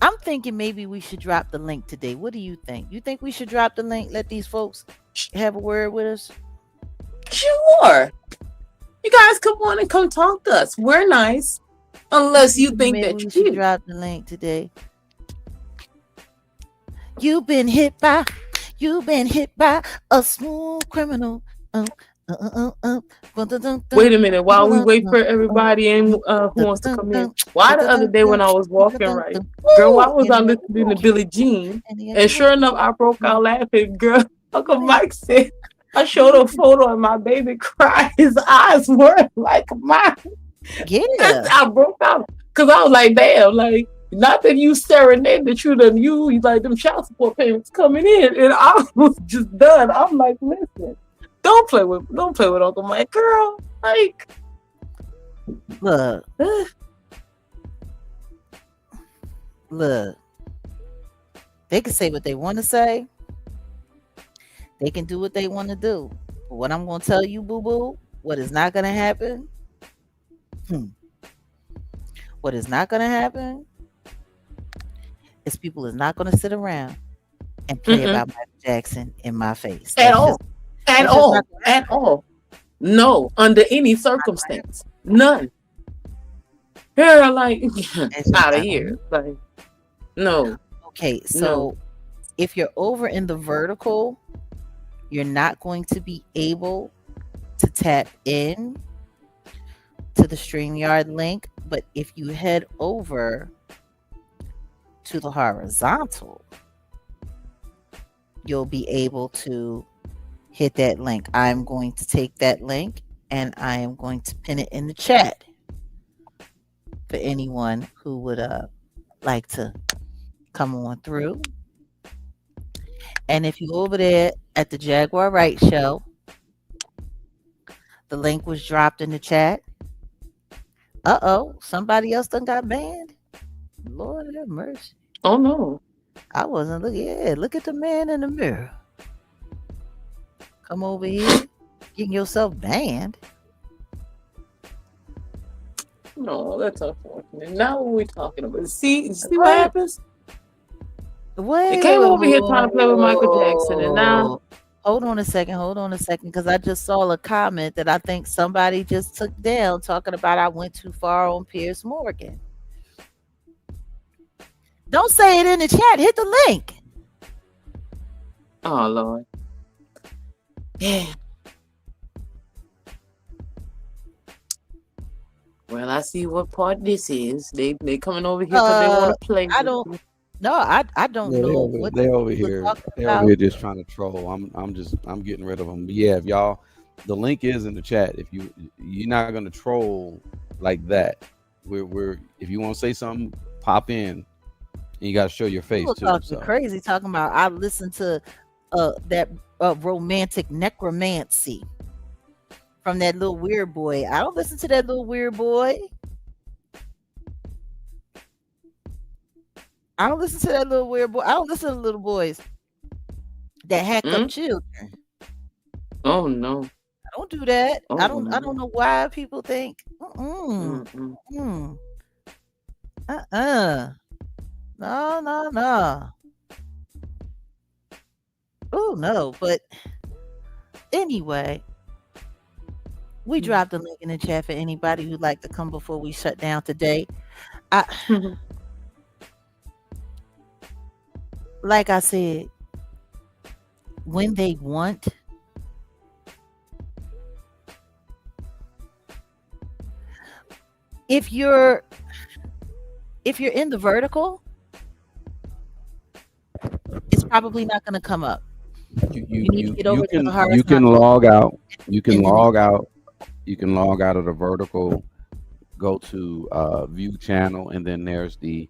I'm thinking maybe we should drop the link today. What do you think? You think we should drop the link? Let these folks have a word with us? Sure. You guys come on and come talk to us. We're nice. Unless you think maybe that we you should drop the link today. You've been hit by a smooth criminal. Wait a minute, while we wait for everybody and who wants to come in. Why the other day when I was walking right, girl, why was I listening to Billie Jean? And sure enough, I broke out laughing, girl. Uncle Mike said, I showed a photo and my baby cried. His eyes were like mine. Yeah. I broke out. Because I was like, damn, like, not that you serenade that you like them child support payments coming in. And I was just done. I'm like, listen. Don't play with Uncle Mike, girl. Like, Look, look. They can say what they want to say. They can do what they want to do. But what I'm going to tell you, boo-boo, what is not going to happen? What is not going to happen is people is not going to sit around and play about Michael Jackson in my face. at all. At all. not gonna At all. No, under any circumstance. None. They're like, out of here. Like, no. Okay, so if you're over in the vertical, you're not going to be able to tap in to the StreamYard link. But if you head over to the horizontal, you'll be able to hit that link. I'm going to take that link and I am going to pin it in the chat for anyone who would like to come on through. And if you over there at the Jaguar Wright show, the link was dropped in the chat. Somebody else done got banned. Lord have mercy. Oh no. I wasn't looking. Yeah, look at the man in the mirror. Come over here, getting yourself banned. No, that's unfortunate. Now what we talking about? See what happens? Wait, They came over here trying to play with Michael Jackson, and now hold on a second, because I just saw a comment that I think somebody just took down talking about I went too far on Piers Morgan. Don't say it in the chat. Hit the link. oh Lord. Yeah. Well, I see what part this is. They coming over here because they want to play. I don't know what they over was here. talking They about. over here just trying to troll. I'm getting rid of them. But yeah, if y'all, the link is in the chat. If you're not gonna troll like that, we're if you want to say something, pop in, and you gotta show your face People too. talking So. crazy, talking about I listened to that romantic necromancy from that little weird boy. I don't listen to that little weird boy. I don't listen to that little weird boy. I don't listen to little boys that hack up children. Oh no. I don't do that. Oh, I don't know why people think. No. Oh no. But anyway, we dropped the link in the chat for anybody who'd like to come before we shut down today. Like I said, when they want, if you're in the vertical, it's probably not going to come up. You need to get over to the horizontal. You can log out. You can log out. You can log out of the vertical, go to view channel, and then there's the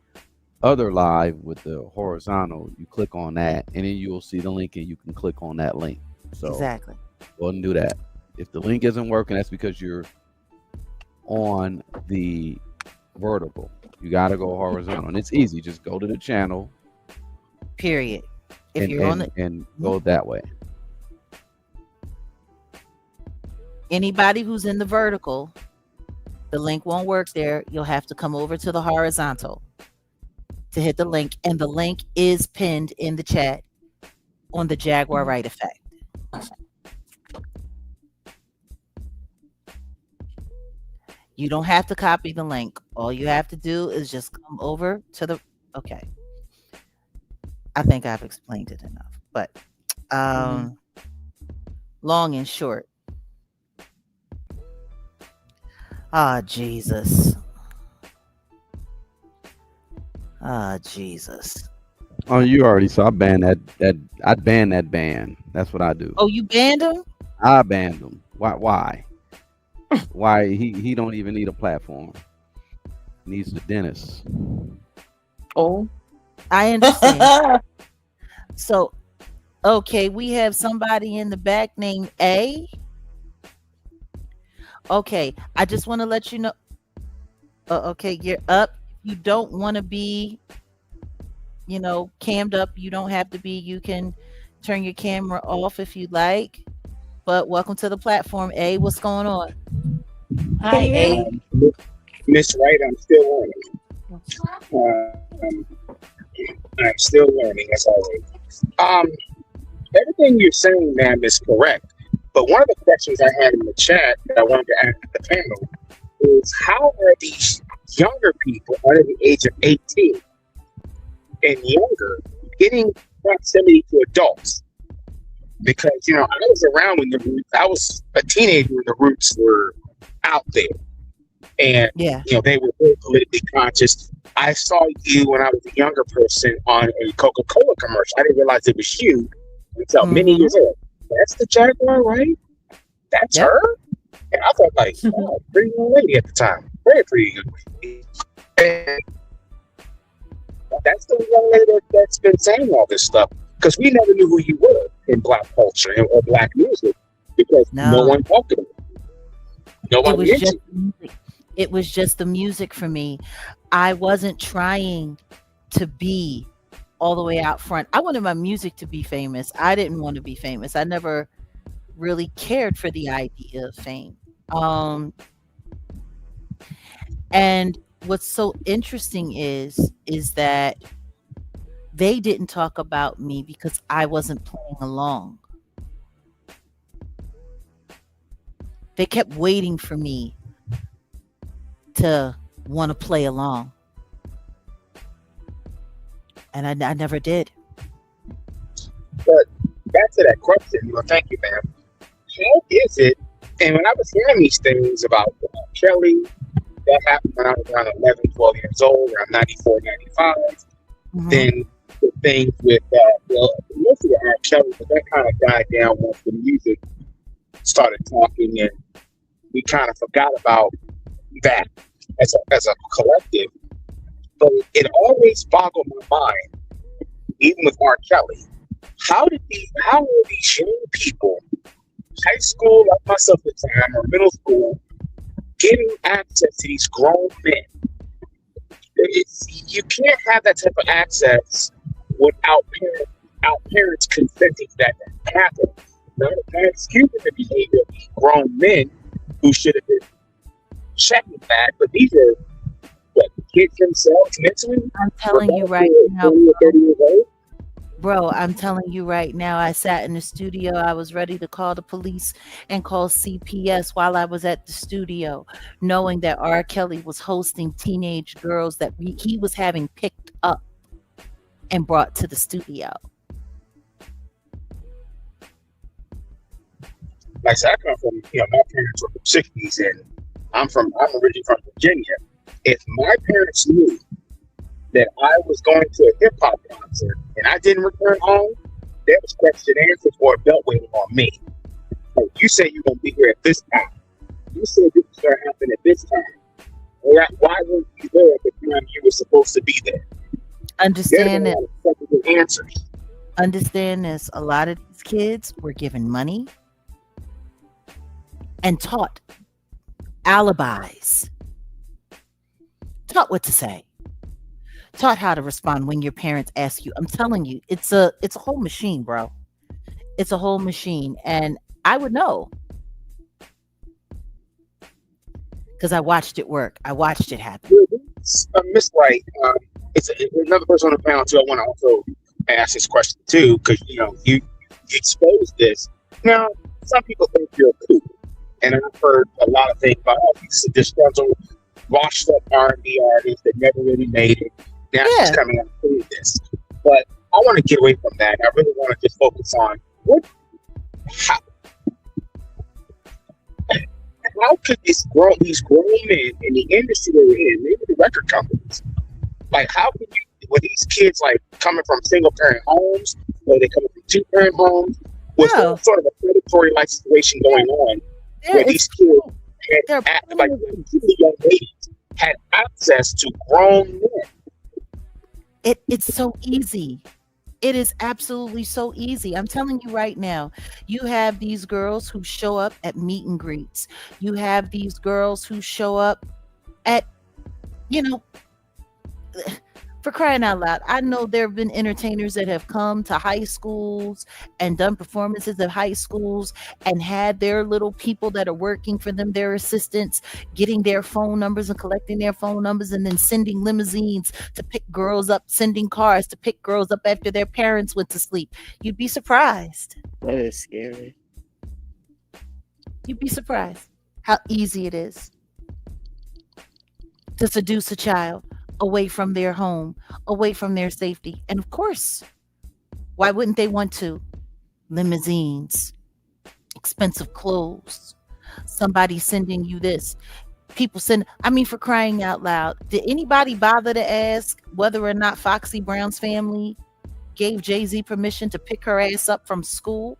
other live with the horizontal. You click on that, and then you'll see the link, and you can click on that link. So Exactly. go ahead and do that. If the link isn't working, that's because you're on the vertical. You got to go horizontal, and it's easy. Just go to the channel. Period. If and, you're on and go that way. Anybody who's in the vertical, the link won't work there. You'll have to come over to the horizontal to hit the link, and the link is pinned in the chat on the Jaguar Wright effect. You don't have to copy the link. All you have to do is just come over to the okay. I think I've explained it enough, but long and short. Jesus. Jesus. Oh, you already saw. I banned I banned that ban. That's what I do. Oh, you banned him? I banned him. Why? Why? He don't even need a platform. He needs the dentist. Oh. I understand. So Okay, we have somebody in the back named A. Okay, I just want to let you know. Okay, you're up. You don't want to be, cammed up. You don't have to be. You can turn your camera off if you like. But welcome to the platform, A. What's going on? Hi, A. Miss Wright, I'm still learning. I'm still learning as always. Everything you're saying, ma'am, is correct. But one of the questions I had in the chat that I wanted to ask the panel is how are these younger people under the age of 18 and younger getting proximity to adults? Because, I was around when I was a teenager when the Roots were out there. And, Yeah. They were very politically conscious. I saw you when I was a younger person on a Coca-Cola commercial. I didn't realize it was you until many years old. That's the Jaguar, right? That's Yep. her? And I thought, like, oh, pretty young lady at the time. Very pretty young lady. And that's the young lady that's been saying all this stuff. Because we never knew who you were in Black culture or Black music because no one talked about it. It was Nobody just mentioned the music. It was just the music for me. I wasn't trying to be all the way out front. I wanted my music to be famous. I didn't want to be famous. I never really cared for the idea of fame. And what's so interesting is that they didn't talk about me because I wasn't playing along. They kept waiting for me to want to play along. And I never did. But back to that question, thank you, ma'am. How is it? And when I was hearing these things about Kelly, that happened when I was around 11, 12 years old, around 94, 95. Then the things with, mostly R. Kelly, but that kind of died down once the music started talking and we kind of forgot about that as a collective. But it always boggled my mind, even with R. Kelly. How are these young people, high school like myself at the time, or middle school, getting access to these grown men? You can't have that type of access without parents consenting to that to happen. Not excusing the behavior of these grown men who should have been checking back, but these are kids themselves mentally. I'm telling you right now, bro, I'm telling you right now, I sat in the studio. I was ready to call the police and call CPS while I was at the studio, knowing that R. Kelly was hosting teenage girls that he was having picked up and brought to the studio. Like I said, I come from, my parents were from the 60s, and I'm originally from Virginia. If my parents knew that I was going to a hip hop concert and I didn't return home, there was question and answers or a belt waiting on me. Like, you say you're going to be here at this time. You said this was going to happen at this time. Why weren't you there at the time you were supposed to be there? Understand it. Answers. Understand this. A lot of these kids were given money and taught alibis, taught what to say, taught how to respond when your parents ask you. I'm telling you, it's a whole machine, bro. It's a whole machine. And I would know because I watched it work. I watched it happen. Miss Wright, it's another person on the panel too. I want to also ask this question too, because you exposed this. Now, some people think you're cool, and I've heard a lot of things about these disgruntled, washed up R&B artists that never really made it. Now she's coming out doing this, but I want to get away from that. I really want to just focus on how could these grown men in the industry that we're in, maybe the record companies, like how could were these kids like coming from single parent homes, or they coming from 2-parent homes? Was there sort of a predatory like situation going on where these kids had like young ladies had access to grown men? It's so easy. It is absolutely so easy. I'm telling you right now, you have these girls who show up at meet and greets. You have these girls who show up at, you know, for crying out loud, I know there have been entertainers that have come to high schools and done performances at high schools and had their little people that are working for them, their assistants, getting their phone numbers and collecting their phone numbers and then sending limousines to pick girls up, sending cars to pick girls up after their parents went to sleep. You'd be surprised. That is scary. You'd be surprised how easy it is to seduce a child away from their home, away from their safety. And of course, why wouldn't they want to? Limousines, expensive clothes, somebody sending you this. People send, I mean, for crying out loud, did anybody bother to ask whether or not Foxy Brown's family gave Jay-Z permission to pick her ass up from school?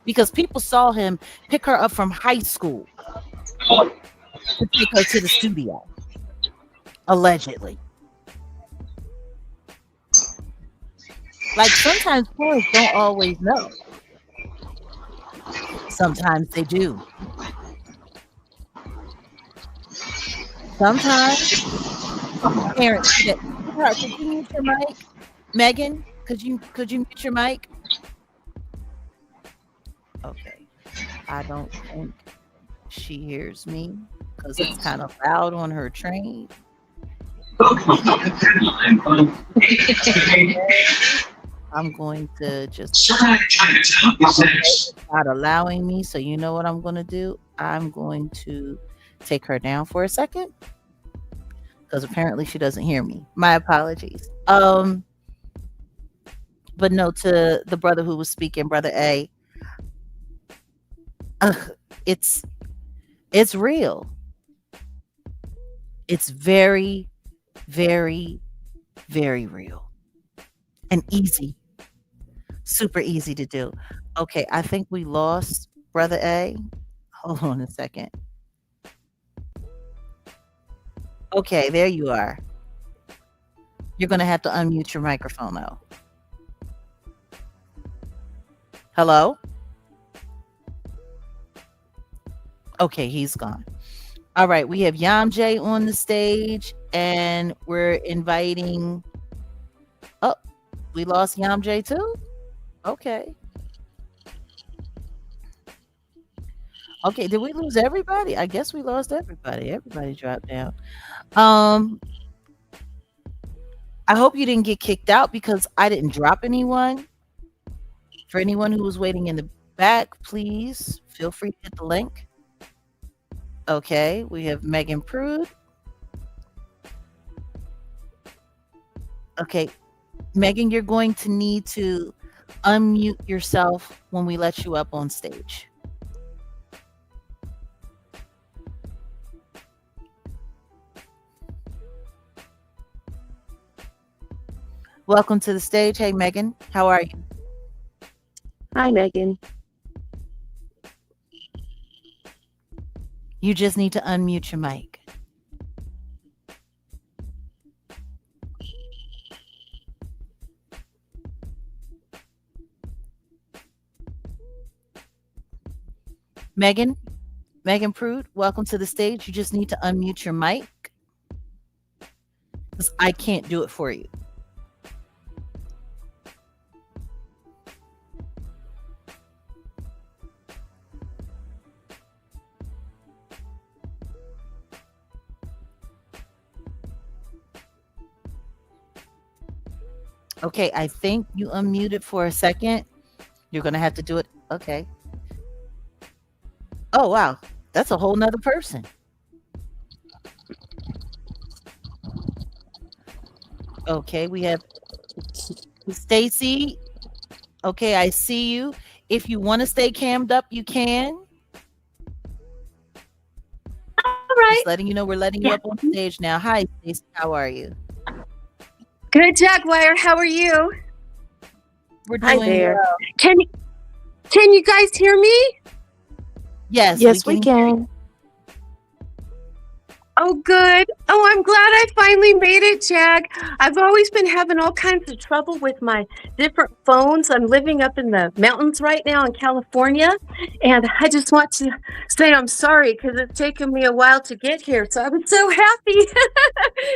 Because people saw him pick her up from high school to take her to the studio, allegedly. Like, sometimes parents don't always know. Sometimes they do. Sometimes parents get, could you mute your mic? Megan, could you mute your mic? Okay. I don't think she hears me because it's kind of loud on her train. I'm going to just not allowing me. So you know what I'm going to do? I'm going to take her down for a second because apparently she doesn't hear me. My apologies. But no, to the brother who was speaking, Brother A, it's real. It's very, very, very real and easy. Super easy to do. Okay, I think we lost Brother A. Hold on a second. Okay, there you are. You're going to have to unmute your microphone though. Hello? Okay, he's gone. All right, we have Yamjay on the stage and we're inviting. Oh, we lost Yamjay too? Okay. Okay, did we lose everybody? I guess we lost everybody. Everybody dropped down. I hope you didn't get kicked out because I didn't drop anyone. For anyone who was waiting in the back, please feel free to hit the link. Okay, we have Megan Prude. Okay, Megan, you're going to need to unmute yourself when we let you up on stage. Welcome to the stage. Hey, Megan, how are you? Hi, Megan. You just need to unmute your mic. Megan Prude, welcome to the stage. You just need to unmute your mic because I can't do it for you. Okay, I think you unmuted for a second. You're going to have to do it. Okay. Oh, wow. That's a whole nother person. Okay, we have Stacy. Okay, I see you. If you want to stay cammed up, you can. All right. Just letting you know we're letting you up on stage now. Hi, Stacy. How are you? Good, Jaguar. How are you? We're doing there. well. Can you guys hear me? Yes, Yes, we can. Oh, good. Oh, I'm glad I finally made it, Jag. I've always been having all kinds of trouble with my different phones. I'm living up in the mountains right now in California, and I just want to say I'm sorry because it's taken me a while to get here. So I was so happy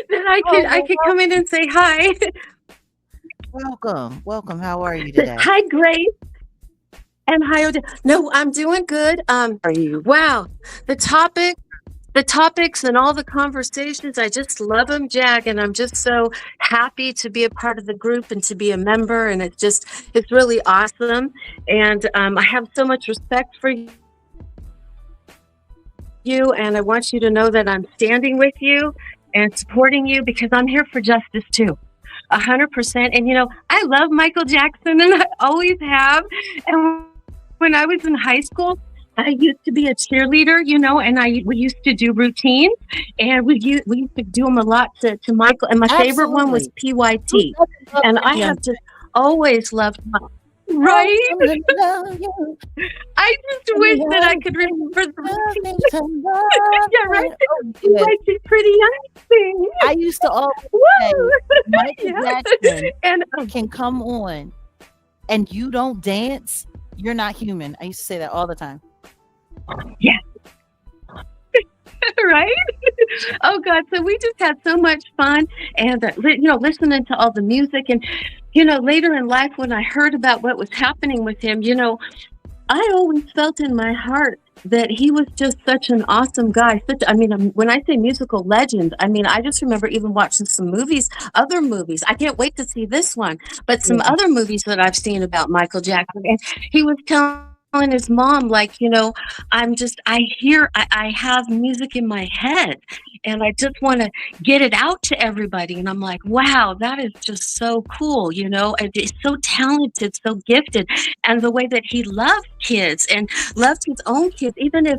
that I could come in and say hi. Welcome. How are you today? Hi, Grace. And hi, Odette. No, I'm doing good. Are you? Wow, the topics and all the conversations, I just love them, Jag, and I'm just so happy to be a part of the group and to be a member, and it's really awesome. And I have so much respect for you, and I want you to know that I'm standing with you and supporting you because I'm here for justice too. 100%. And I love Michael Jackson, and I always have. And when I was in high school, I used to be a cheerleader, and we used to do routines, and we used to do them a lot to Michael. And my favorite one was PYT, and I have just always loved Michael. Right? I just wish that I could remember the yeah, right. PYT, pretty young thing. I used to always say, Michael Jackson can come on, and you don't dance, you're not human. I used to say that all the time. Yeah. Right? Oh God. So we just had so much fun, and listening to all the music, and later in life when I heard about what was happening with him, I always felt in my heart that he was just such an awesome guy. When I say musical legend, I just remember even watching some other movies. I can't wait to see this one, but some other movies that I've seen about Michael Jackson, and he was telling his mom, I have music in my head, and I just want to get it out to everybody. And I'm like, wow, that is just so cool, and he's so talented, so gifted. And the way that he loved kids and loved his own kids, even if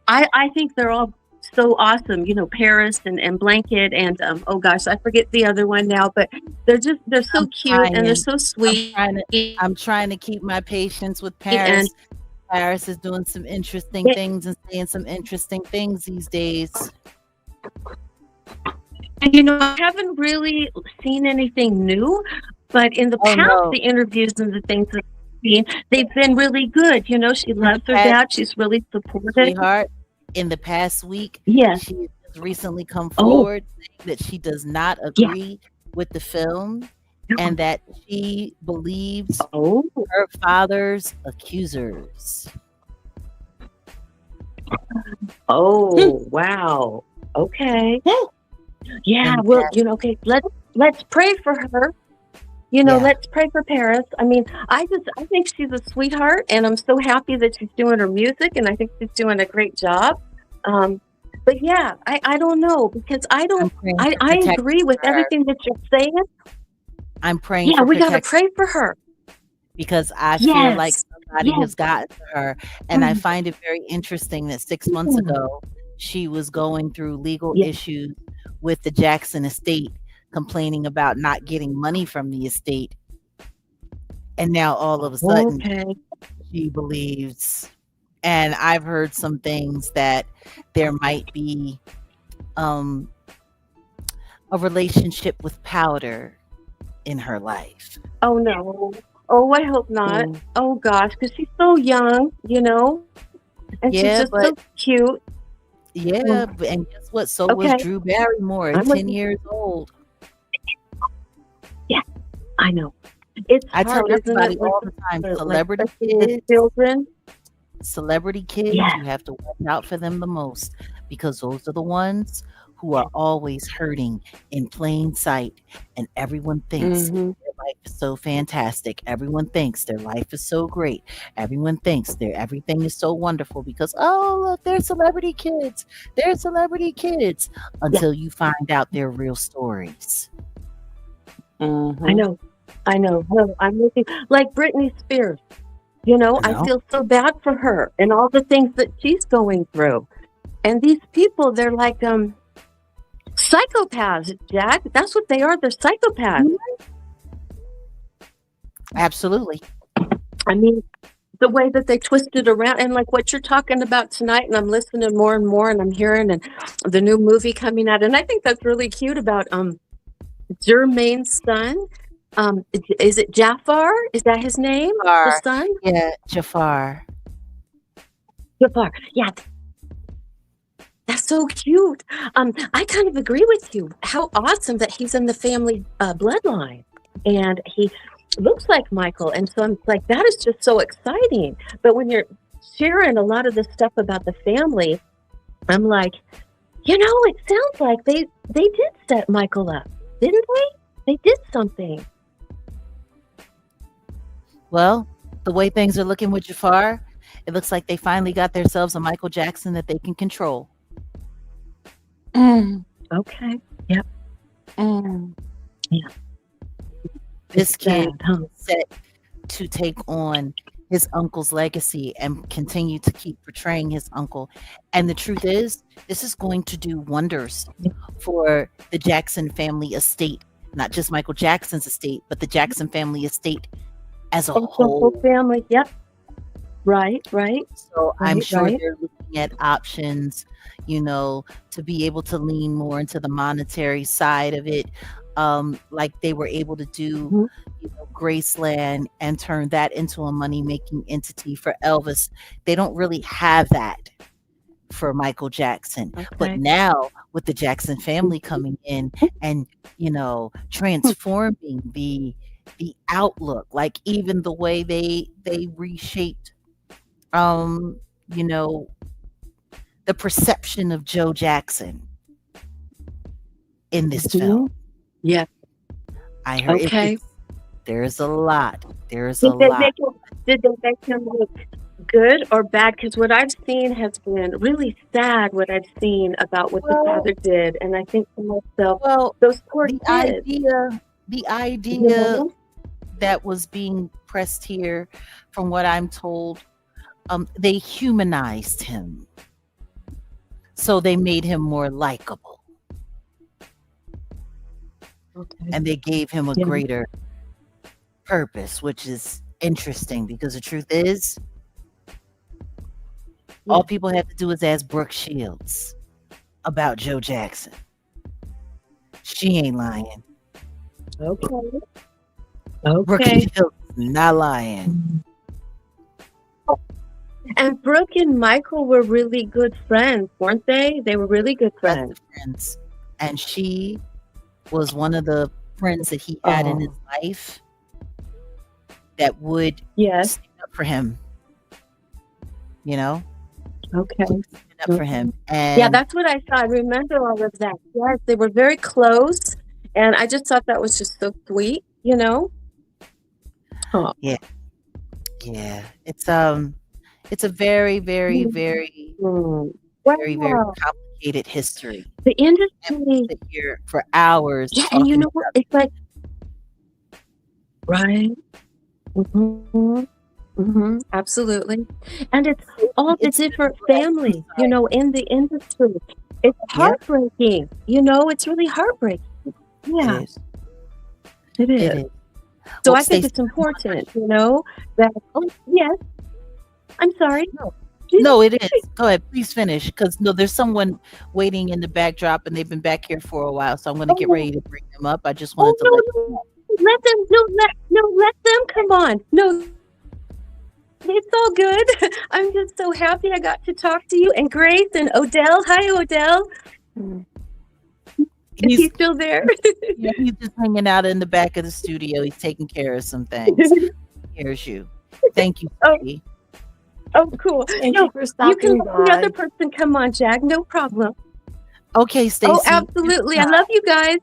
I think they're all so awesome, Paris and Blanket, and oh gosh, I forget the other one now, but they're so cute and they're so sweet. I'm trying to keep my patience with Paris. Paris is doing some interesting things and saying some interesting things these days. And I haven't really seen anything new, but in the past, the interviews and the things that I've seen, they've been really good. She loves her dad. She's really supportive. Sweetheart, in the past week, she has recently come forward saying that she does not agree with the film, and that she believes her father's accusers. Oh, wow. Okay. Yeah, well, okay, let's pray for her. Let's pray for Paris. I think she's a sweetheart, and I'm so happy that she's doing her music, and I think she's doing a great job. But yeah, I don't know, because I agree with everything that you're saying. I'm praying. Yeah, we gotta pray for her, because I feel like somebody has gotten to her, and I find it very interesting that 6 months ago she was going through legal issues with the Jackson estate, complaining about not getting money from the estate, and now all of a sudden she believes. And I've heard some things that there might be a relationship with powder in her life. Oh no. Oh, I hope not. Oh gosh, because she's so young, and she's just so cute. Yeah, and guess what? So was Drew Barrymore, 10 years old. Yeah, I know. I tell everybody all the time, celebrity kids, you have to watch out for them the most, because those are the ones who are always hurting in plain sight, and everyone thinks their life is so fantastic. Everyone thinks their life is so great. Everyone thinks everything is so wonderful because, oh, look, they're celebrity kids. They're celebrity kids, until you find out their real stories. I know. No, I'm with you. Like Britney Spears, I feel so bad for her and all the things that she's going through. And these people, they're like psychopaths, Jack. That's what they are. They're psychopaths. Absolutely. the way that they twisted around and like what you're talking about tonight, and I'm listening more and more, and I'm hearing and the new movie coming out, and I think that's really cute about Jermaine's son. Is it Jafar? Is that his name? The Jafar. son? Yeah, Jafar. Jafar. Yeah, that's so cute. I kind of agree with you. How awesome that he's in the family bloodline, and he looks like Michael, and so I'm like, that is just so exciting. But when you're sharing a lot of the stuff about the family, I'm like, it sounds like they did set Michael up, didn't they? They did something. Well, the way things are looking with Jafar, it looks like they finally got themselves a Michael Jackson that they can control. Okay. Yep. Yeah. This kid sad, huh? is set to take on his uncle's legacy and continue to keep portraying his uncle. And the truth is, this is going to do wonders for the Jackson family estate, not just Michael Jackson's estate, but the Jackson family estate as a The whole. whole family. Yep. Right. So I'm Right, sure right. they're looking at options, to be able to lean more into the monetary side of it, like they were able to do, Graceland and turn that into a money-making entity for Elvis. They don't really have that for Michael Jackson. Okay. But now with the Jackson family coming in and, transforming the outlook, like even the way they reshaped the perception of Joe Jackson in this film. Yeah. I heard Okay. there's a lot. There's Did a they lot. did they make him look good or bad? Because what I've seen has been really sad. What I've seen about what the Well- father did, and I think to myself, Well, those poor the kids. idea that was being pressed here, from what I'm told, they humanized him. So they made him more likable. Okay. And they gave him a Yeah. greater purpose, which is interesting because the truth is, all people had to do is ask Brooke Shields about Joe Jackson. She ain't lying. Okay. Brooke Okay. Shields is not lying. And Brooke and Michael were really good friends, weren't they? They were really good friends. Best of friends. And she was one of the friends that he had in his life that would Yes. stand up for him. Okay. Stand up for him. And Yeah, that's what I saw. I remember all of that. Yes, they were very close, and I just thought that was just so sweet. Oh. yeah. It's a very, very, very, very, very Wow. complicated history. The And we industry. sit here for hours Yeah, and you talking know what? It's like, right? Absolutely. And it's all the It's different different. families, in the industry. It's heartbreaking. It's really heartbreaking. Yeah, It is. it It is. is. So Well, I think Stacey, it's important, that, yes, I'm sorry. no, it is. Go ahead, please finish. Because there's someone waiting in the backdrop, and they've been back here for a while. So I'm going to get ready to bring them up. I just Oh, wanted to no, let you know. let them, let them come on. No, it's all good. I'm just so happy I got to talk to you and Grace and Odell. Hi, Odell. Is he still there? Yeah, he's just hanging out in the back of the studio. He's taking care of some things. Here's you. Thank you. Oh. Stacey. Oh, cool. Thank No, you for you stopping can let the by. other person come on, Jag. No problem. Okay, Stacey. Oh, absolutely. I love you guys.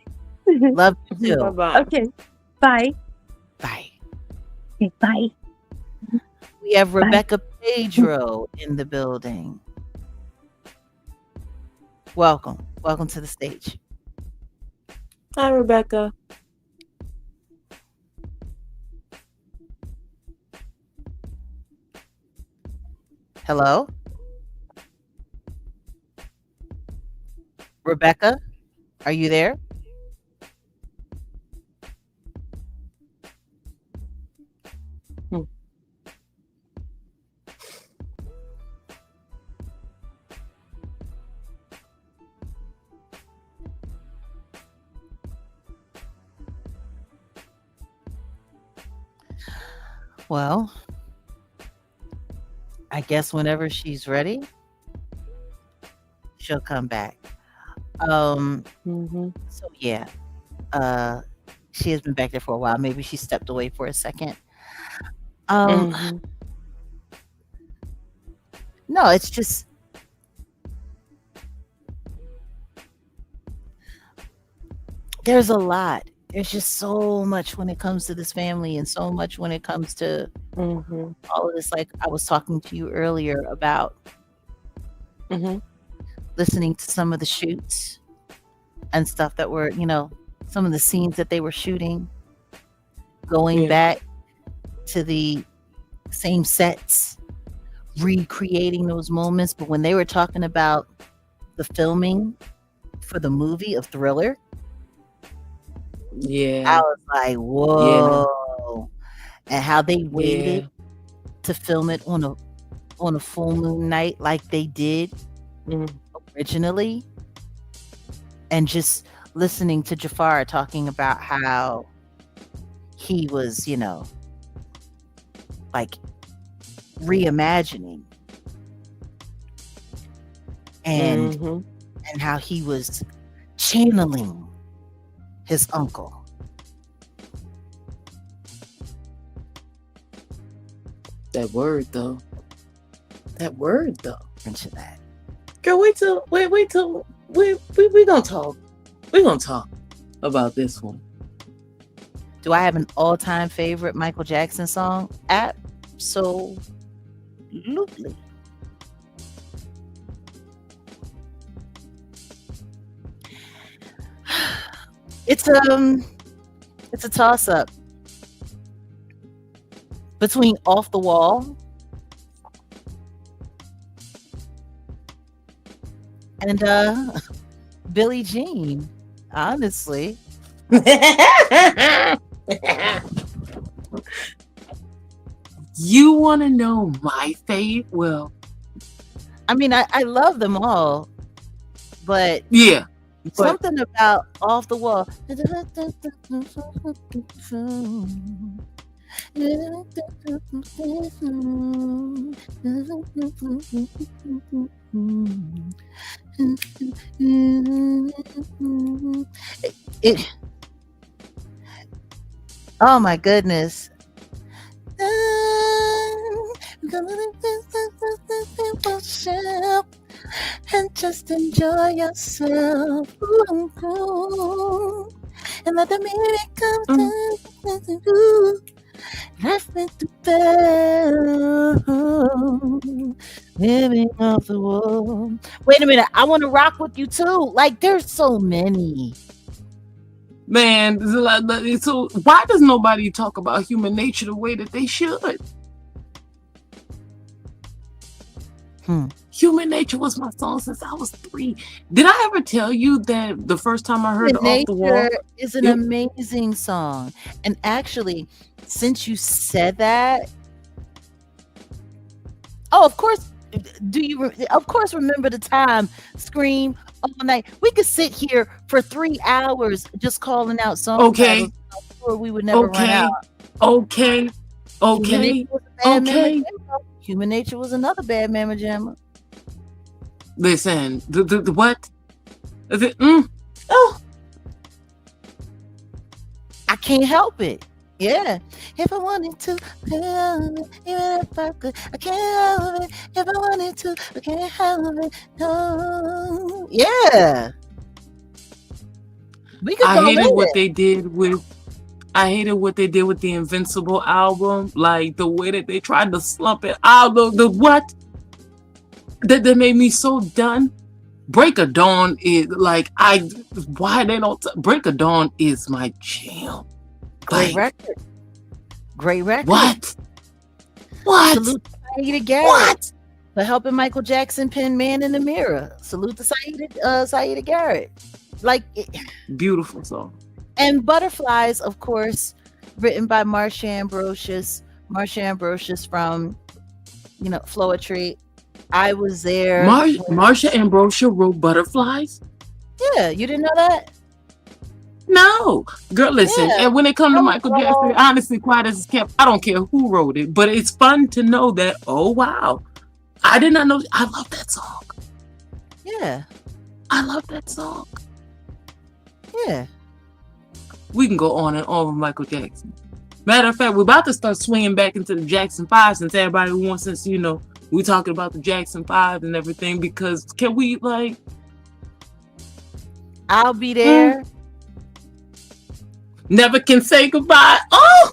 Love you too. Bye-bye. Okay. Bye. Bye. Okay, bye. We have Rebecca Pedro in the building. Welcome. Welcome to the stage. Hi, Rebecca. Hello? Rebecca, are you there? Well, I guess whenever she's ready, she'll come back. Mm-hmm. So yeah, uh, she has been back there for a while. Maybe she stepped away for a second. Um, Mm-hmm. no, it's just there's a lot. There's just so much when it comes to this family, and so much when it comes to Mm-hmm. all of this. Like I was talking to you earlier about Mm-hmm. listening to some of the shoots and stuff that were, some of the scenes that they were shooting, going Yeah. back to the same sets, recreating those moments. But when they were talking about the filming for the movie of Thriller, I Yeah. was like, Yeah. whoa. And how they Yeah. waited to film it on a full moon night like they did Mm. originally. And just listening to Jafar talking about how he was, like reimagining and Mm-hmm. and how he was channeling his uncle. That word though. That word though. Into that. Girl, wait till we gonna talk. We gonna talk about this one. Do I have an all-time favorite Michael Jackson song? Absolutely. It's a toss-up between Off the Wall and Billie Jean, honestly. You want to know my fave? Well, I mean, I love them all, but yeah. But something about Off the Wall. It oh my goodness. And just enjoy yourself. Ooh. And let the music come through. Life with the bell. Living off the wall. Wait a minute. I want to rock with you too. Like, there's so many. man, so why does nobody talk about human nature the way that they should? Human Nature was my song since I was 3. Did I ever tell you that the first time I heard Human Off the Wall? Nature is an amazing song. And actually, since you said that, of course, remember the time Scream all night? We could sit here for 3 hours just calling out songs. Okay. I'm sure we would never run out. Okay. Human Nature was another bad mamma jamma. Listen, the what? Is it? Oh, I can't help it. Yeah. If I wanted to, even if I could, I can't help it. If I wanted to, I can't help it. No. Yeah. We could I go hated with what it. they did with. I hated what they did with the Invincible album, like the way that they tried to slump it out. The what? That made me so done. Break of Dawn is like why they don't Break of Dawn is my jam. Great Like, record. What? Salute to Saida Garrett for helping Michael Jackson pen Man in the Mirror. Salute to Saida Garrett. Like beautiful song. And Butterflies, of course, written by Marsha Ambrosius from, Floetry. I was there. Marsha Ambrosia wrote Butterflies? Yeah, you didn't know that? No, girl, listen. Yeah. And when it comes to Oh, Michael Jackson, honestly, quiet as it's kept, I don't care who wrote it, but it's fun to know that. Oh wow, I did not know. I love that song. Yeah. I love that song. Yeah. We can go on and on with Michael Jackson. Matter of fact, we're about to start swinging back into the Jackson 5 since everybody wants, since, you know, we talking about the Jackson 5 and everything, because can we, like... I'll be there. Never Can Say Goodbye. Oh!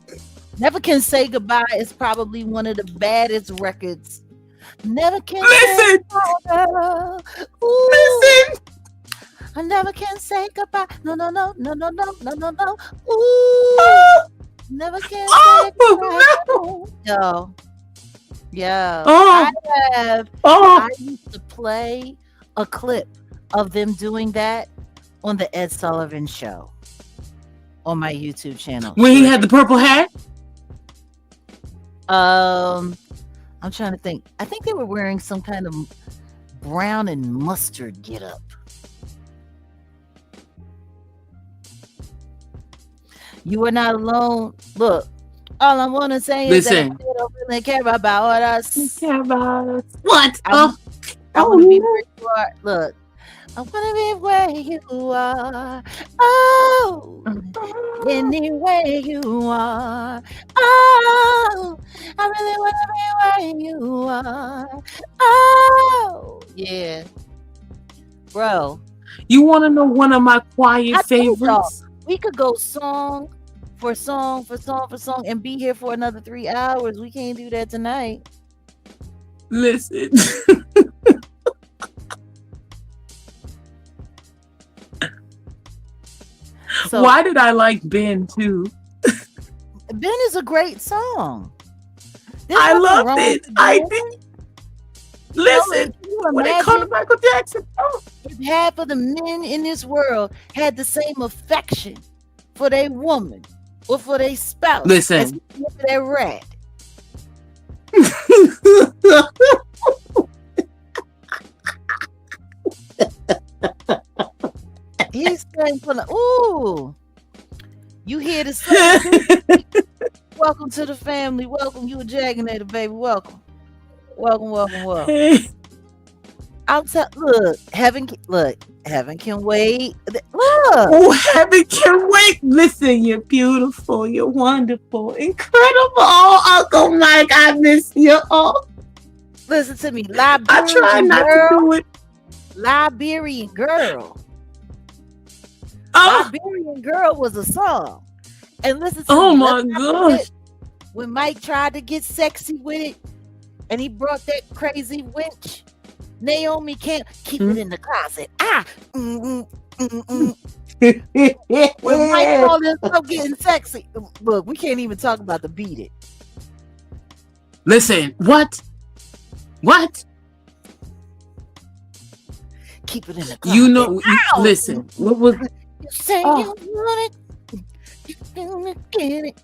Never Can Say Goodbye is probably one of the baddest records. Never Can Listen! Say Goodbye. Ooh. Listen! I never can say goodbye. No, no, no, no, no, no, no, no, no. Ooh. Never can say goodbye. No. Yo. Yo. Oh. I used to play a clip of them doing that on the Ed Sullivan Show on my YouTube channel. When he had the purple hat? I'm trying to think. I think they were wearing some kind of brown and mustard getup. You are not alone. Look, all I want to say is that I don't really care about us. Care about us. What? I want to be where you are. Look, I want to be where you are. Oh, anywhere you are. Oh, I really want to be where you are. Oh, yeah. Bro. You want to know one of my quiet favorites? We could go song for song for song for song and be here for another 3 hours. We can't do that tonight. Listen. So, why did I like Ben too? Ben is a great song. I loved it. I did. Listen, when it comes to Michael Jackson, if half of the men in this world had the same affection for their woman or for their spouse, listen, as their rat. He's saying, "Ooh, you hear the song? Welcome to the family. Welcome, you a Jaginator, baby. Welcome." Welcome. I'm look, heaven can wait. Look. Oh, heaven can wait. Listen, you're beautiful, you're wonderful, incredible. Oh, Uncle Mike, I miss you. Oh, listen to me, I try not to do it. Liberian Girl. Oh. Liberian Girl was a song, and listen to me. Oh my gosh! When Mike tried to get sexy with it. And he brought that crazy winch. Naomi can't keep it in the closet. When Mike called himself getting sexy. Look, we can't even talk about the Beat It. Listen, what? Keep it in the closet. You know, listen. What was it? You say you want it. You gonna get it.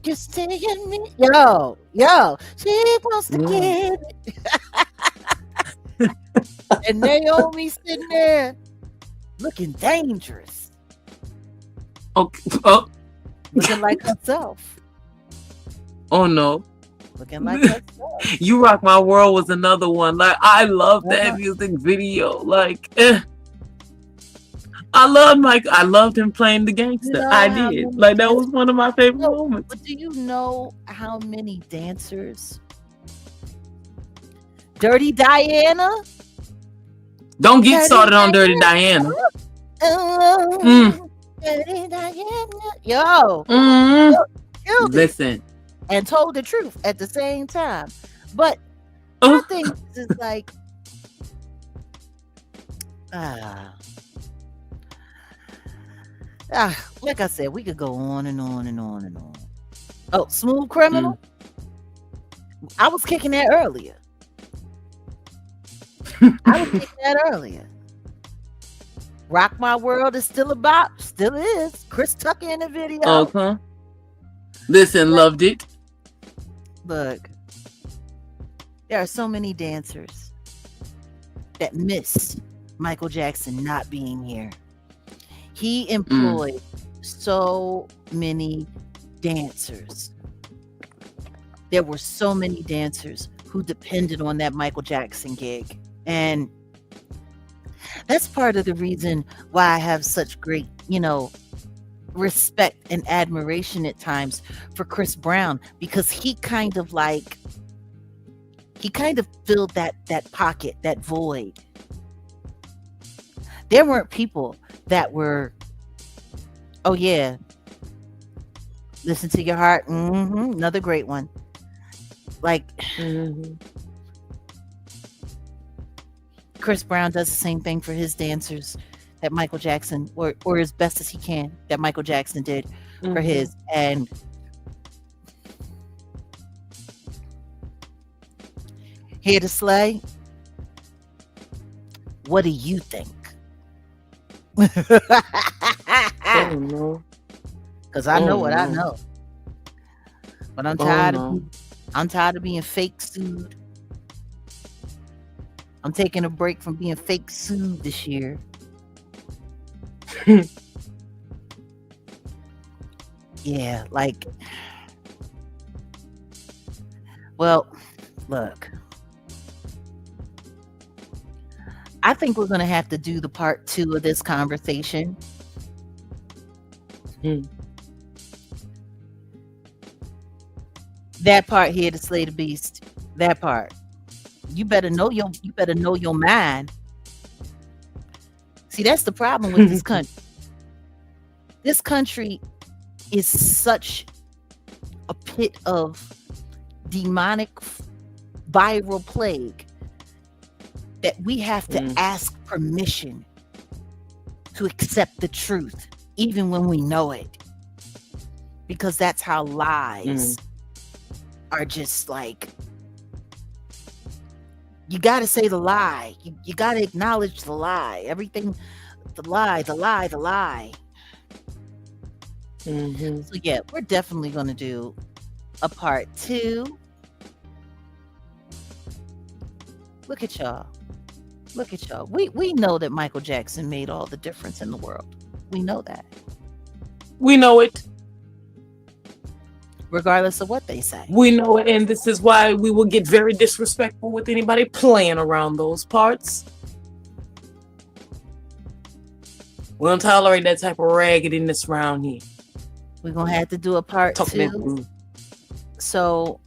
Just say it. Yo, she wants to get it. And Naomi sitting there looking dangerous. Okay. Looking like herself. Oh no. Looking like herself. You Rock My World was another one. Like, I love that music video. Like, I loved him playing the gangster. You know, I did. Like, that was one of my favorite moments. But do you know how many dancers? Dirty Diana? Don't get started on Dirty Diana. Dirty Diana. Yo. Listen. And told the truth at the same time. But I think this is like like I said, we could go on and on and on and on. Oh, Smooth Criminal. I was kicking that earlier. Rock My World is still a bop. Still is. Chris Tucker in the video. Okay. Listen, loved it. Look, there are so many dancers that miss Michael Jackson not being here. He employed so many dancers. There were so many dancers who depended on that Michael Jackson gig. And that's part of the reason why I have such great, respect and admiration at times for Chris Brown, because he kind of filled that pocket, that void. There weren't people that were, oh yeah, listen to your heart. Another great one. Like, Chris Brown does the same thing for his dancers that Michael Jackson, or as best as he can, that Michael Jackson did for his. And Here to Slay, what do you think? Because I know what I know. But I'm tired of being fake sued. I'm taking a break from being fake sued this year. Yeah, like, well, look, I think we're going to have to do the part 2 of this conversation. That part, Here to Slay the Beast, that part. You better know your mind. See, that's the problem with this country. This country is such a pit of demonic viral plague that we have to ask permission to accept the truth, even when we know it. Because that's how lies are just like, you got to say the lie. You got to acknowledge the lie. Everything, the lie. So yeah, we're definitely going to do a part 2. Look at y'all. We know that Michael Jackson made all the difference in the world. We know that. We know it. Regardless of what they say. We know it, and this is why we will get very disrespectful with anybody playing around those parts. We don't tolerate that type of raggediness around here. We're going to have to do a part 2. So,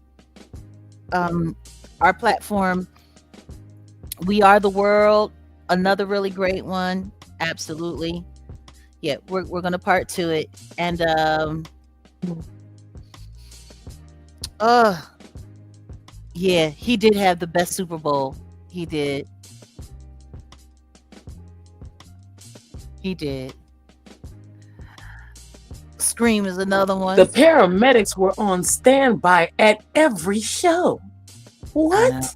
our platform, We Are the World, another really great one. Absolutely. Yeah, we're going to part 2 it. And, yeah, he did have the best Super Bowl. He did. Scream is another one. The paramedics were on standby at every show. What?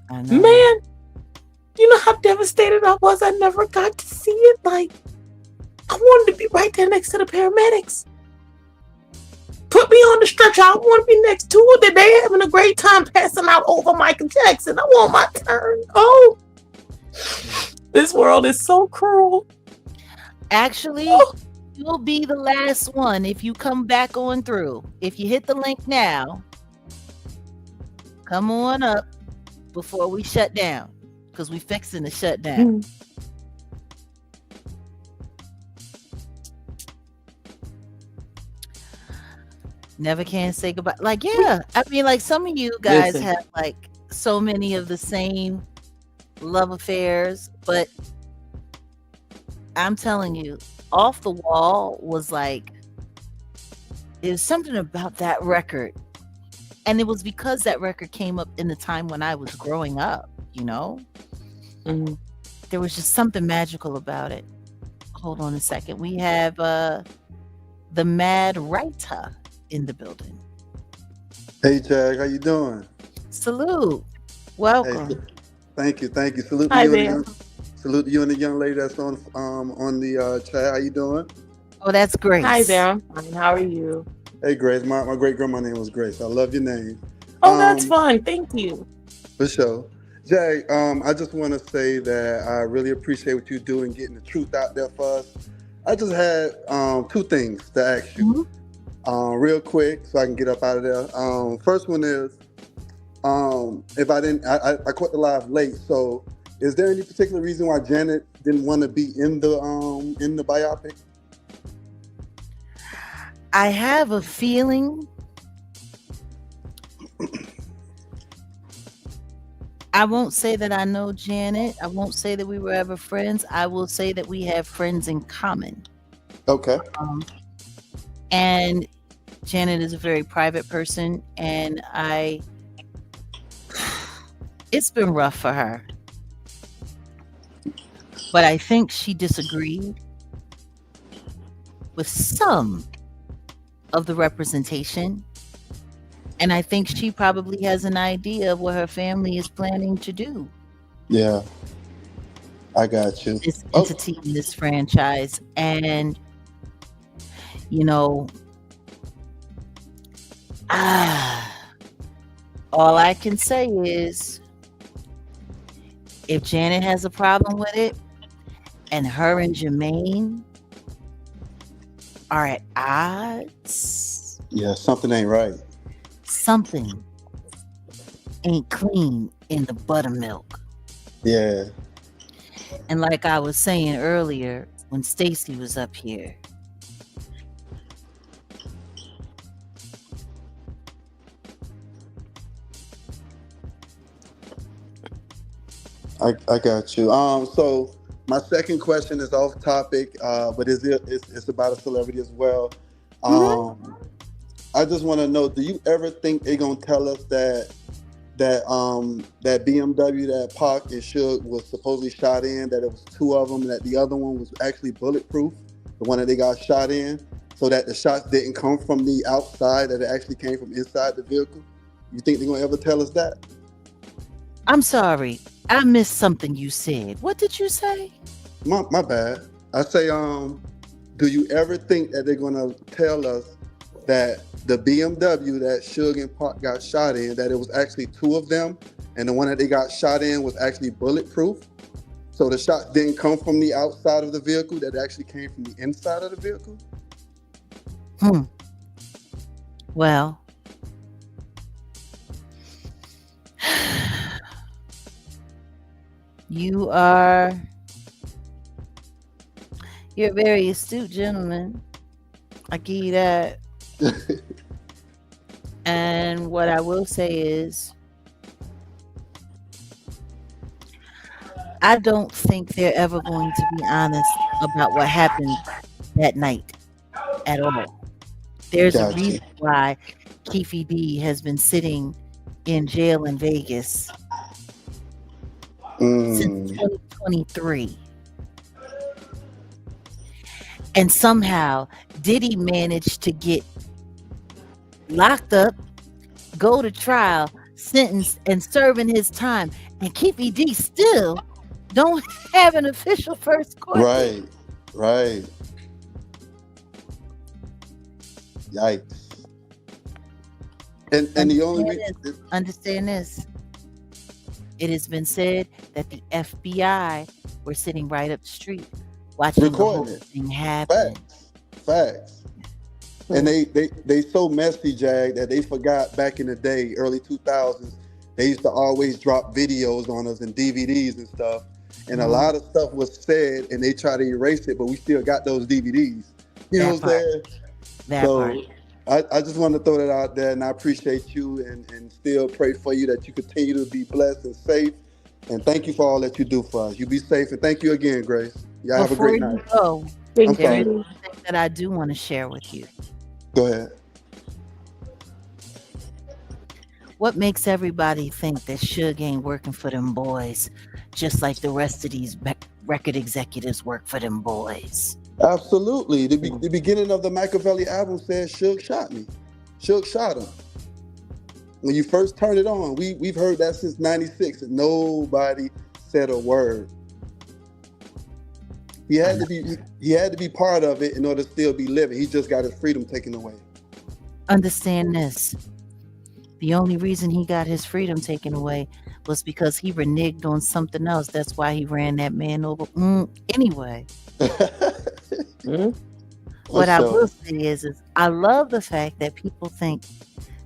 I know. Man, you know how devastated I was? I never got to see it. Like, I wanted to be right there next to the paramedics. Put me on the stretcher. I want to be next to it. They're having a great time passing out over Michael Jackson. I want my turn. Oh, this world is so cruel. Actually, you'll be the last one if you come back on through. If you hit the link now, come on up before we shut down, because we fixing to shut down. Never can say goodbye. Like, yeah, I mean, like, some of you guys have like so many of the same love affairs, but I'm telling you, Off the Wall was like, there's something about that record. And it was because that record came up in the time when I was growing up, you know? There was just something magical about it. Hold on a second. We have the Mad Writer in the building. Hey, Jag, how you doing? Salute. Welcome. Hey, thank you. Salute Hi to you there. and salute you and the young lady that's on the chat. How you doing? Oh, that's Grace. Hi there. I'm fine. How are you? Hey, Grace. My great grandma name was Grace. I love your name. Oh, that's fun. Thank you. For sure. Jay, I just want to say that I really appreciate what you do in getting the truth out there for us. I just had two things to ask you, real quick, so I can get up out of there. First one is, if I didn't, I caught the live late. So, is there any particular reason why Janet didn't want to be in the biopic? I have a feeling. I won't say that I know Janet. I won't say that we were ever friends. I will say that we have friends in common. Okay. And Janet is a very private person, and it's been rough for her. But I think she disagreed with some of the representation. And I think she probably has an idea of what her family is planning to do. Yeah. I got you. This entity in this franchise. And, you know, all I can say is if Janet has a problem with it and her and Jermaine are at odds. Yeah, something ain't right. Something ain't clean in the buttermilk. Yeah. And like I was saying earlier when Stacy was up here, I got you. So my second question is off topic, but it's about a celebrity as well. I just want to know, do you ever think they're gonna tell us that BMW that Pac and Suge was supposedly shot in, that it was two of them, and that the other one was actually bulletproof, the one that they got shot in, so that the shots didn't come from the outside, that it actually came from inside the vehicle? You think they're gonna ever tell us that? I'm sorry, I missed something you said. What did you say? My bad. I say, do you ever think that they're gonna tell us that the BMW that Suge and Pac got shot in, that it was actually two of them, and the one that they got shot in was actually bulletproof? So the shots didn't come from the outside of the vehicle, that actually came from the inside of the vehicle? Well, you're a very astute gentleman. I give you that. And what I will say is, I don't think they're ever going to be honest about what happened that night at all. There's a reason why Keefe D has been sitting in jail in Vegas since 2023. And somehow Diddy managed to get locked up, go to trial, sentenced, and serving his time. And Keefe D still don't have an official first court date. Right. Yikes. And the only understand this. It has been said that the FBI were sitting right up the street watching the whole thing happen. Facts. And they so messy, Jag, that they forgot back in the day, early 2000s, they used to always drop videos on us and DVDs and stuff. And a lot of stuff was said and they try to erase it, but we still got those DVDs. You know what I'm saying? That part. I just want to throw that out there, and I appreciate you and still pray for you that you continue to be blessed and safe. And thank you for all that you do for us. You be safe, and thank you again, Grace. Y'all have a great night. Before you go, there is something that I do want to share with you. Go ahead. What makes everybody think that Suge ain't working for them boys, just like the rest of these record executives work for them boys? Absolutely. The beginning of the Machiavelli album says Suge shot me. Suge shot him. When you first turn it on, we've heard that since '96, and nobody said a word. He had to be part of it in order to still be living. He just got his freedom taken away. Understand this. The only reason he got his freedom taken away was because he reneged on something else. That's why he ran that man over. Anyway, what I will say is I love the fact that people think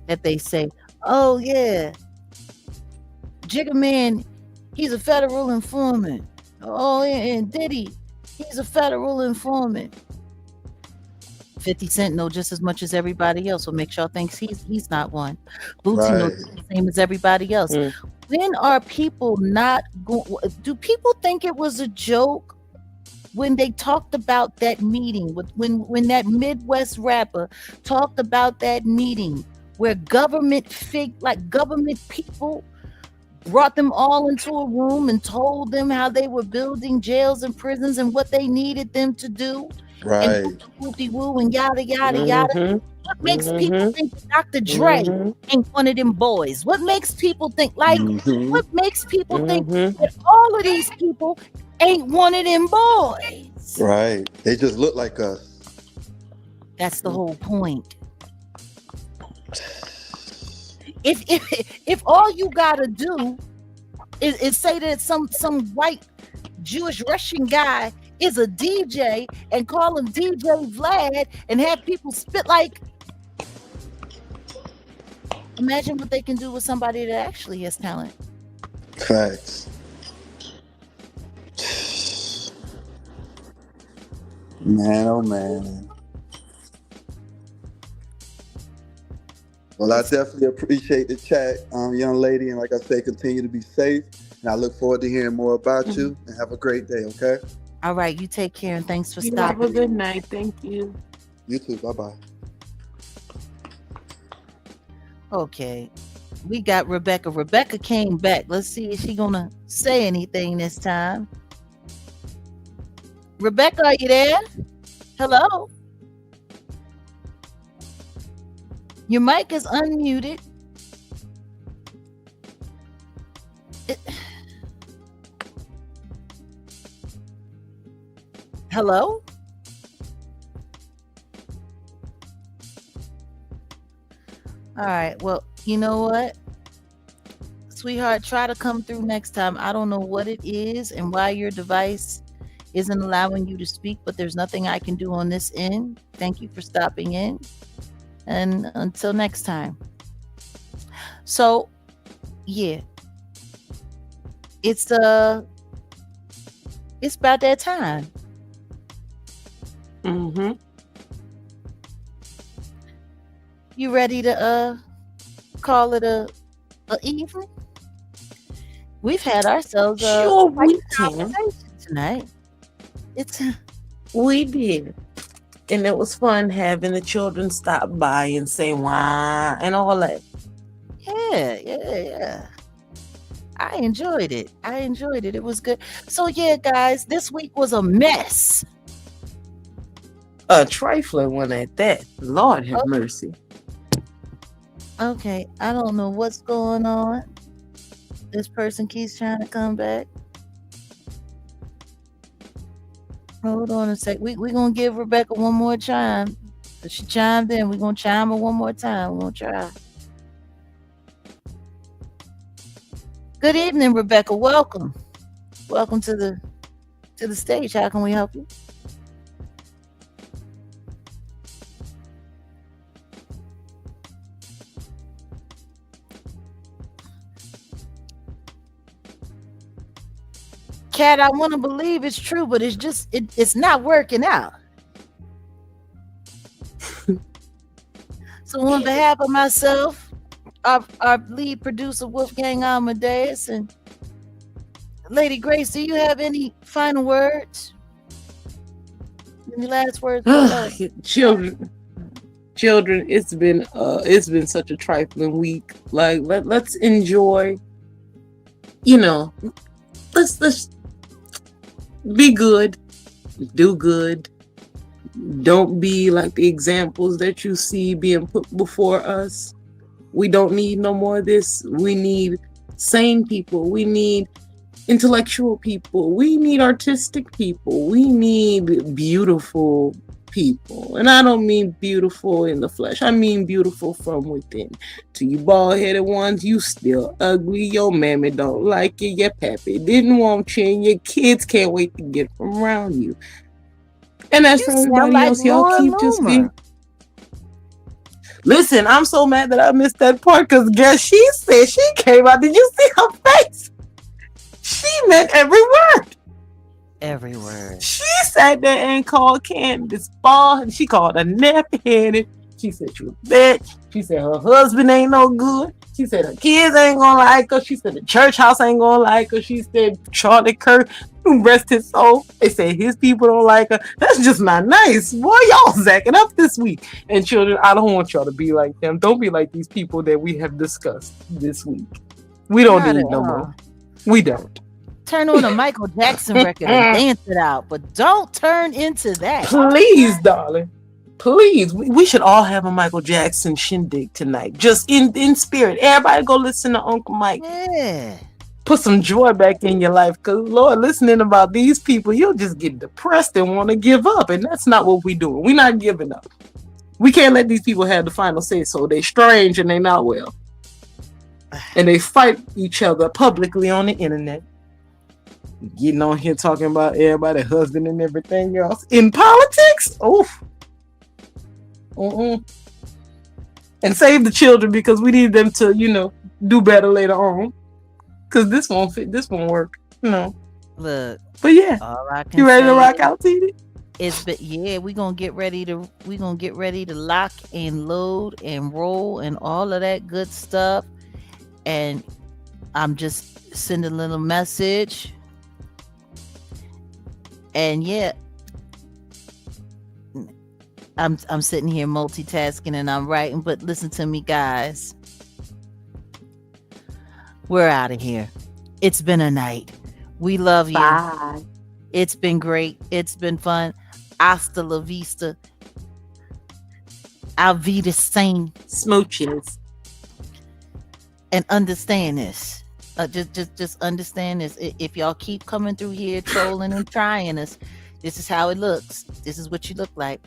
that they say, oh, yeah, Jigga Man, he's a federal informant. Oh, and Diddy, he's a federal informant. 50 Cent know just as much as everybody else. What makes y'all think he's not one? Bootsy knows the same as everybody else. When are people not going? Do people think it was a joke when they talked about that meeting? When that Midwest rapper talked about that meeting where government people brought them all into a room and told them how they were building jails and prisons and what they needed them to do. Right. And woo and yada yada yada. What makes people think Dr. Dre ain't one of them boys? What makes people think what makes people think that all of these people ain't one of them boys? Right. They just look like us. That's the whole point. If all you gotta do is say that some white Jewish Russian guy is a DJ and call him DJ Vlad and have people spit like, imagine what they can do with somebody that actually has talent. Facts. Man, oh man. Well, I definitely appreciate the chat, young lady, and like I say, continue to be safe. And I look forward to hearing more about you. And have a great day, okay? All right, you take care and thanks for You stopping. have a good night. Thank you. You too. Bye-bye. Okay, we got Rebecca. Rebecca came back. Let's see if she's gonna say anything this time. Rebecca, are you there? Hello? Your mic is unmuted. Hello? All right. Well, you know what? Sweetheart, try to come through next time. I don't know what it is and why your device isn't allowing you to speak, but there's nothing I can do on this end. Thank you for stopping in. And until next time. So, yeah. It's about that time. You ready to call it a evening? We've had ourselves Sure, we conversation tonight. We did. And it was fun having the children stop by and say wah and all that. Yeah. I enjoyed it. It was good. So yeah, guys, this week was a mess. A trifling one at that. Lord have mercy. Okay, I don't know what's going on. This person keeps trying to come back. Hold on a sec. We're going to give Rebecca one more chime. She chimed in. We're going to chime her one more time. We're going to try. Good evening, Rebecca. Welcome. Welcome to the stage. How can we help you? Kat, I want to believe it's true, but it's just it's not working out. So on behalf of myself, our lead producer Wolfgang Amadeus, and Lady Grace, do you have any final words? Any last words? Children, it's been such a trifling week. Like let's enjoy. Let's be good, do good. Don't be like the examples that you see being put before us. We don't need no more of this. We need sane people. We need intellectual people. We need artistic people. We need beautiful people. And I don't mean beautiful in the flesh. I mean beautiful from within. To you bald-headed ones, you still ugly. Your mammy don't like you. Your pappy didn't want you. And your kids can't wait to get from around you. And as for everybody like else, y'all Laura keep just being... Loomer. Listen, I'm so mad that I missed that part because guess she said she came out. Did you see her face? She meant every word. Every word. She sat there and called Candace bald, and she called her nappy-headed. She said she was bitch. She said her husband ain't no good. She said her kids ain't gonna like her. She said the church house ain't gonna like her. She said Charlie Kirk, who rest his soul. They said his people don't like her. That's just not nice. Boy, y'all zacking up this week. And children, I don't want y'all to be like them. Don't be like these people that we have discussed this week. We don't Not need at no all. more. We don't. Turn on a Michael Jackson record and dance it out, but don't turn into that. Please, darling. Please. We should all have a Michael Jackson shindig tonight. Just in spirit. Everybody go listen to Uncle Mike. Yeah. Put some joy back in your life. Because, Lord, listening about these people, you'll just get depressed and want to give up. And that's not what we're doing. We're not giving up. We can't let these people have the final say so. They're strange and they're not well. And they fight each other publicly on the internet. Getting on here talking about everybody, husband and everything else. In politics? Oof. And save the children because we need them to, do better later on. Because this won't fit. This won't work. Look. But yeah. You ready to rock out, TD? We're gonna get ready to lock and load and roll and all of that good stuff. And I'm just sending a little message. And yeah, I'm sitting here multitasking and I'm writing, but listen to me, guys. We're out of here. It's been a night. We love you. Bye. It's been great. It's been fun. Hasta la vista. Auf Wiedersehen. Smooches. And understand this. Just understand this. If y'all keep coming through here trolling and trying us, this is how it looks. This is what you look like.